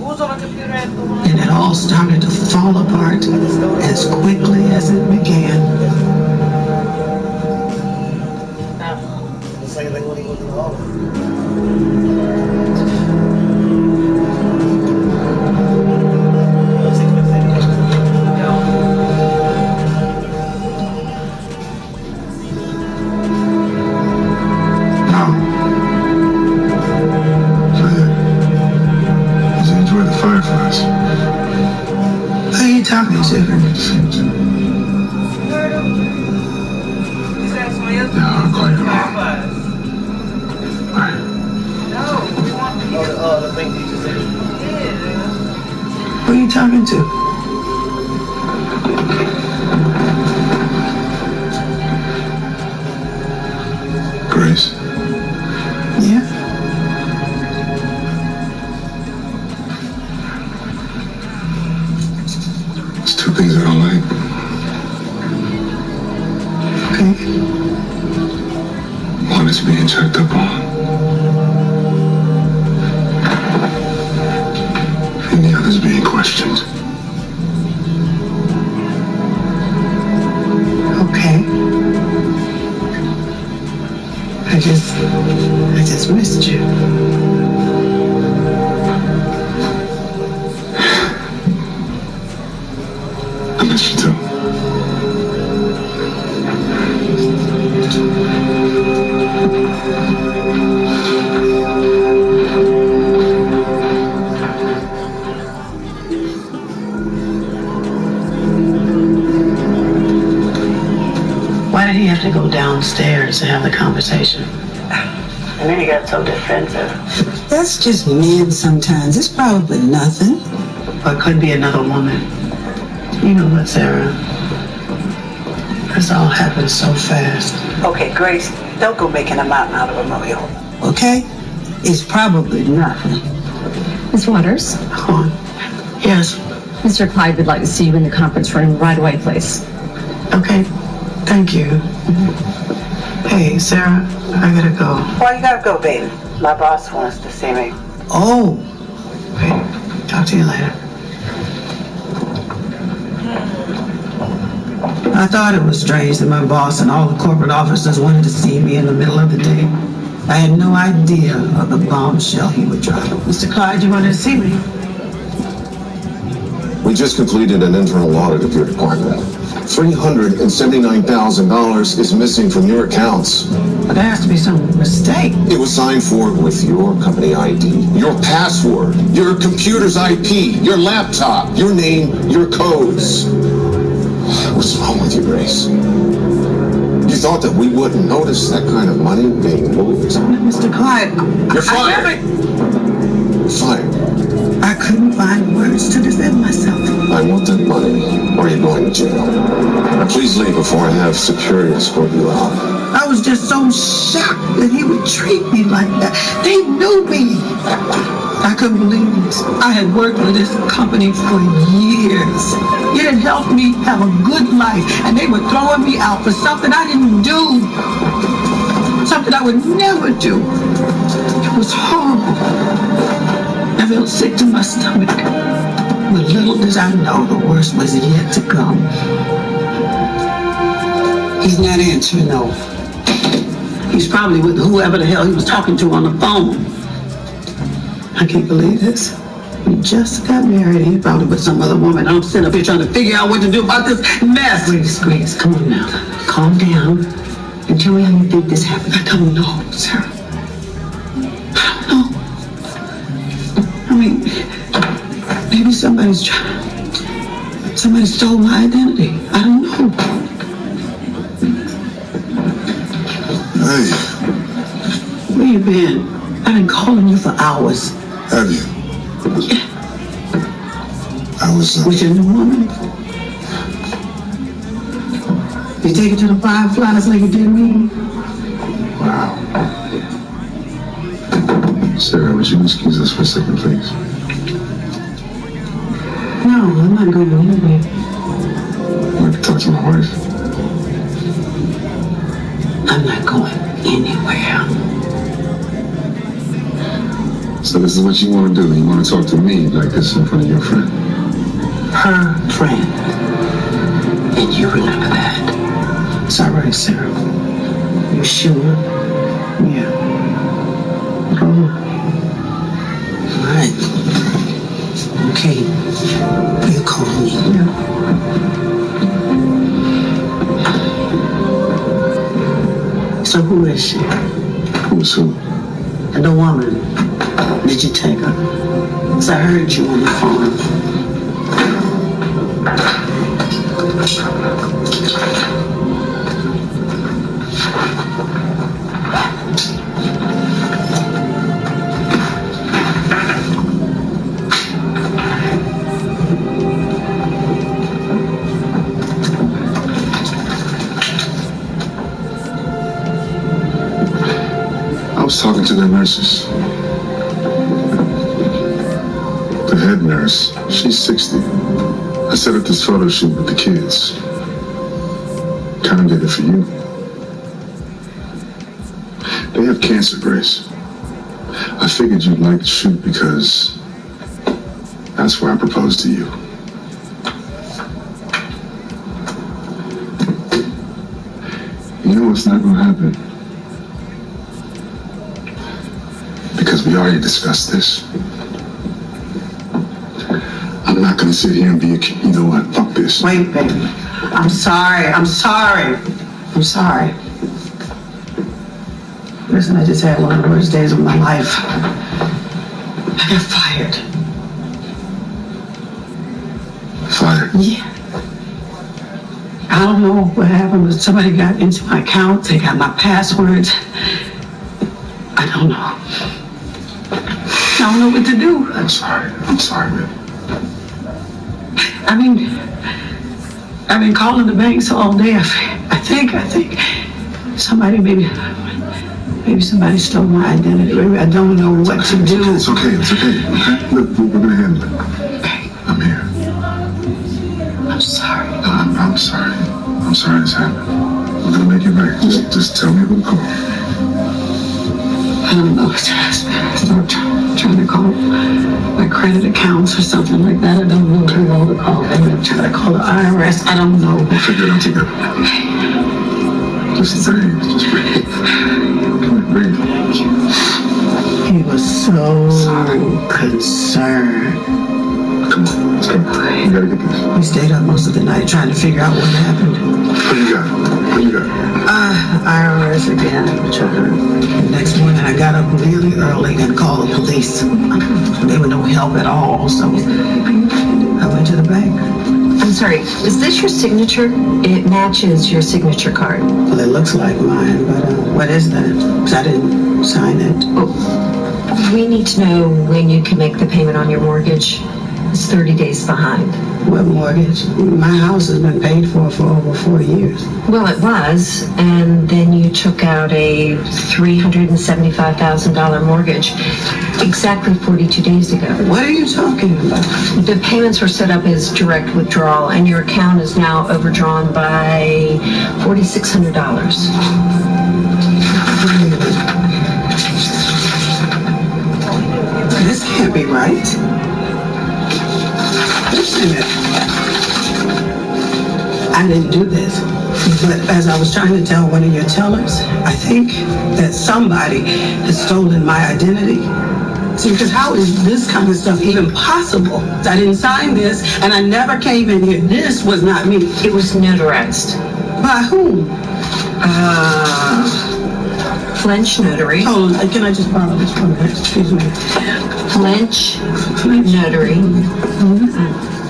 And it all started to fall apart as quickly as it began. Fireflies. Who are you talking to? Yeah, I'll call you tomorrow. Bye. Who are you talking to? Grace? Yeah? There's two things I don't like. Okay. One is being checked up on. And the other is being questioned. Okay. I just missed you. I miss you too. Why did he have to go downstairs to have the conversation? And then he got so defensive. That's just men sometimes. It's probably nothing. Or it could be another woman. You know what, Sarah? This all happened so fast. Okay, Grace, don't go making a mountain out of a molehill. Okay? It's probably nothing. Miss Waters? Yes. Mr. Clyde would like to see you in the conference room right away, please. Okay. Thank you. Hey, Sarah, I gotta go. Why you gotta go, baby? My boss wants to see me. Oh. Okay. Talk to you later. I thought it was strange that my boss and all the corporate officers wanted to see me in the middle of the day. I had no idea of the bombshell he would drop. Mr. Clyde, you wanted to see me? We just completed an internal audit of your department. $379,000 is missing from your accounts. But there has to be some mistake. It was signed for with your company ID, your password, your computer's IP, your laptop, your name, your codes. What's wrong with you, Grace? You thought that we wouldn't notice that kind of money being moved? Mr. Clyde, You're fired. You're fired. I couldn't find words to defend myself. I want that money, or you're going to jail. Please leave before I have security escort you out. I was just so shocked that he would treat me like that. They knew me. I couldn't believe it. I had worked with this company for years. It had helped me have a good life, and they were throwing me out for something I didn't do. Something I would never do. It was horrible. I felt sick to my stomach. But little did I know the worst was yet to come. He's not answering, no. He's probably with whoever the hell he was talking to on the phone. I can't believe this. We just got married and he probably with some other woman. I'm sitting up here trying to figure out what to do about this mess. Grace, come on now. Calm down and tell me how you think this happened. I don't know, Sarah. I don't know. I mean, maybe somebody stole my identity. I don't know. Hey. Where you been? I've been calling you for hours. Have you? Yeah. I was... With your new woman? You take her to the Fireflies like you did me? Wow. Sarah, would you excuse us for a second, please? No, I'm not going anywhere. I'd like to talk to my wife. I'm not going anywhere. So this is what you want to do? You want to talk to me like this in front of your friend? Her friend. And you remember that. It's all right, Sarah. You sure? Yeah. Oh. All right. Okay. You call me. Yeah. So who is she? Who's who? And the woman. Did you take her? 'Cause I heard you on the phone. the nurses. The head nurse, she's 60. I set up this photo shoot with the kids. Kind of did it for you. They have cancer, Grace. I figured you'd like to shoot because that's where I proposed to you. You know what's not gonna happen? Because we already discussed this. I'm not gonna sit here and be a, you know what, fuck this. Wait, baby. I'm sorry. Listen, I just had one of the worst days of my life. I got fired. Fired? Yeah. I don't know what happened, but somebody got into my account. They got my passwords. I don't know. I don't know what to do. I'm sorry, man. I've been calling the banks all day. I think somebody maybe somebody stole my identity. Maybe I don't know what to do. It's okay. Look, we're gonna handle it. I'm here. I'm sorry. I'm sorry. I'm sorry this happened. We're gonna make it right. Just tell me who to call. I don't know. I start trying to call my credit accounts or something like that. I don't know who to call. I'm gonna try to call the IRS. I don't know. We'll figure it out together. Just breathe. Breathe. He was so concerned. Come on, let's go. We gotta get this. We stayed up most of the night trying to figure out what happened. What you got? IRS again. The next morning I got up really early and called the police. They were no help at all, so I went to the bank. I'm sorry, is this your signature? It matches your signature card. Well, it looks like mine, but what is that? Because I didn't sign it. Oh, we need to know when you can make the payment on your mortgage. It's 30 days behind. What mortgage? My house has been paid for over 4 years. Well, it was, and then you took out a $375,000 mortgage exactly 42 days ago. What are you talking about? The payments were set up as direct withdrawal, and your account is now overdrawn by $4,600. This can't be right. I didn't do this, but as I was trying to tell one of your tellers, I think that somebody has stolen my identity. See, because how is this kind of stuff even possible? I didn't sign this, and I never came in here. This was not me. It was notarized. By whom? Flench Notary. Oh, can I just borrow this one? Excuse me. Flench Notary.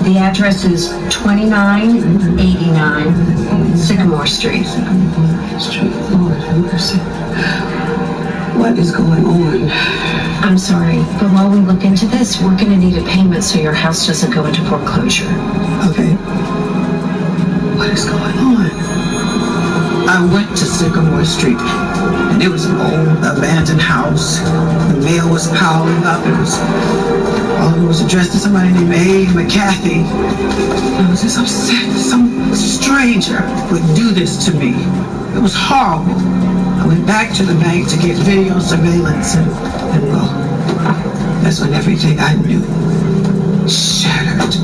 The address is 2989 Sycamore Street. What is going on? I'm sorry, but while we look into this, we're going to need a payment so your house doesn't go into foreclosure. Okay. What is going on? I went to Sycamore Street, and it was an old abandoned house. The mail was piling up. It was addressed to somebody named A. McCarthy. I was just upset that some stranger would do this to me. It was horrible. I went back to the bank to get video surveillance, and well, that's when everything I knew shattered.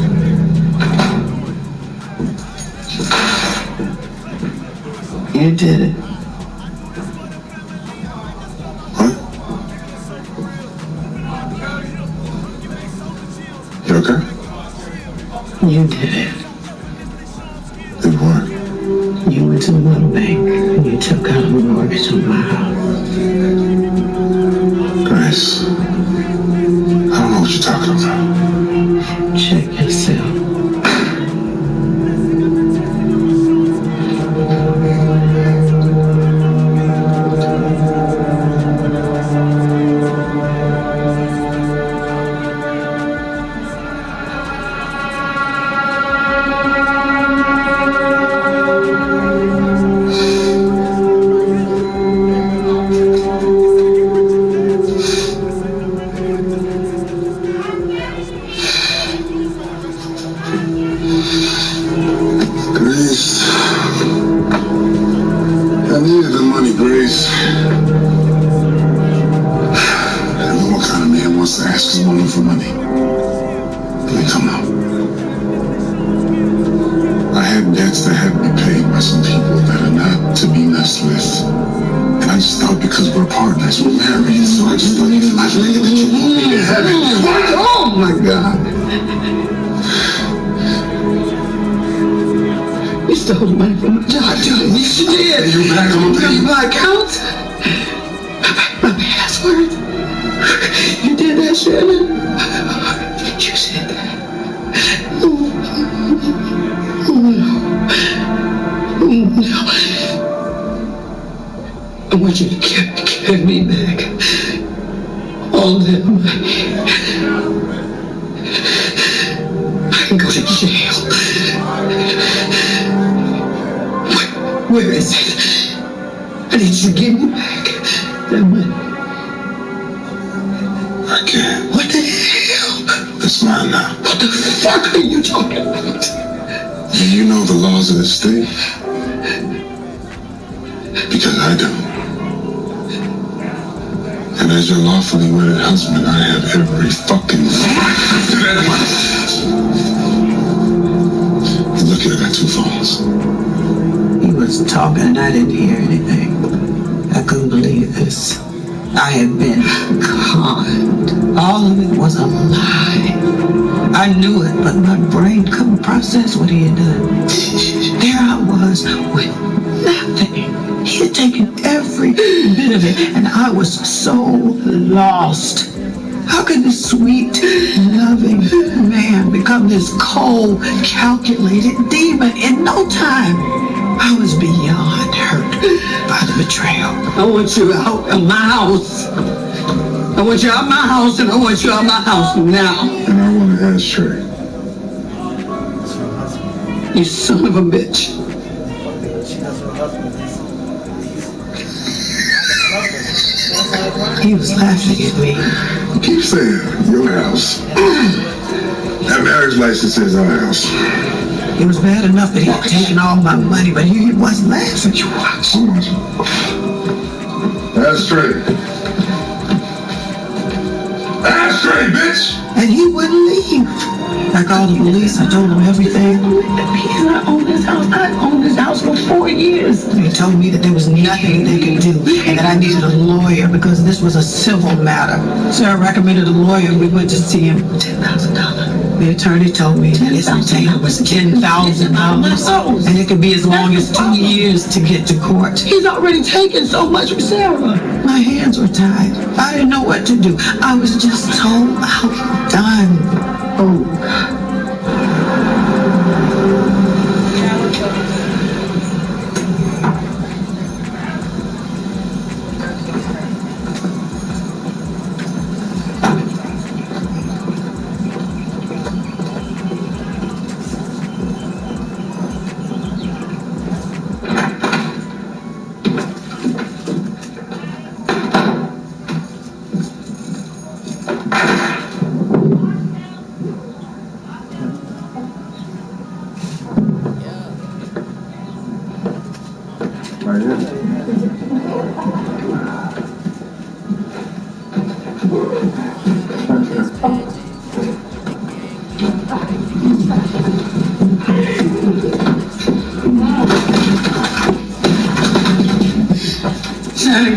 You did it. What? You okay? You did it. Did what? You went to the money bank and you took out a mortgage on my house. Grace, I don't know what you're talking about. Check yourself. restless. And I just thought because we're partners, we're married, so I just thought if I made it, you want me to have it. What? Oh my God. You stole money from my job. Yes, you did. You back on my account. My password. You did that, Shannon. You said that. Oh no. I want you to give me back all that money. I can go to jail. Where is it? I need you to give me back that money. I can't. What the hell? It's mine now. What the fuck are you talking about? Do you know the laws of the state? Because I do. And as your lawfully wedded husband, I have every fucking right to that money. Look here, I got 2 phones. He was talking and I didn't hear anything. I couldn't believe this. I had been conned. All of it was a lie. I knew it, but my brain couldn't process what he had done. There I was with nothing. He had taken every bit of it, and I was so lost. How could this sweet, loving man become this cold, calculated demon in no time? I was beyond hurt by the betrayal. I want you out of my house. I want you out of my house, and I want you out of my house now. And I want to ask Trey. You son of a bitch. He was laughing at me. Keep saying your house. That marriage license says our house. It was bad enough that he had taken all my money, but he wasn't laughing. You watch. That's straight. That's straight, bitch! And he wouldn't leave. I called the police. I told them everything. He's not own this house. I've owned this house for 4 years. They told me that there was nothing they could do and that I needed a lawyer because this was a civil matter. So I recommended a lawyer and we went to see him. $10,000. The attorney told me his retainer was $10,000 and it could be as long as 2 years to get to court. He's already taken so much from Sarah. My hands were tied. I didn't know what to do. I was just so outdone. Oh.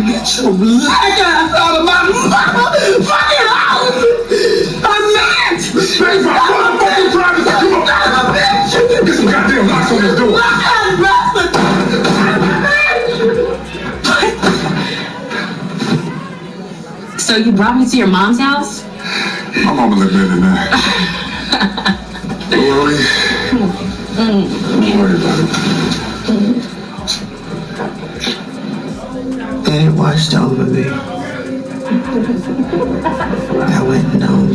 Get your black ass out of my fucking house! I'm not! That's my motherfucking privacy! Come on! Get some goddamn locks on this door! So you brought me to your mom's house? My mama lived better than that. Don't worry. Don't worry about it. And it washed over me. I went numb.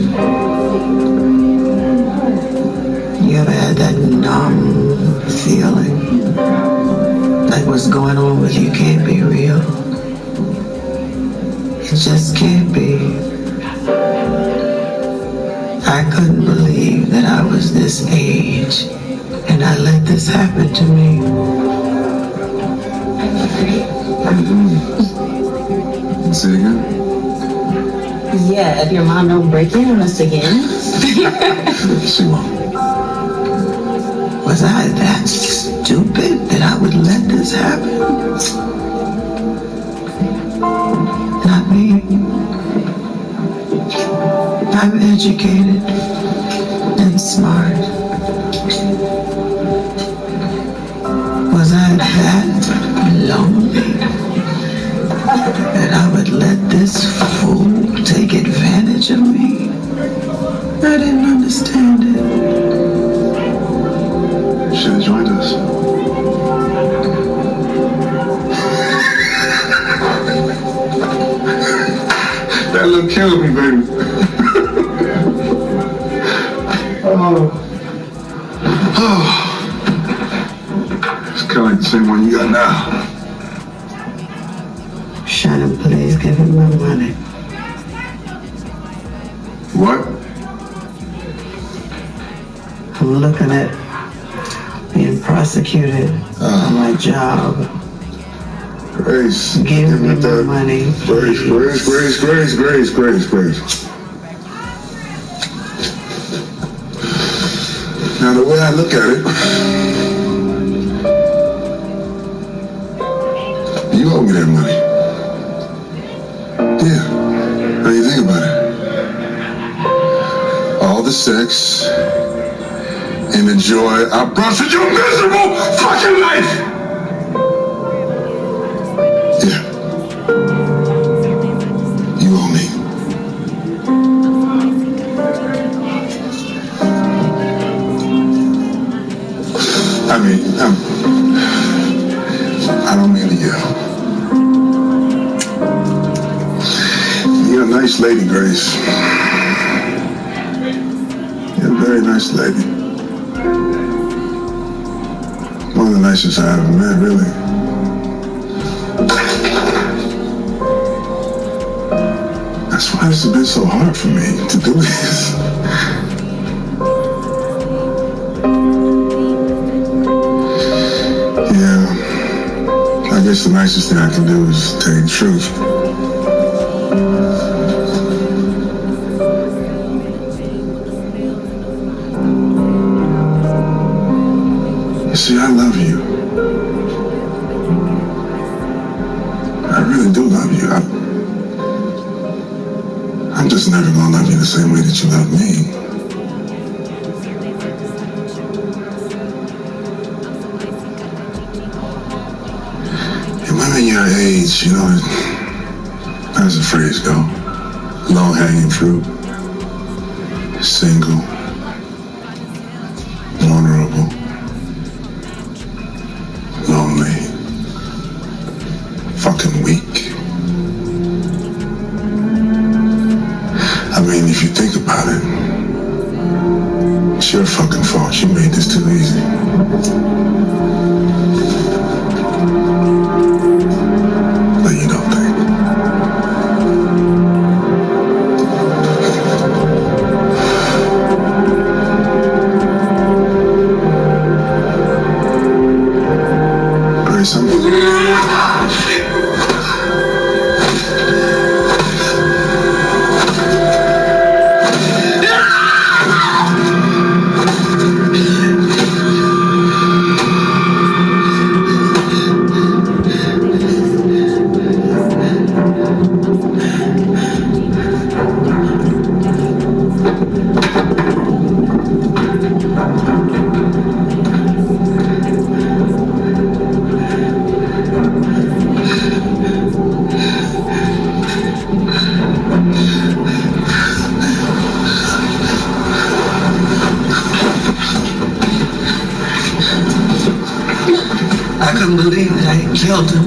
You ever had that numb feeling? Like what's going on with you can't be real? It just can't be. I couldn't believe that I was this age and I let this happen to me. Say it again? Yeah, if your mom don't break in on us again. She won't. Was I that stupid that I would let this happen? I'm educated and smart. Was I that lonely that I would let this fool take advantage of me? I didn't understand it. You should have joined us. That look killed me, baby. It's kind of like the same one you got now. Shannon, please give him my money. What? I'm looking at being prosecuted on my job. Grace. Give me my money. Grace. Now, the way I look at it, you owe me that money. Yeah. How do you think about it? All the sex and the joy I brought to your miserable fucking life. Yeah. You owe me. I mean, I don't mean to yell. You're a nice lady, Grace. You're a very nice lady. One of the nicest I ever met, really. That's why this has been so hard for me to do this. Yeah, I guess the nicest thing I can do is tell you the truth. You see, I love you. I really do love you. I'm just never gonna love you the same way that you love me. And women your age, you know, how does the phrase go? Low-hanging fruit, single, vulnerable, lonely, fucking weak. I mean, if you think about it, it's your fucking fault. You made this too easy. But you don't think. Grace, I couldn't believe that I had killed him.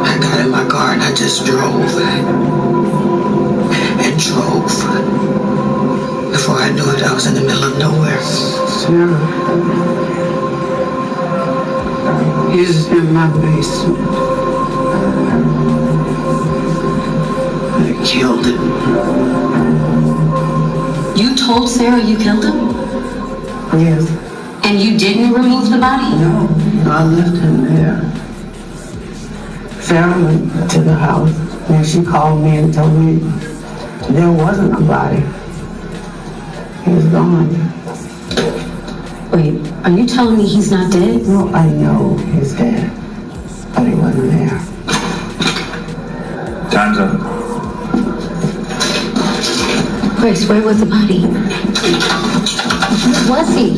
I got in my car and I just drove and drove. Before I knew it, I was in the middle of nowhere. Sarah, he's in my basement. I killed him. You told Sarah you killed him? Yes. And you didn't remove the body? No, I left him there. Sarah went to the house and she called me and told me there wasn't a body. He was gone. Wait, are you telling me he's not dead? No, I know he's dead, but he wasn't there. Time's up. Grace, where was the body? Where was he?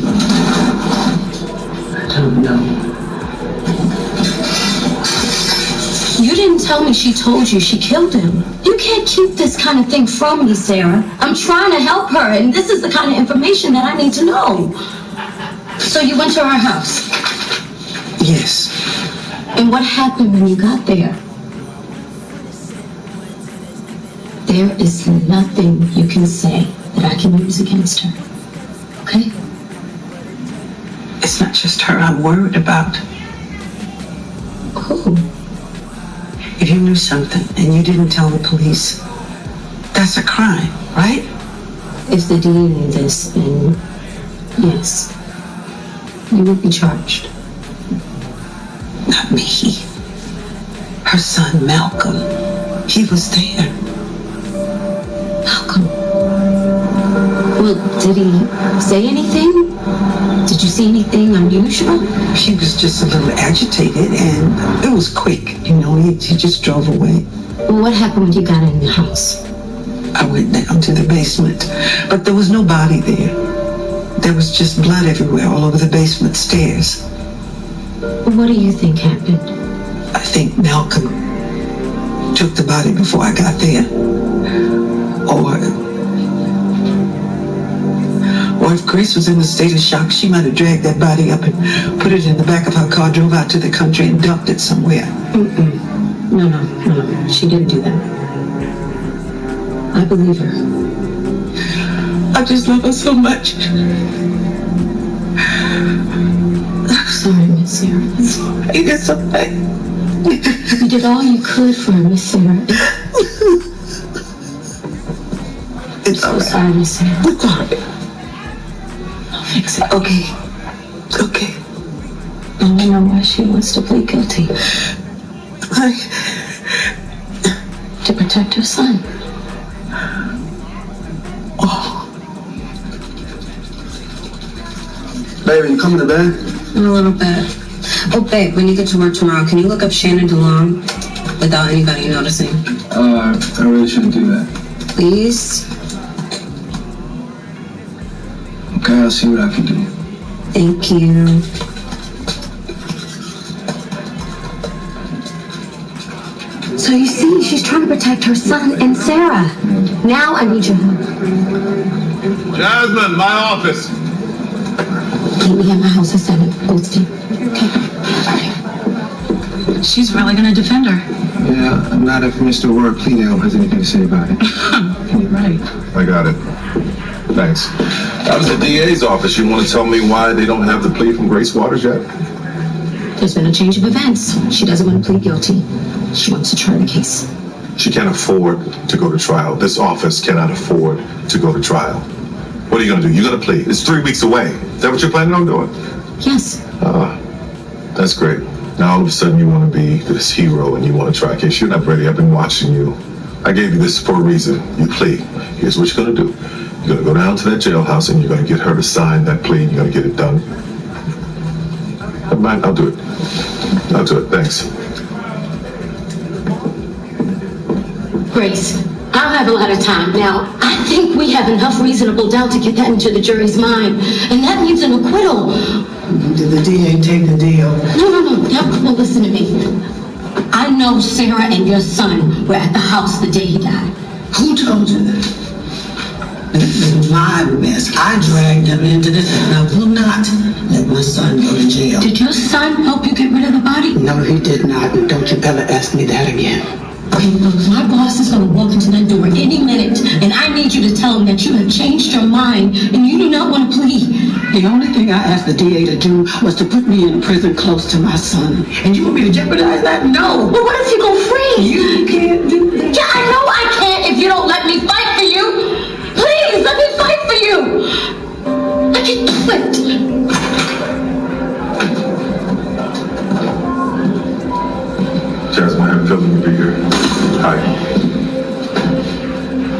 I don't know. You didn't tell me she told you she killed him. You can't keep this kind of thing from me, Sarah. I'm trying to help her, and this is the kind of information that I need to know. So you went to her house? Yes. And what happened when you got there? There is nothing you can say that I can use against her. Okay? It's not just her I'm worried about. Who? If you knew something and you didn't tell the police, that's a crime, right? If the DA knew this, then yes, you would be charged. Not me. Her son, Malcolm. He was there. Malcolm? Well, did he say anything? Did you see anything unusual? He was just a little agitated and it was quick, you know, he just drove away. Well, what happened when you got in the house? I went down to the basement, but there was no body there. There was just blood everywhere, all over the basement stairs. What do you think happened? I think Malcolm took the body before I got there. Or if Grace was in a state of shock, she might have dragged that body up and put it in the back of her car, drove out to the country and dumped it somewhere. No. She didn't do that. I believe her. I just love her so much. I'm sorry, Miss Sarah. It's okay. You did all you could for her, Miss Sarah. It's all right. Sorry, Miss Sarah. It's all right. I'll fix it. Okay. I want to know why she wants to plead guilty. To protect her son. Baby, you coming to bed? In a little bit. Oh, babe, when you get to work tomorrow, can you look up Shannon DeLong without anybody noticing? I really shouldn't do that. Please? Okay, I'll see what I can do. Thank you. So you see, she's trying to protect her son and Sarah. Now I need your help. Jasmine, my office. Meet me at my house at 7. Both of you. Okay. She's really going to defend her. Yeah, not if Mr. Ward Pleadale has anything to say about it. You're right. I got it. Thanks. I was at the DA's office. You want to tell me why they don't have the plea from Grace Waters yet? There's been a change of events. She doesn't want to plead guilty. She wants to try the case. She can't afford to go to trial. This office cannot afford to go to trial. What are you going to do? You're going to plead. It's 3 weeks away. Is that what you're planning on doing? Yes. That's great. Now all of a sudden you want to be this hero and you want to try a case. You're not ready. I've been watching you. I gave you this for a reason. You plead. Here's what you're going to do. You're going to go down to that jailhouse and you're going to get her to sign that plea and you're going to get it done. Never mind. I'll do it. I'll do it. Thanks. Grace, I don't have a lot of time. Now, I think we have enough reasonable doubt to get that into the jury's mind. And that means an acquittal. Did the DA take the deal? No, listen to me. I know Sarah and your son were at the house the day he died. Who told you that? This is my mess. I dragged him into this and I will not let my son go to jail. Did your son help you get rid of the body? No, he did not. And don't you ever ask me that again. Okay, look, my boss is going to walk into that door any minute, and I need you to tell him that you have changed your mind and you do not want to plead. The only thing I asked the DA to do was to put me in prison close to my son. And you want me to jeopardize that? No. But what if you go free? You can't do that. Yeah, I know I can't if you don't let me fight for you. Please, let me fight for you. I can do it. Jasmine, I have Hi.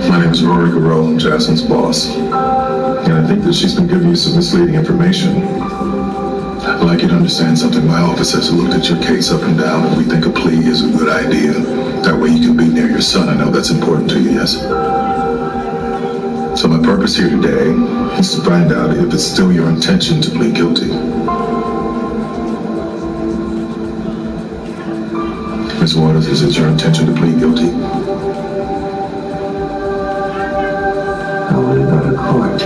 My name is Rory Garreau. I'm Jasmine's boss. And I think that she's been giving you some misleading information. I'd like you to understand something. My office has looked at your case up and down, and we think a plea is a good idea. That way you can be near your son. I know that's important to you, yes? So my purpose here today is to find out if it's still your intention to plead guilty. Ms. Waters, is it your intention to plead guilty? I want to go to court.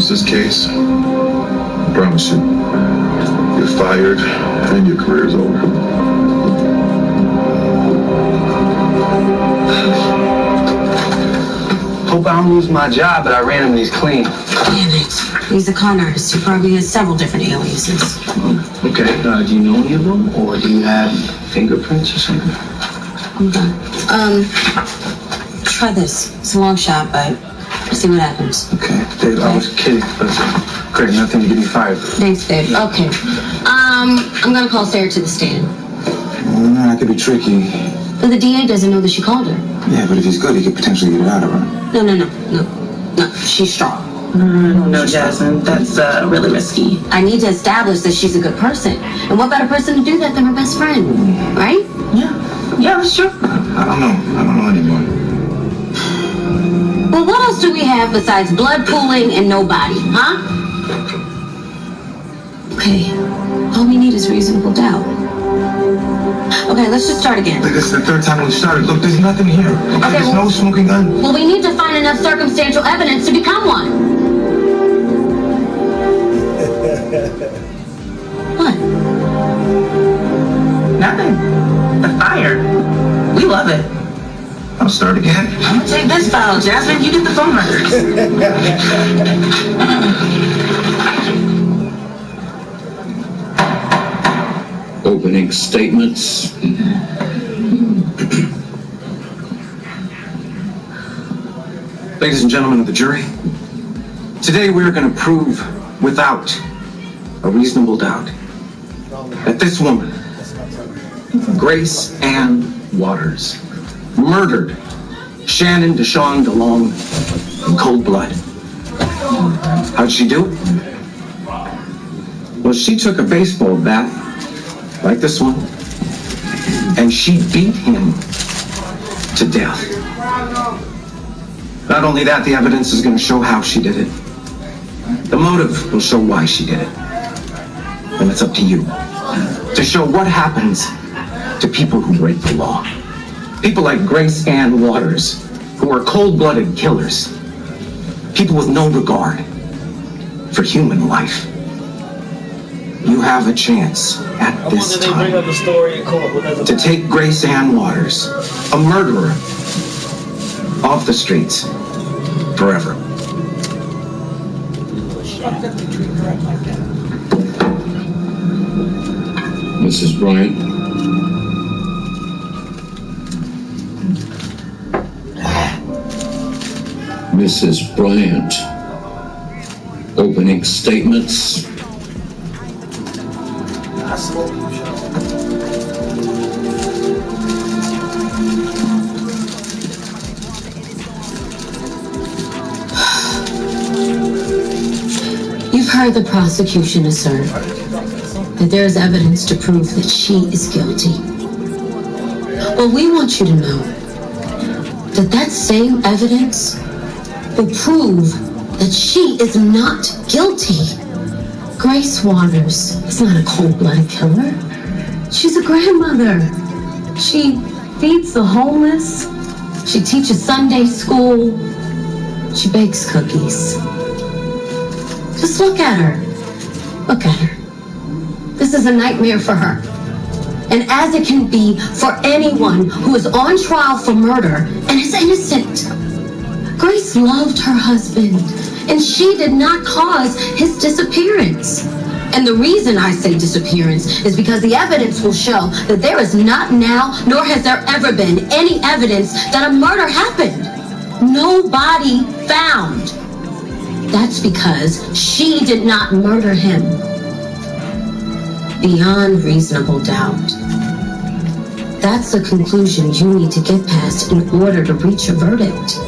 This case, I promise you, you're fired and your career's over. Hope I don't lose my job, but I ran him these clean. Damn it. He's a con artist who probably has several different aliases. Okay, do you know any of them? Or do you have fingerprints or something? I'm done. Try this. It's a long shot, but see what happens. Okay, Dave, I was kidding, but great, nothing to get me fired. Thanks, Dave. Okay. I'm gonna call Sarah to the stand. Well, that could be tricky. But the DA doesn't know that she called her. Yeah, but if he's good, he could potentially get it out of her. No. She's strong. No, Jasmine, that's really risky. I need to establish that she's a good person. And what better person to do that than her best friend, right? Yeah, that's true. I don't know anymore. Well, what else do we have besides blood pooling and nobody, huh? Okay, all we need is reasonable doubt. Okay, let's just start again. This is the third time we've started. Look, there's nothing here. Okay, there's no smoking gun. Well, we need to find enough circumstantial evidence to become one. What? Nothing. The fire. We love it. I'll start again. I'm gonna take this file, Jasmine. You get the phone records. Opening statements. Ladies and gentlemen of the jury, today we're going to prove without a reasonable doubt that this woman, Grace Ann Waters, murdered Shannon Deshawn DeLong in cold blood. How'd she do it? Well, she took a baseball bat, like this one, and she beat him to death. Not only that, the evidence is going to show how she did it. The motive will show why she did it. And it's up to you to show what happens to people who break the law. People like Grace Ann Waters, who are cold-blooded killers. People with no regard for human life. You have a chance at this time to take Grace Ann Waters, a murderer, off the streets forever. Mrs. Bryant. Mrs. Bryant. Opening statements. You've heard the prosecution assert that there is evidence to prove that she is guilty. Well, we want you to know that that same evidence will prove that she is not guilty. Grace Waters is not a cold-blooded killer. She's a grandmother. She feeds the homeless. She teaches Sunday school. She bakes cookies. Just look at her. Look at her. This is a nightmare for her. And as it can be for anyone who is on trial for murder and is innocent. Grace loved her husband And she did not cause his disappearance. And the reason I say disappearance is because the evidence will show that there is not now, nor has there ever been, any evidence that a murder happened. No body found. That's because she did not murder him. Beyond reasonable doubt. That's the conclusion you need to get past in order to reach a verdict.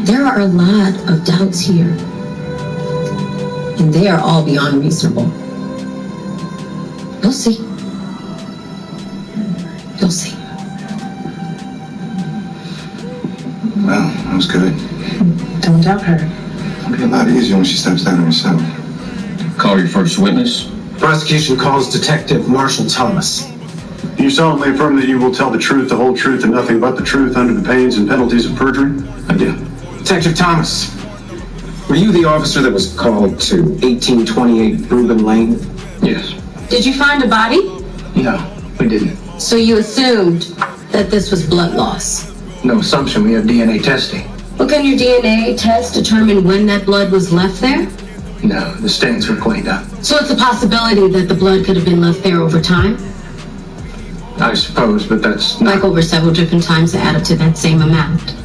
There are a lot of doubts here, and they are all beyond reasonable. You'll see. You'll see. Well, that was good. Don't doubt her. It'll be a lot easier when she steps down herself. Call your first witness. Prosecution calls Detective Marshall Thomas. Do you solemnly affirm that you will tell the truth, the whole truth, and nothing but the truth under the pains and penalties of perjury? I do. Detective Thomas, were you the officer that was called to 1828 Reuben Lane? Yes. Did you find a body? No, we didn't. So you assumed that this was blood loss? No assumption. We have DNA testing. Well, can your DNA test determine when that blood was left there? No, the stains were cleaned up. So it's a possibility that the blood could have been left there over time? I suppose, but that's not... Like over several different times to add up to that same amount?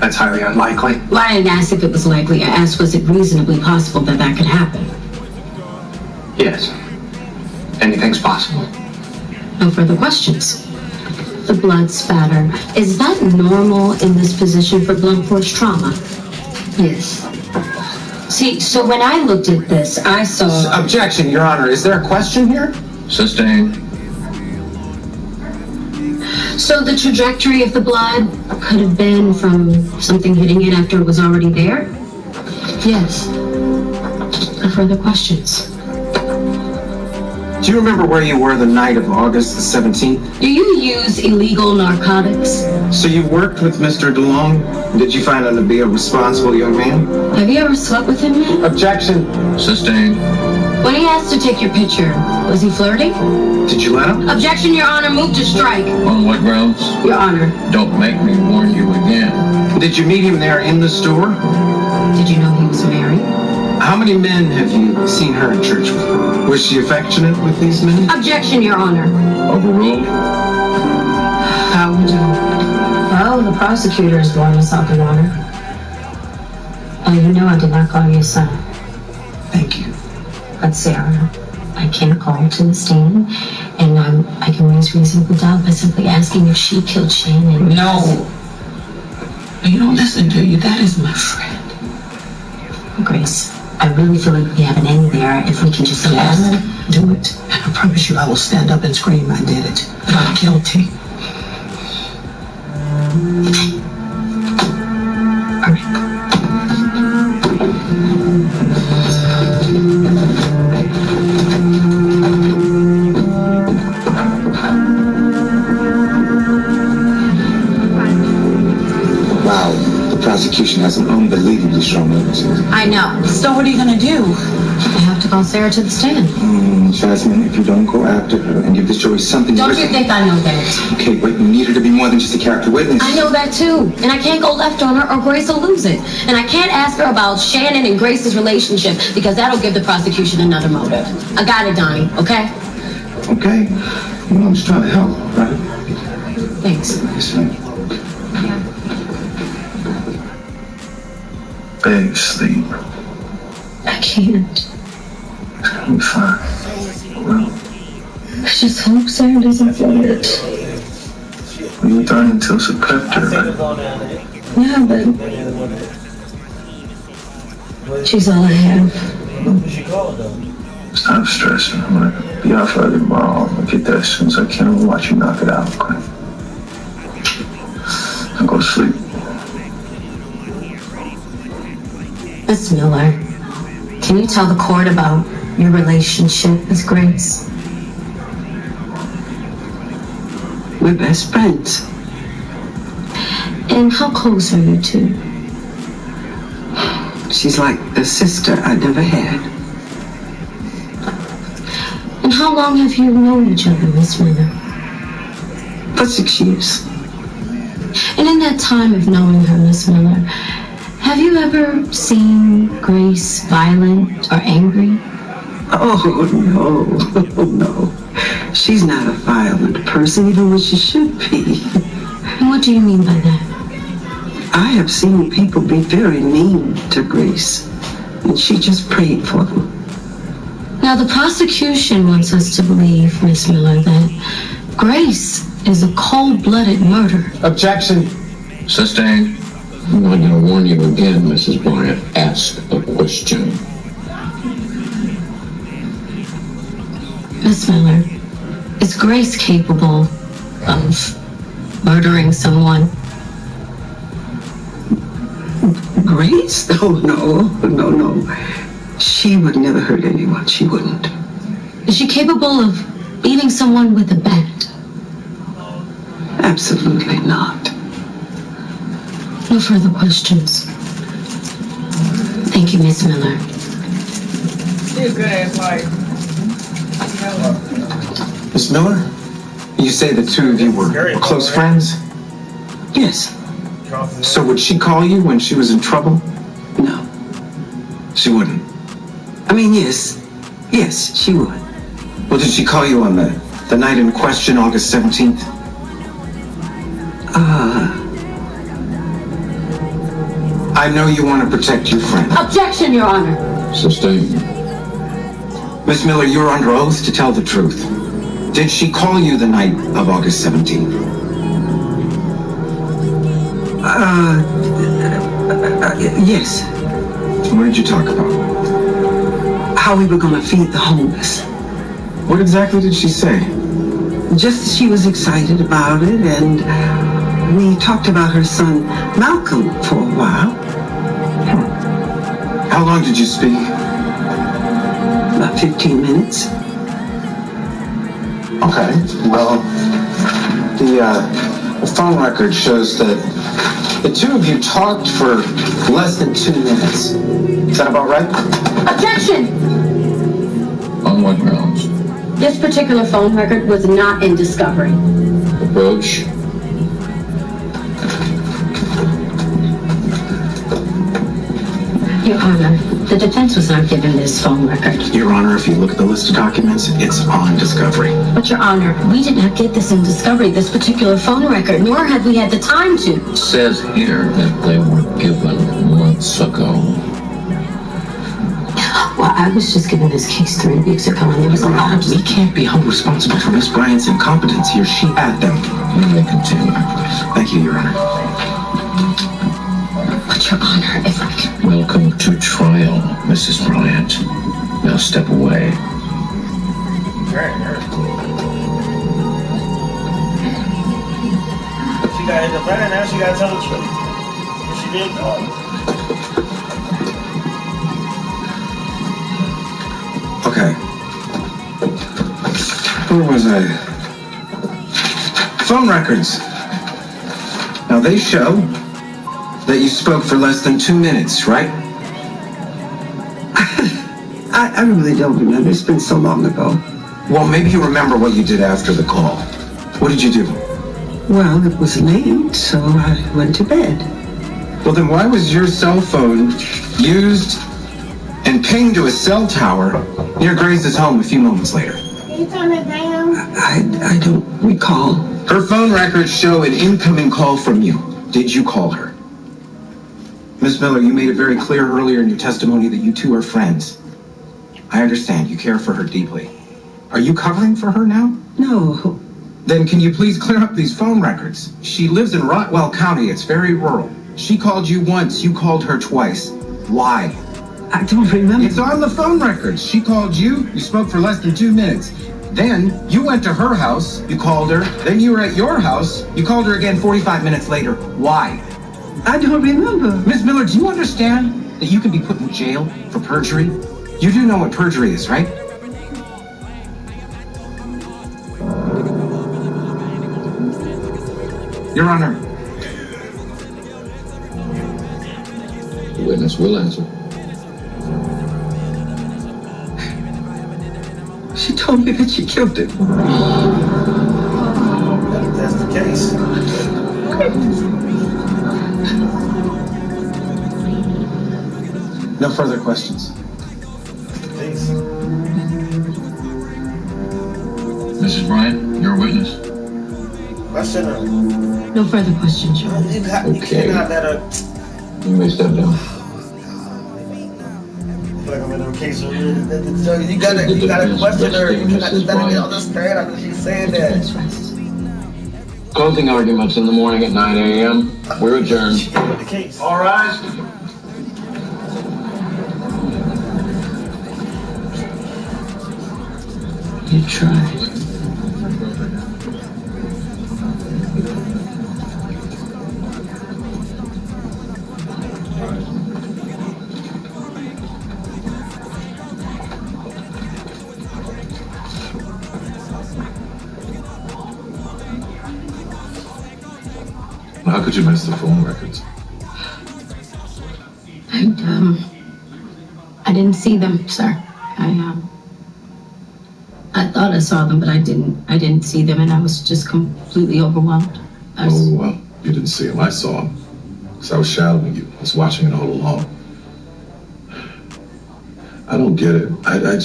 That's highly unlikely. Well, I didn't ask if it was likely. I asked, was it reasonably possible that that could happen? Yes. Anything's possible. No further questions. The blood spatter. Is that normal in this position for blunt force trauma? Yes. See, so when I looked at this, I saw... Objection, Your Honor. Is there a question here? Sustained. So the trajectory of the blood could have been from something hitting it after it was already there? Yes. No further questions. Do you remember where you were the night of August the 17th? Do you use illegal narcotics? So you worked with Mr. DeLong? Did you find him to be a responsible young man? Have you ever slept with him yet? Objection. Sustained. When he asked to take your picture, was he flirting? Did you let him? Objection, Your Honor. Move to strike. On what grounds? Your Honor. Don't make me warn you again. Did you meet him there in the store? Did you know he was married? How many men have you seen her in church with? Was she affectionate with these men? Objection, Your Honor. Overruled. How would you? Well, the prosecutor is blowing us up, Your Honor. Oh, you know I did not call you son. Thank you. But Sarah, I can't call her to the stand, and I can raise reasonable doubt by simply asking if she killed Shannon. No. You don't listen, do you? That is my friend. Grace, I really feel like we have an end there if we can just do it. I promise you I will stand up and scream I did it. But I'm guilty. Hurry. Wow, the prosecution has an unbelievably strong evidence. I know. So what are you gonna do? I have to call Sarah to the stand. Jasmine, if you don't go after her and give this jury something... Don't you think I know that? Okay, but you need her to be more than just a character witness. I know that too. And I can't go left on her or Grace will lose it. And I can't ask her about Shannon and Grace's relationship because that'll give the prosecution another motive. I got it, Donnie, okay? Okay. Well, I'm just trying to help, right? Thanks. Yes, ma'am. Babe, sleep. I can't. It's gonna be fine. Well, I just hope Sarah doesn't flirt. you were dying until she prepped her, right? Yeah, but she's all I have. Stop stressing. I'm gonna be off early tomorrow. I'm gonna get there as soon as I can. I'm gonna watch you knock it out, okay? I'll go to sleep. Miss Miller, can you tell the court about your relationship with Grace? We're best friends. And how close are you two? She's like a sister I never had. And how long have you known each other, Miss Miller? For 6 years. And in that time of knowing her, Miss Miller, Have you ever seen Grace violent or angry? Oh, no. No. She's not a violent person, even when she should be. What do you mean by that? I have seen people be very mean to Grace, and she just prayed for them. Now, the prosecution wants us to believe, Miss Miller, that Grace is a cold-blooded murderer. Objection. Sustained. I'm going to warn you again, Mrs. Bryant. Ask a question. Miss Miller, is Grace capable of murdering someone? Grace? Oh, no. She would never hurt anyone. She wouldn't. Is she capable of beating someone with a bat? Absolutely not. No further questions. Thank you, Miss Miller. She's a good ass wife. Miss Miller, you say the two of you were close friends? Yes. So would she call you when she was in trouble? No. She wouldn't? I mean, yes. Yes, she would. Well, did she call you on the night in question, August 17th? I know you want to protect your friend. Objection, Your Honor. Sustained. Miss Miller, you're under oath to tell the truth. Did she call you the night of August 17th? Yes. What did you talk about? How we were going to feed the homeless. What exactly did she say? Just that she was excited about it, and we talked about her son, Malcolm, for a while. How long did you speak? About 15 minutes. Okay, well, the phone record shows that the two of you talked for less than 2 minutes. Is that about right? Objection! On what grounds? This particular phone record was not in discovery. Approach. Your Honor, the defense was not given this phone record. Your Honor, if you look at the list of documents, it's on discovery. But Your Honor, we did not get this in discovery, this particular phone record, nor have we had the time to. It says here that they were given months ago. Well, I was just given this case 3 weeks ago, and there was a lot of... We can't be held responsible for Miss Bryant's incompetence here. She had them. You may continue, please. Thank you, Your Honor. But Your Honor, if I could... Welcome to trial, Mrs. Bryant. Now step away. She got hit the bed, and now she got to tell the truth. What she did, though. Okay. Where was I? Phone records. Now they show that you spoke for less than 2 minutes, right? I really don't remember. It's been so long ago. Well, maybe you remember what you did after the call. What did you do? Well, it was late, so I went to bed. Well, then why was your cell phone used and pinged to a cell tower near Grace's home a few moments later? Can you turn it down? I don't recall. Her phone records show an incoming call from you. Did you call her? Miss Miller, you made it very clear earlier in your testimony that you two are friends. I understand you care for her deeply. Are you covering for her now? No. Then can you please clear up these phone records? She lives in Rotwell County. It's very rural. She called you once. You called her twice. Why? I don't remember. It's on the phone records. She called you. You spoke for less than 2 minutes. Then you went to her house. You called her. Then you were at your house. You called her again 45 minutes later. Why? I don't remember. Miss Miller, do you understand that you can be put in jail for perjury? You do know what perjury is, right? Your Honor. The witness will answer. She told me that she killed him. That's the case. No further questions. Peace. Mrs. Bryant, you're a witness. Question her. No further questions, Your Honor. You Okay. cannot let her. You may step down. Like I'm in a case of you gotta question her. You cannot just let her understand after she's saying that. Closing arguments in the morning at 9 a.m. We're adjourned. All rise. You tried. How could you miss the phone records? I didn't see them, sir. I thought I saw them, but I didn't see them, and I was just completely overwhelmed. Oh, well, you didn't see them. I saw them. Because I was shadowing you. I was watching it all along. I don't get it. I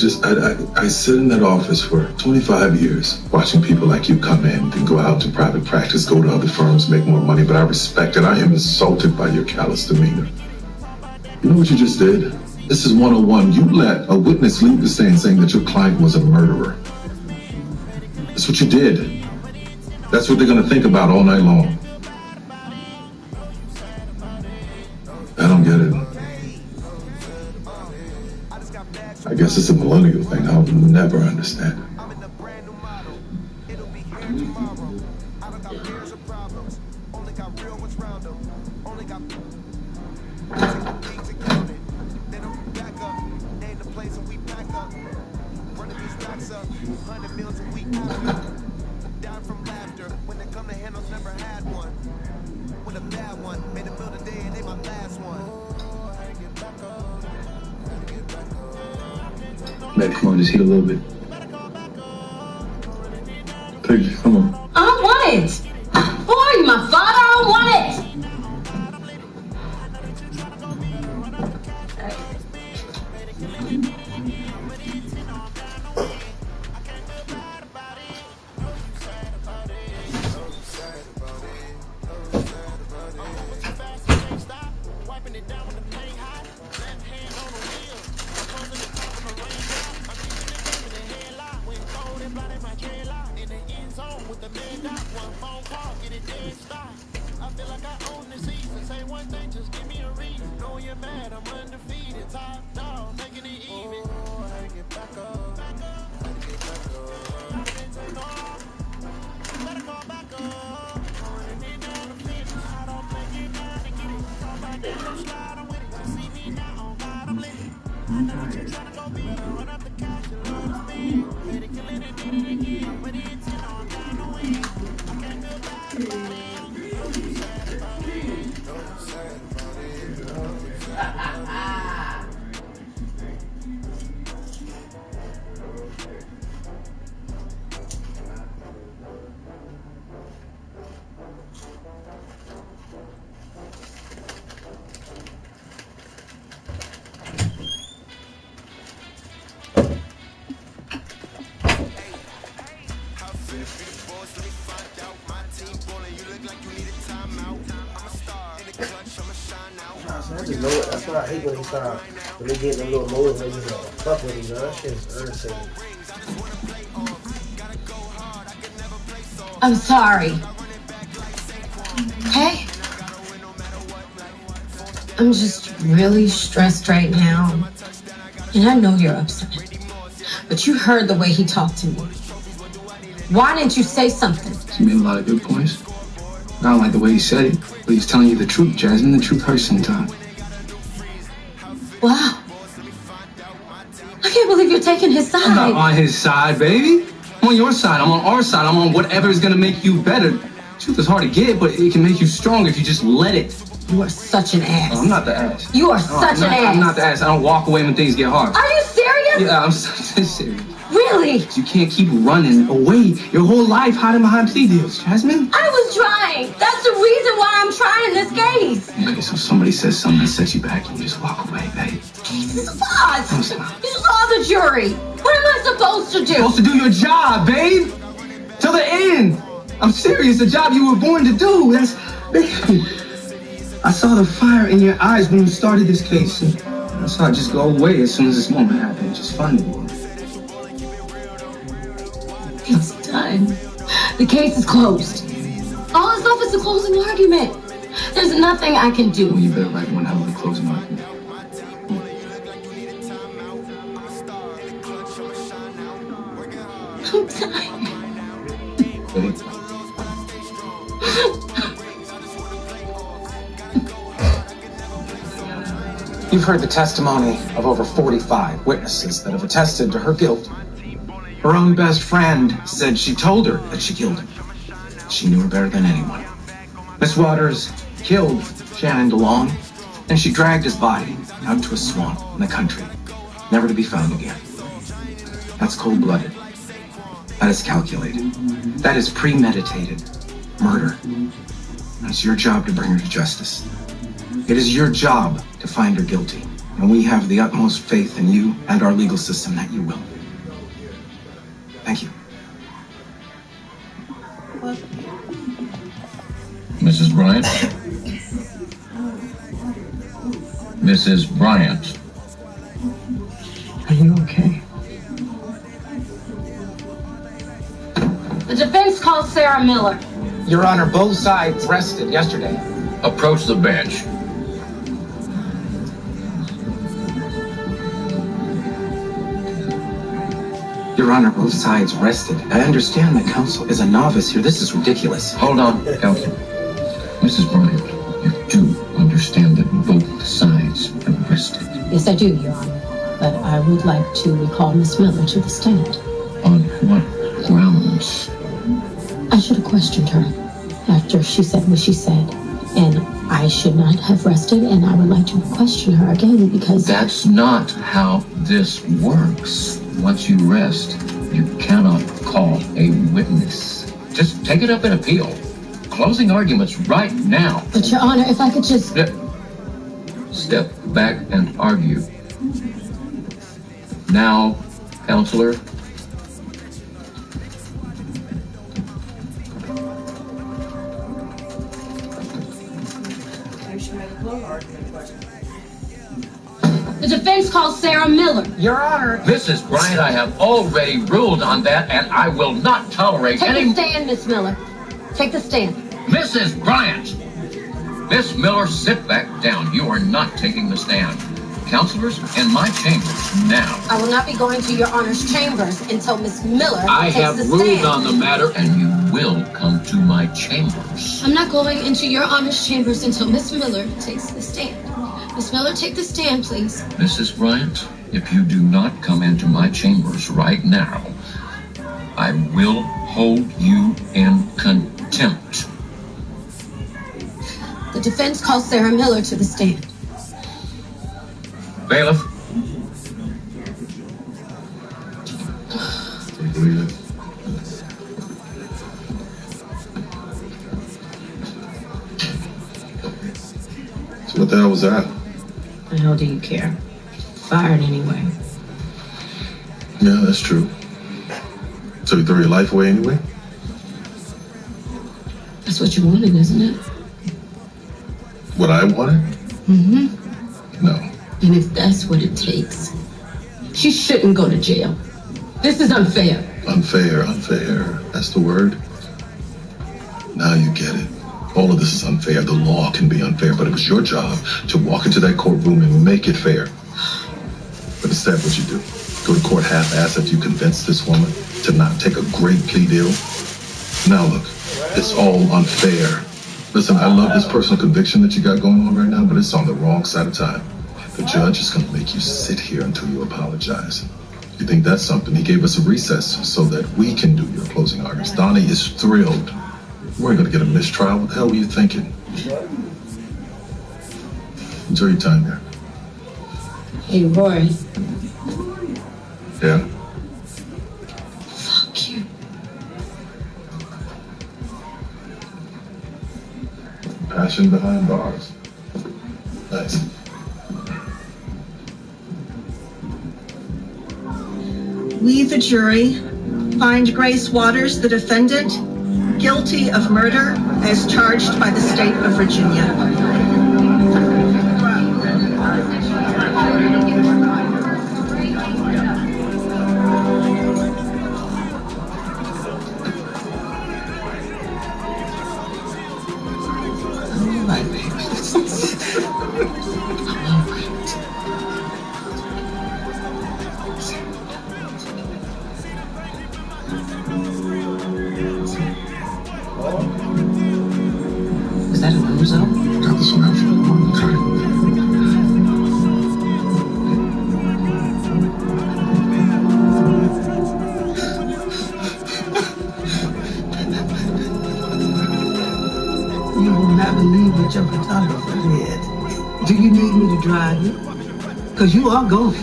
sit in that office for 25 years watching people like you come in and go out to private practice, go to other firms, make more money, but I respect it. I am insulted by your callous demeanor. You know what you just did? This is 101. You let a witness leave the stand saying that your client was a murderer. That's what you did. That's what they're going to think about all night long. I don't get it. I guess it's a millennial thing. I'll never understand it. Baby, come on, just heat a little bit. Take it, come on. I don't want it. Who are you, my father? I don't want it. That's why I hate when they get in a little mood when you fuck with each other. That shit is irritating. I'm sorry. Okay? I'm just really stressed right now. And I know you're upset. But you heard the way he talked to me. Why didn't you say something? He made a lot of good points. I don't like the way he said it, but he's telling you the truth, Jasmine. The truth hurts sometimes. Wow. I can't believe you're taking his side. I'm not on his side, baby. I'm on your side. I'm on our side. I'm on whatever is going to make you better. Truth is hard to get, but it can make you strong if you just let it. You are such an ass. No, I'm not the ass. You are such an ass. I'm not the ass. I don't walk away when things get hard. Are you serious? Yeah, I'm so serious. Really? You can't keep running away your whole life hiding behind plea deals, Jasmine. I was trying. That's the reason why I'm trying this case. Okay, so somebody says something that sets you back, you just walk away, babe. Jesus, boss. You saw the jury. What am I supposed to do? You're supposed to do your job, babe. Till the end. I'm serious. The job you were born to do. That's, babe. I saw the fire in your eyes when you started this case, and I saw it just go away as soon as this moment happened. It's just funny. It's done. The case is closed. All that's left is the closing argument. There's nothing I can do. Well, you better write one hell of a closing argument. I'm tired. You've heard the testimony of over 45 witnesses that have attested to her guilt. Her own best friend said she told her that she killed him. She knew her better than anyone. Miss Waters killed Shannon DeLong, and she dragged his body out to a swamp in the country, never to be found again. That's cold-blooded. That is calculated. That is premeditated murder. And it's your job to bring her to justice. It is your job to find her guilty, and we have the utmost faith in you and our legal system that you will. Thank you. Mrs. Bryant? Mrs. Bryant? Are you okay? The defense called Sarah Miller. Your Honor, both sides rested yesterday. Approach the bench. Your Honor, both sides rested. I understand that counsel is a novice here. This is ridiculous. Hold on, counsel. Mrs. Bryant, you do understand that both sides have rested. Yes, I do, Your Honor. But I would like to recall Miss Miller to the stand. On what grounds? I should have questioned her after she said what she said. And I should not have rested, and I would like to question her again because... That's not how this works. Once you rest, you cannot call a witness. Just take it up in appeal. Closing arguments right now. But, Your Honor, if I could just... Step back and argue. Now, counselor. The defense calls Sarah Miller. Your Honor. Mrs. Bryant, I have already ruled on that, and I will not tolerate Take any... the stand, Miss Miller. Take the stand. Mrs. Bryant! Miss Miller, sit back down. You are not taking the stand. Counselors, in my chambers now. I will not be going to Your Honor's chambers until Miss Miller I takes have the ruled stand. on the matter, and you will come to my chambers. I'm not going into Your Honor's chambers until Miss Miller takes the stand. Miss Miller, take the stand, please. Mrs. Bryant, if you do not come into my chambers right now, I will hold you in contempt. The defense calls Sarah Miller to the stand. Bailiff. So what the hell was that? The hell do you care? Fired anyway. Yeah, that's true. So you threw your life away anyway? That's what you wanted, isn't it? What I wanted? Mm-hmm. No. And if that's what it takes, she shouldn't go to jail. This is unfair. Unfair. That's the word. Now you get it. All of this is unfair. The law can be unfair, but it was your job to walk into that courtroom and make it fair. But instead, what you do? Go to court half-assed after you convince this woman to not take a great plea deal? Now look, it's all unfair. Listen, I love this personal conviction that you got going on right now, but it's on the wrong side of time. The judge is going to make you sit here until you apologize. You think that's something? He gave us a recess so that we can do your closing arguments. Donnie is thrilled. We weren't going to get a mistrial. What the hell were you thinking? Enjoy your time there. Hey, Roy. Yeah? Fuck you. Passion behind bars. Nice. We, the jury, find Grace Waters, the defendant, guilty of murder as charged by the state of Virginia. Is that a Luzo? Got this one out for the one time. You will not believe what your photographer did. Do you need me to drive you? Because you are going.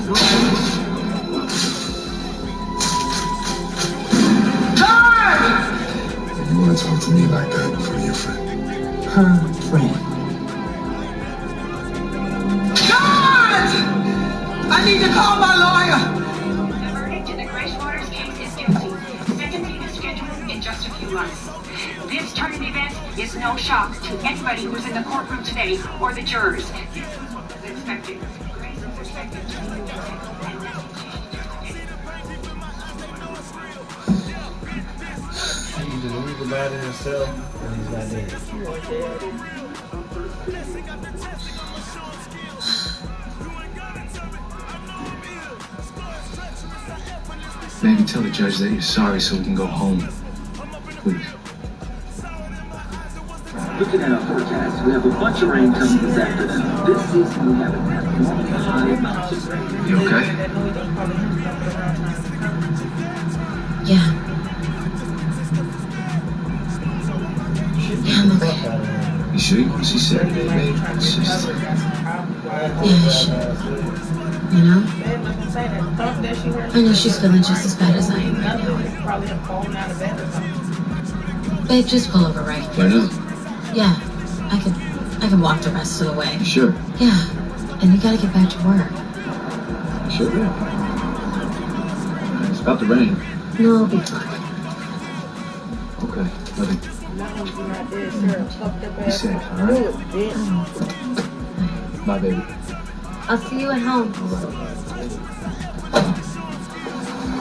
You want to talk to me like that in front of your friend? Her friend. God! I need to call my lawyer. The verdict in the Grace Waters case is guilty. Sentencing is scheduled in just a few months. This turn of events is no shock to anybody who's in the courtroom today or the jurors. This was what was expected. Grace is expected to be convicted. He's the man in himself, and he's not dead. Maybe tell the judge that you're sorry so we can go home. Please. Looking at our forecast, we have a bunch of rain coming this afternoon. This season we haven't had one high amount of rain. You okay? Yeah. Yeah, I'm okay. You sure you want to see Saturday, babe? It's just... Yeah, you know? I know she's feeling just as bad as I am right now. Babe, just pull over right Why not? Yeah, I can walk the rest of the way. You sure? Yeah, and you gotta get back to work. You sure will. It's about to rain. No, I'll be fine. Okay, love you. Be safe, alright? Bye, baby. I'll see you at home.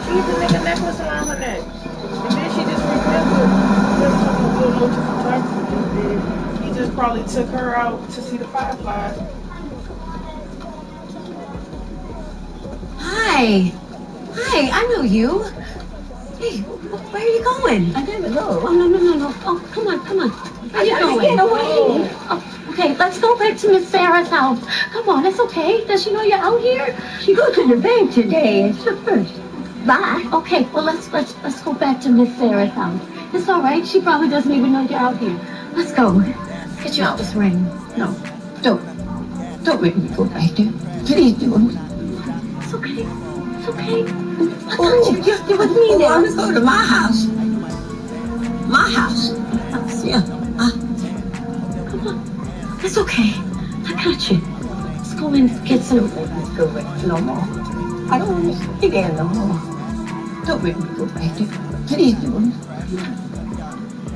She used to make a necklace around her neck. And then she just remembered doing no photography. He just probably took her out to see the fireflies. Hi. Hi, I know you. Hey, where are you going? I gotta go. Oh, no. Oh, come on. Where are you going? Oh, okay, let's go back to Miss Sarah's house. Come on, it's okay. Does she know you're out here? She goes to the bank today. It's the first. Bye. Okay, well, let's go back to Miss Sarah's house. It's all right. She probably doesn't even know you're out here. Let's go. Get you out this ring. No, don't make me go back there. Please do. It's okay. It's okay. I thought you're with me now. I want to go to my house. My house. Yeah. Come on. It's okay. I got you. Let's go in and get some. Let's go back no more. I don't want to stay there no more. Don't make me go back there. Please do.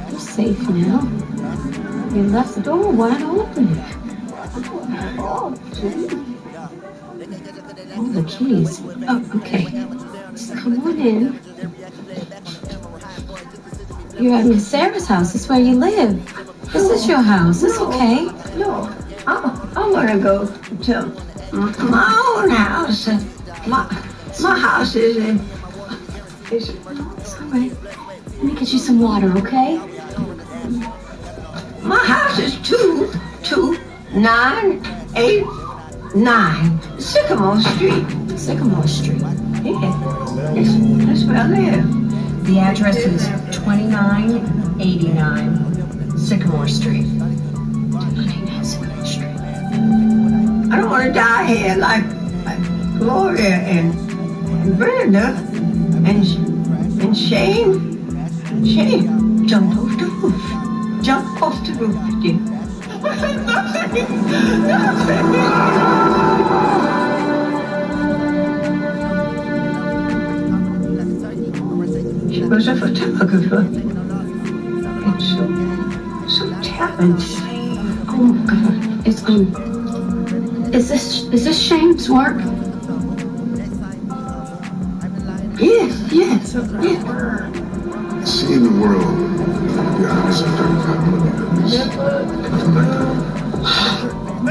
You're safe now. You left the door wide open. Oh, geez. Oh, the keys. Oh, okay. Just come on in. You're at Miss Sarah's house. It's where you live. This is your house. It's okay. No, I want to go to my own house. My house is in. It's all right. Let me get you some water, okay? My house is 22989 Sycamore Street. Sycamore Street. Yeah, that's where I live. The address is 2989 Sycamore Street. 2989 Sycamore Street. I don't want to die here like Gloria and Brenda and Shane jumped off the roof. Jump off the roof, dear. She was a photographer. And so talented. Oh God, it's Is this Shane's work? Yes. Seeing the world beyond this 35mm.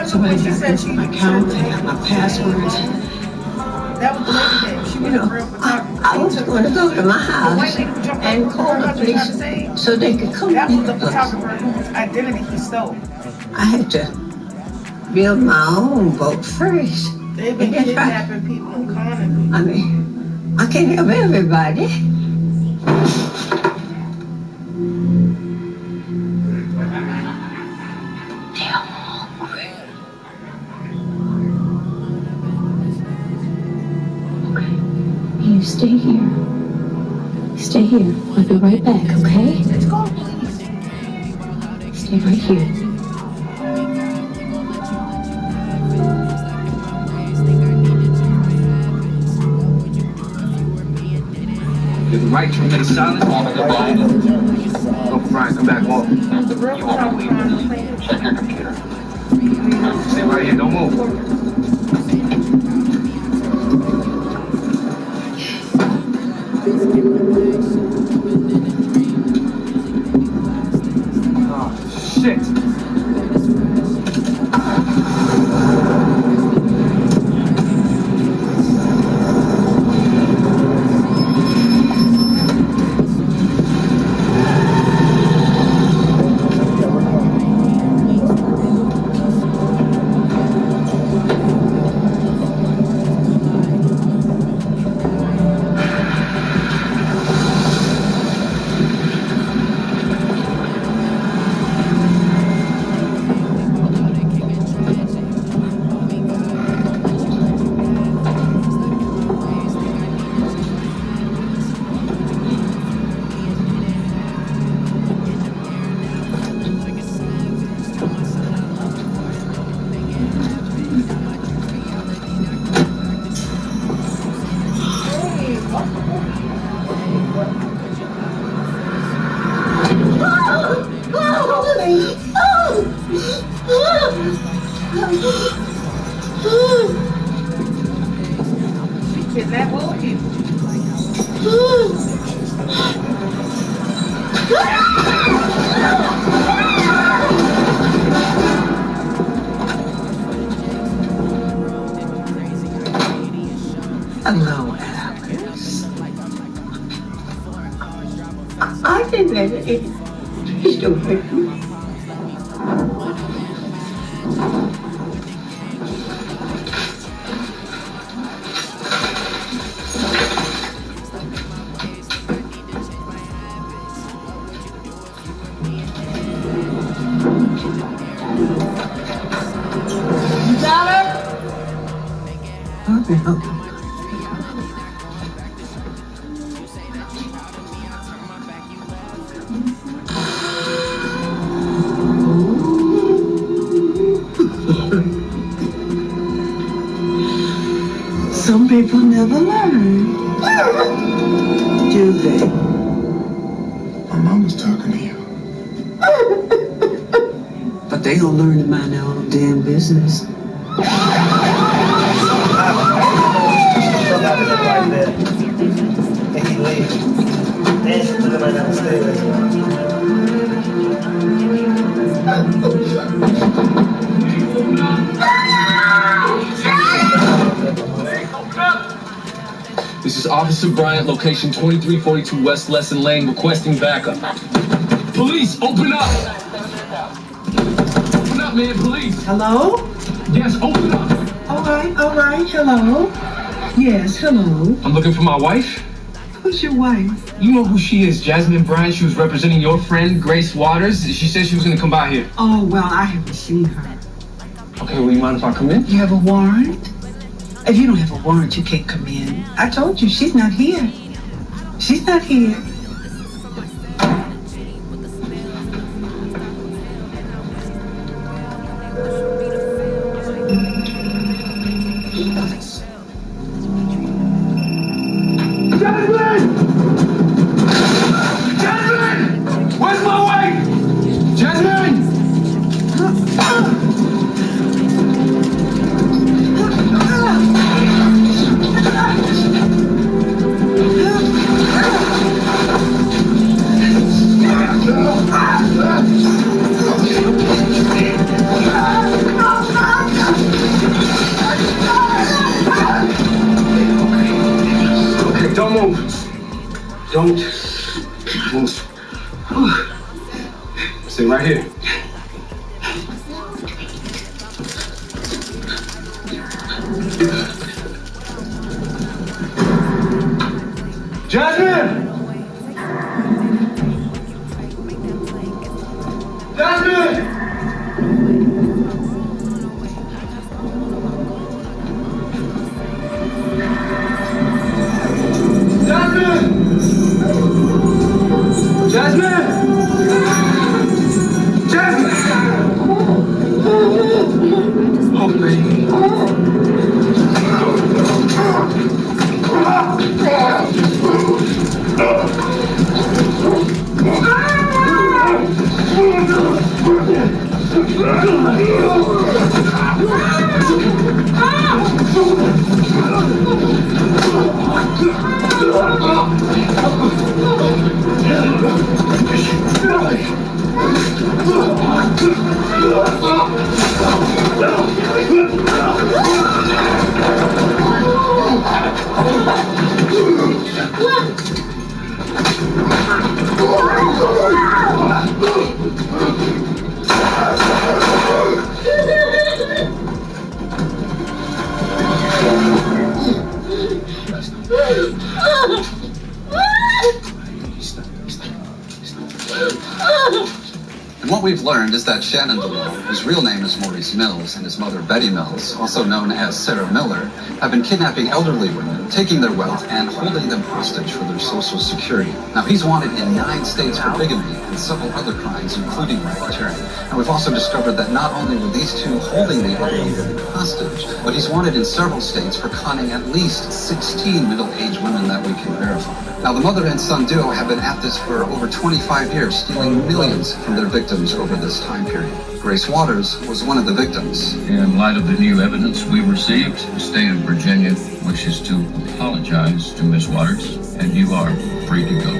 Somebody got into my account, they got my passwords. That was the lady that she was a real photographer. I was going to go to my house and call the police so they could come That get was the us. photographer whose identity he stole. I had to build my own boat first. They've been kidnapping people and conning people. I mean, I can't help everybody. You stay here. Stay here. I'll be right back, okay? Let's go, please. Stay right here. You have the right to remain silent. Go, Brian, come back, walk. The real photographer. Check your computer. Stay right here, don't move. Oh, shit. Kidnap all people. Hello, Alice. I didn't let it. Please don't hurt me. You got her? Okay. Some people never learn, do they? My mom was talking to you. But they gonna learn to mind their own damn business. This is Officer Bryant, location 2342 West Lesson Lane, requesting backup. Police, open up! Open up, man, police! Hello? Yes, open up! All right, hello. Yes, hello. I'm looking for my wife. Who's your wife? You know who she is, Jasmine Bryant. She was representing your friend, Grace Waters. She said she was gonna come by here. Oh, well, I haven't seen her. Okay, well, you mind if I come in? You have a warrant? If you don't have a warrant, you can't come in. I told you, she's not here. She's not here. Don't move. Stay right here. Jasmine! Jasmine! Jasmine! Jasmine! Oh, baby. And what we've learned is that Shannon DeLong, whose real name is Maurice Mills, and his mother Betty Mills, also known as Sarah Miller, have been kidnapping elderly women, taking their wealth, and holding them hostage for their social security. Now, he's wanted in 9 states for bigamy and several other crimes, including racketeering. And we've also discovered that not only were these two holding the elderly women hostage, but he's wanted in several states for conning at least 16 middle-aged women that we can verify. Now, the mother and son duo have been at this for over 25 years, stealing millions from their victims over this time period. Grace Waters was one of the victims. In light of the new evidence we received, the state of Virginia wishes to apologize to Miss Waters, and you are free to go.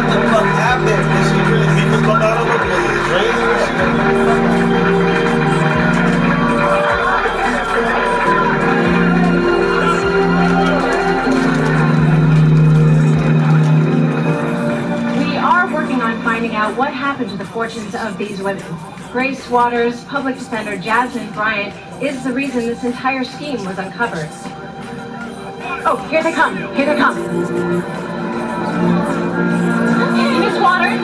What the fuck happened? Did she really beat the fuck out of him? Was it crazy? Finding out what happened to the fortunes of these women. Grace Waters, public defender Jasmine Bryant is the reason this entire scheme was uncovered. Oh, here they come. Here they come. Miss Waters?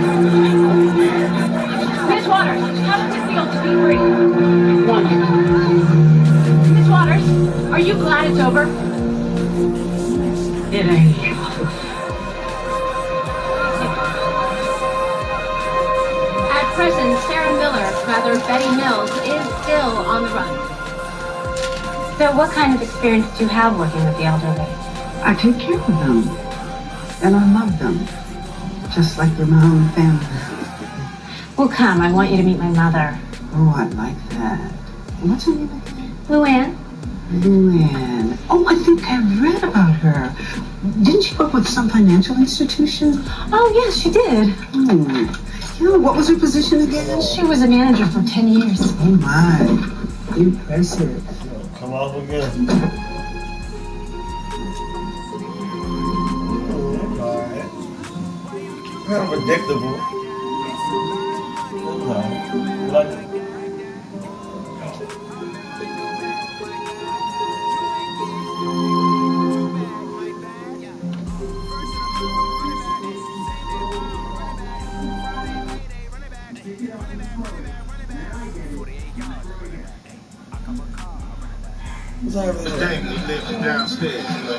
Miss Waters, how does it feel to be free? Miss Waters, are you glad it's over? It ain't. At present, Sarah Miller, rather Betty Mills, is still on the run. So what kind of experience do you have working with the elderly? I take care of them. And I love them. Just like they're my own family. Well, come, I want you to meet my mother. Oh, I like that. What's her name again? Luann. Luann. Oh, I think I read about her. Didn't she work with some financial institution? Oh, yes, she did. Yeah, what was her position again? She was a manager for 10 years. Oh, my. Impressive. Come off again. Alright. Kind of predictable. Like The game we living downstairs, you know.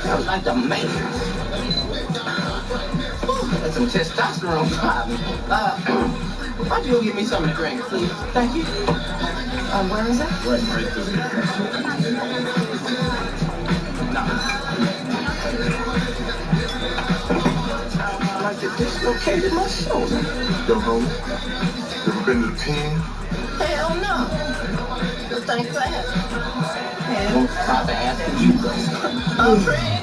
Sounds like the man. That's some testosterone popping. Why don't you go get me something to drink, please? Thank you. Where is it? Right through here. Like it dislocated my shoulder. Yo, homie, you ever been to the pen? Hell no. This thing fast. Most proper ass can you go. Fred?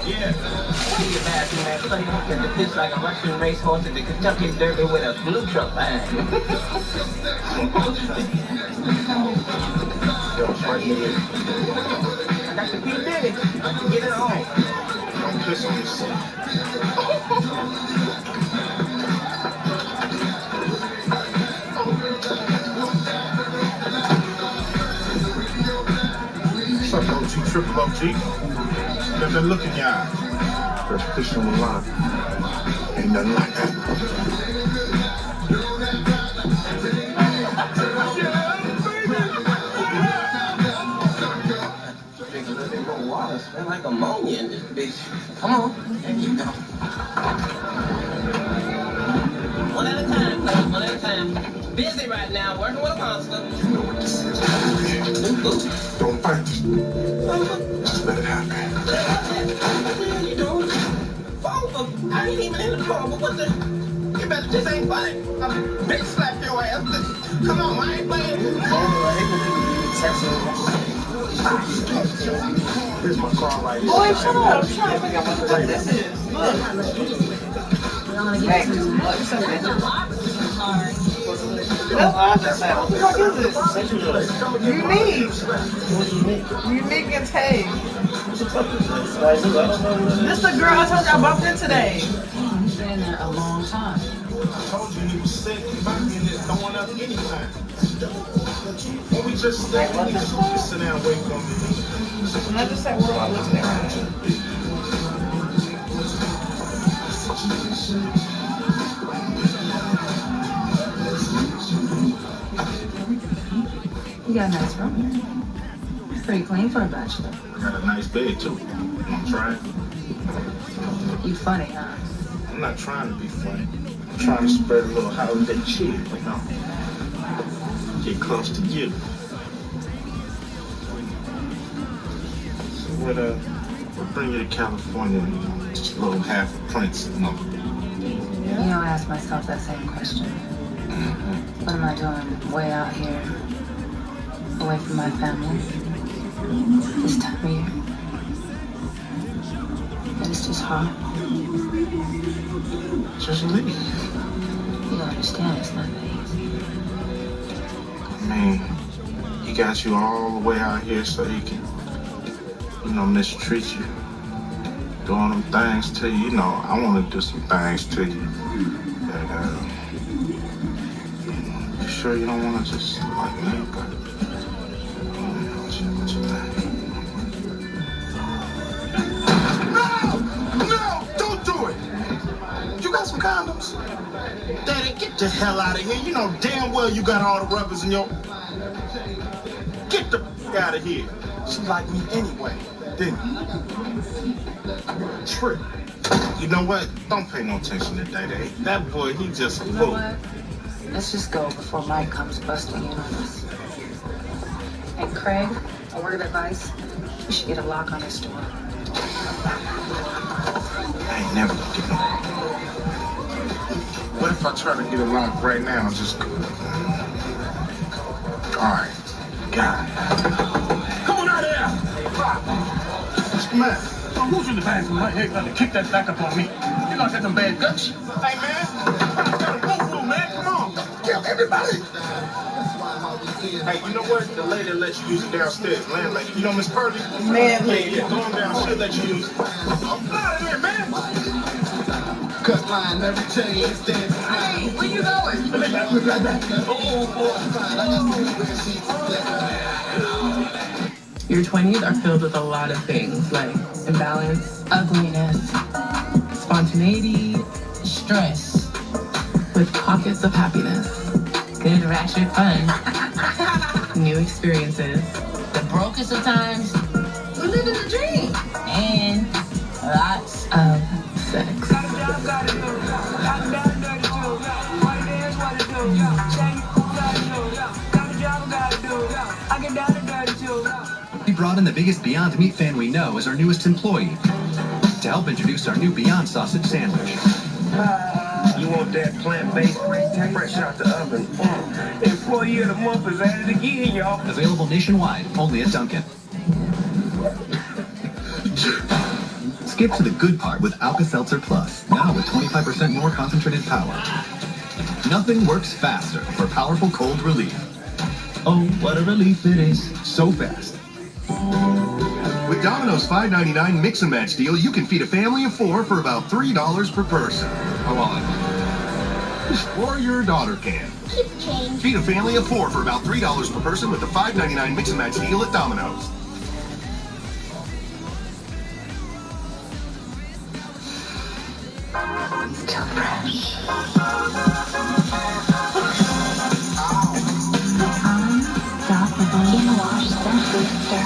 Yeah. Where you bathroom at, buddy? Look at the pitch like a Russian racehorse at the Kentucky Derby with a blue truck behind you. Yo, right here. I got the P. Diddy. I can get it home. Don't piss on yourself. What's up, OG, triple OG? Got that look in your eye. First fish on the line. Ain't nothing like that. Drink a little bit more water, smell like ammonia in this bitch. Come on, there you go. One at a time, please, one at a time. Busy right now, working with a monster. You know what this is. Don't fight. Just let it happen. What are you doing? I ain't even in the phone, but what the? You better just ain't funny. Bitch slap your ass. Come on, I ain't playing. Here's my car right here. Boy, shut up. I'm trying to figure out what this is. Look. Hey, look, something. That's what I just said. What the fuck is this? Unique and Tay. This the girl I told you I bumped in today. Been there a long time. I told you he was sick. He might be in there throwing up anytime. When we just stay, we need to just sit down and wait for me. And I just said, where am I looking at right now? You got a nice room here. It's pretty clean for a bachelor. I got a nice bed, too. I'm trying. You funny, huh? I'm not trying to be funny. I'm trying to spread a little holiday cheer, you know. Get close to you. So what bring you to California, you know, just a little half a prince, you know. You know, I ask myself that same question. What am I doing way out here, away from my family, this time of year? And it's just hard. Just leave. You don't understand, it's not that easy. I mean, he got you all the way out here so he can, you know, mistreat you. Doing them things to you. You know, I want to do some things to you. That, you sure you don't want to just like me? But, what you think? No! Don't do it! You got some condoms? Daddy, get the hell out of here. You know damn well you got all the rubbers in your... Get the f*** out of here. She liked me anyway, didn't you? Trip. You know what? Don't pay no attention to Daddy. That boy, he just a You know fool. what? Let's just go before Mike comes busting in on us. And Craig, a word of advice, we should get a lock on this door. I ain't never gonna get no. What if I try to get a lock right now and just go? Alright. God. Come on out of there! What's the matter? Who's in the bathroom? My head gonna kick that back up on me. You gonna get them bad guts? Hey man, got a boat room, man. Come on. Kill everybody. Hey, you know what? The lady let you use it downstairs, landlady. You know Miss Purdy? Man, lady. Yeah, go on down. She'll let you use it. I'm out of here, man. Cut line, every day is dancing. Hey, where you going? Right back. Oh, Your 20s are filled with a lot of things like imbalance, ugliness, spontaneity, stress, with pockets of happiness. Good ratchet fun. new experiences, the brokest of times, We're living the dream. and lots of sex. We brought in the biggest Beyond Meat fan we know as our newest employee to help introduce our new Beyond Sausage sandwich. You want that plant-based, fresh out the oven. Employee of the month is at it again, y'all. Available nationwide, only at Dunkin'. Skip to the good part with Alka-Seltzer Plus, now with 25% more concentrated power. Nothing works faster for powerful cold relief. Oh, what a relief it is. So fast. With Domino's $5.99 mix and match deal, you can feed a family of 4 for about $3 per person. Come on. Or your daughter can. Keep change. Feed a family of 4 for about $3 per person with the $5.99 mix and match deal at Domino's. Still fresh. Unstoppable. In wash scent booster.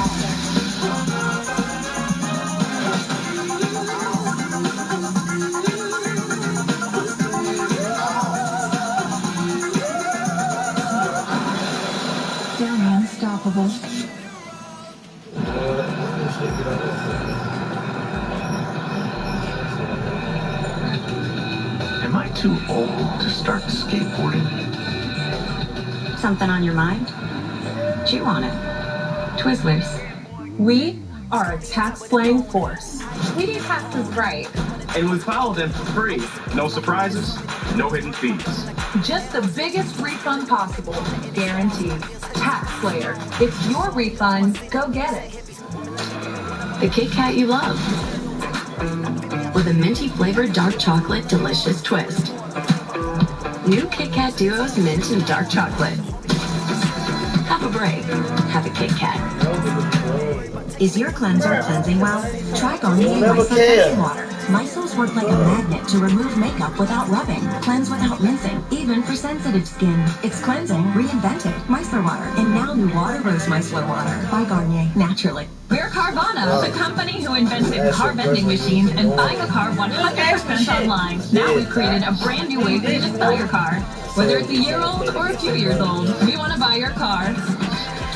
Still unstoppable. Am I too old to start skateboarding? Something on your mind? Chew on it. Twizzlers. We are a tax-playing force. We do taxes right. And we file them for free. No surprises, no hidden fees. Just the biggest refund possible, guaranteed. TaxSlayer. It's your refund. Go get it. The Kit Kat you love. With a minty flavored dark chocolate delicious twist. New Kit Kat Duos mint and dark chocolate. Have a break. Have a Kit Kat. Is your cleanser cleansing well? Try Garnier Micellar Cleansing Water. Micellar's work like a magnet to remove makeup without rubbing, cleanse without rinsing, even for sensitive skin. It's cleansing reinvented. Micellar Water. And now new Water Rose Micellar Water by Garnier. Naturally. We're Carvana, the company who invented car vending machines and buying a car 100% online. Now we've created a brand new way for you to sell your car. Whether it's a year old or a few years old, we want to buy your car.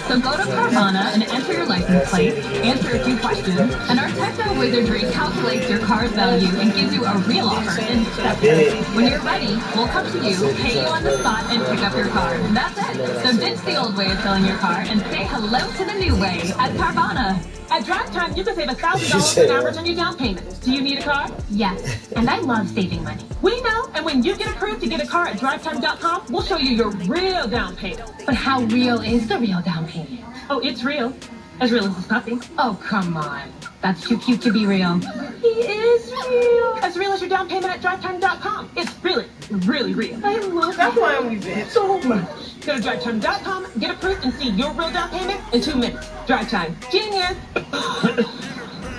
So go to Carvana and enter your license plate, answer a few questions, and our techno wizardry calculates your car's value and gives you a real offer in seconds. When you're ready, we'll come to you, pay you on the spot, and pick up your car. That's it. So ditch the old way of selling your car and say hello to the new way at Carvana. At Drive Time, you can save $1,000 on average on your down payment. Do you need a car? Yes, and I love saving money. We know, and when you get approved to get a car at drivetime.com, we'll show you your real down payment. But how real is the real down payment? Oh, it's real. As real as this puppy. Oh, come on. That's too cute to be real. He is real. As real as your down payment at drivetime.com. It's really, really real. I love that's why I'm leaving so much. Go to drivetime.com, get approved, and see your real down payment in 2 minutes. Drive Time. Genius.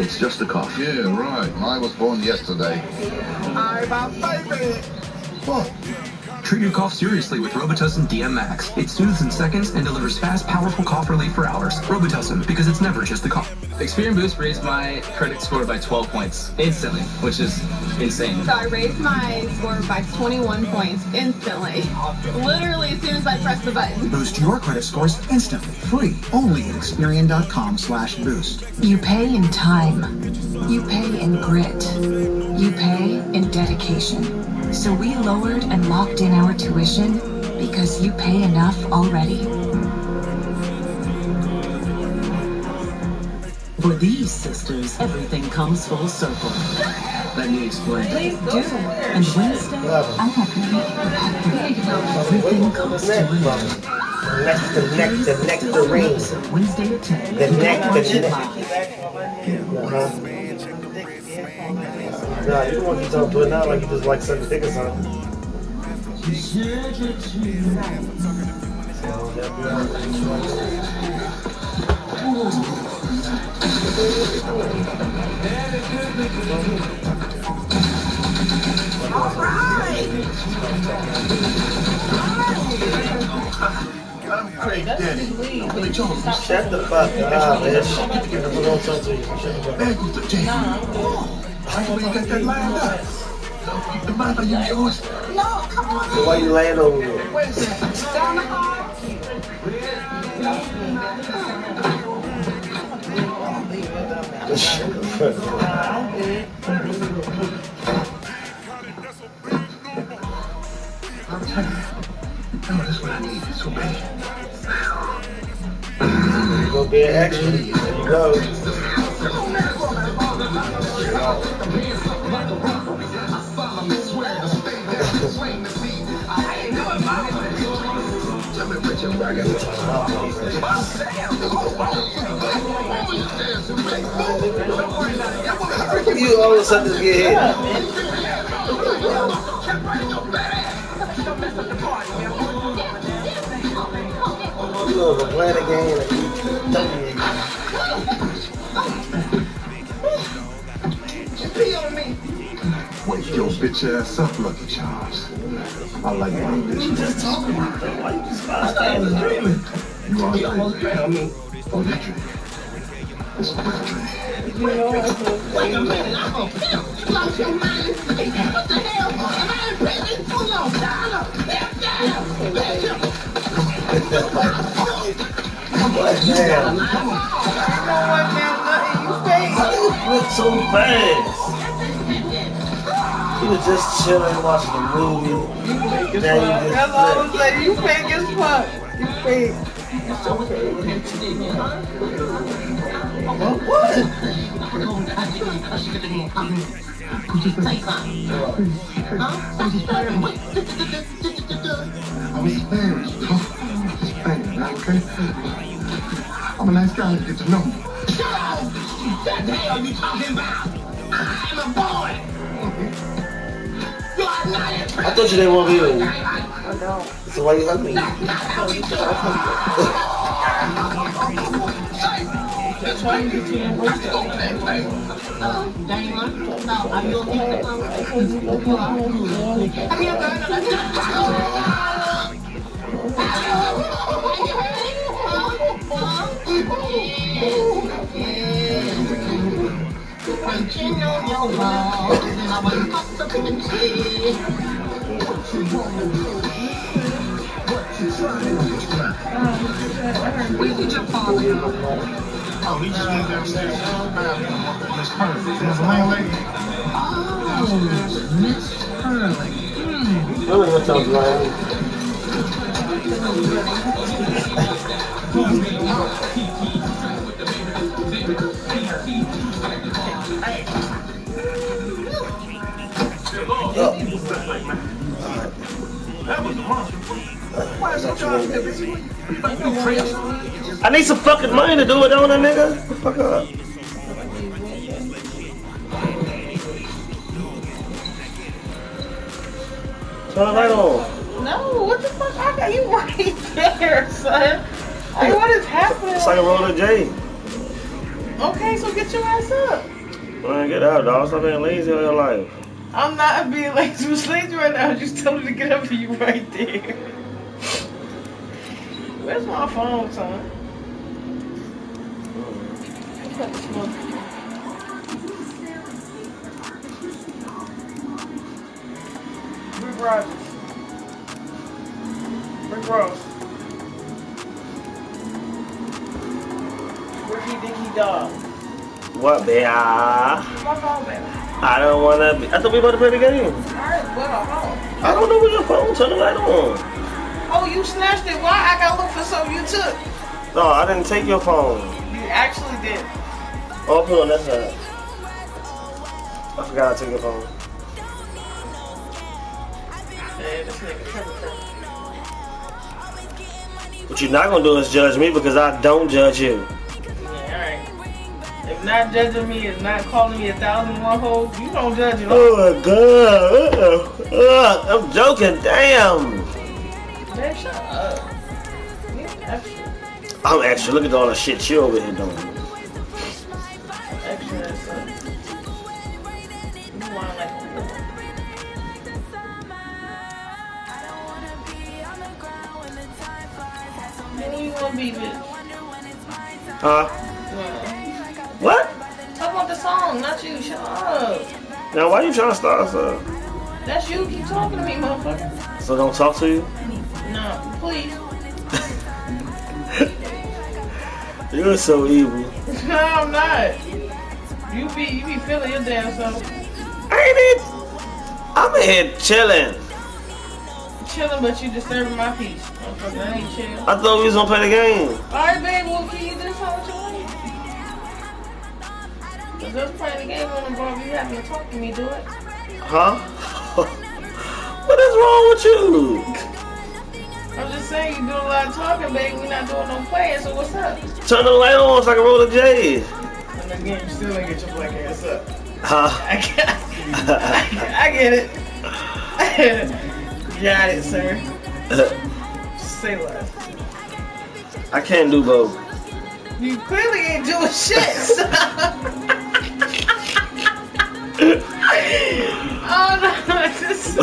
It's just a cough. Yeah, right. I was born yesterday. I'm a baby. What? Treat your cough seriously with Robitussin DM Max. It soothes in seconds and delivers fast, powerful cough relief for hours. Robitussin, because it's never just a cough. Experian Boost raised my credit score by 12 points instantly, which is insane. So I raised my score by 21 points instantly. Literally as soon as I pressed the button. Boost your credit scores instantly, free, only at Experian.com/boost. You pay in time. You pay in grit. You pay in dedication. So we lowered and locked in our tuition because you pay enough already. For these sisters, everything comes full circle. Let me explain. Please do. And Wednesday, I have to make you happy. Everything comes to an end. The nectarine. Wednesday at 10. The nectarine. Nah, you don't want to talk to it now like you just like sucking dick or something. I'm Craig Daddy. I'm Billy Jones. Shut the fuck up, bitch. I'm gonna talk to you. Shut the fuck up. There goes the J. I know you got that lined up. The mind are you yours? No, come on. So why you laying over here? Where's that? Down the hall. Shut the fuck up. I'm telling you. No, this is what I need. So bad. You gonna be an extra. There you go. You all of a sudden just get hit. You know, playing the game and you don't Wake your bitch ass up, Lucky Charms. I like my bitch. You just talking about that. Why you just standing dreaming? You are dreaming. Oh, you dreaming. It's a wet dream. Wait a minute. I'm gonna lost your mind. What the hell? Am I in prison? Hold on, down. What the hell? How you quit so fast? You was just chilling, watching a movie. That's all I'm saying. You fake as fuck. You fake. What? I'm Spanish. Spanish, okay? I'm a nice guy to get to know me. Shut up! What the hell are you talking about? I'm a boy! You are not a I thought you didn't want me to. I don't. So why you hug me? That's why you get to the worst of Where did your father go? Oh, he just went downstairs to the bathroom. Miss Pearly. Miss Langley. Oh, Miss Pearly. What sounds right? I need some fucking money to do it, don't I, nigga? Fuck up. Turn the light on. No, what the fuck? I got you right there, son. Like, what is happening? It's like a roll of J. Okay, so get your ass up. Man, get out, dog. Stop being lazy in your life. I'm not being lazy. Who's lazy right now? Just tell me to get up for you right there. Where's my phone, son? Rick Rogers. Rick Ross. Where do you think he died? What, baby? My phone, baby. I don't wanna be. I thought we about to play the game. Alright, what my phone? I don't know where your phone. Turn the light on. Oh, you snatched it. Why? I gotta look for something you took. No, I didn't take your phone. You actually did. Oh, I put it on that side. I forgot I took your phone. Yeah, this nigga tripping. What you're not gonna do is judge me because I don't judge you. Yeah, alright. If not judging me is not calling me 1,001 hoes, you don't judge it. Oh my god. I'm joking. Damn. Man, shut up. You extra. I'm extra. Look at all the shit you over here doing. Extra ass up. You want like Don't be bitch. Huh? What? Talk about the song, not you. Shut up. Now, why you trying to start us up? That's you. Keep talking to me, motherfucker. So don't talk to you? No, please. You're so evil. No, I'm not. You be feeling your damn self. Ain't it? I'm in here chilling. Chilling, but you disturbing my peace. Motherfucker, I ain't chill. I thought we was gonna play the game. Alright, babe, well, can you do something with your life? Cause us playing the game on the bar, you having to talk to me, do it. Huh? What is wrong with you? I'm just saying, you do a lot of talking, babe. We not doing no playing, so what's up? Turn the light on so I can roll the J. And again, you still ain't get your black ass up. Huh? I get it. Got it, sir. Say less. I can't do both. You clearly ain't doing shit. Oh no, this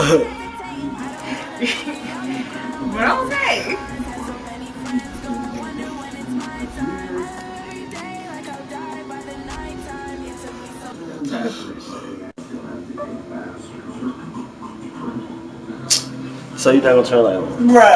but okay. So you're not gonna turn the light on? Bruh.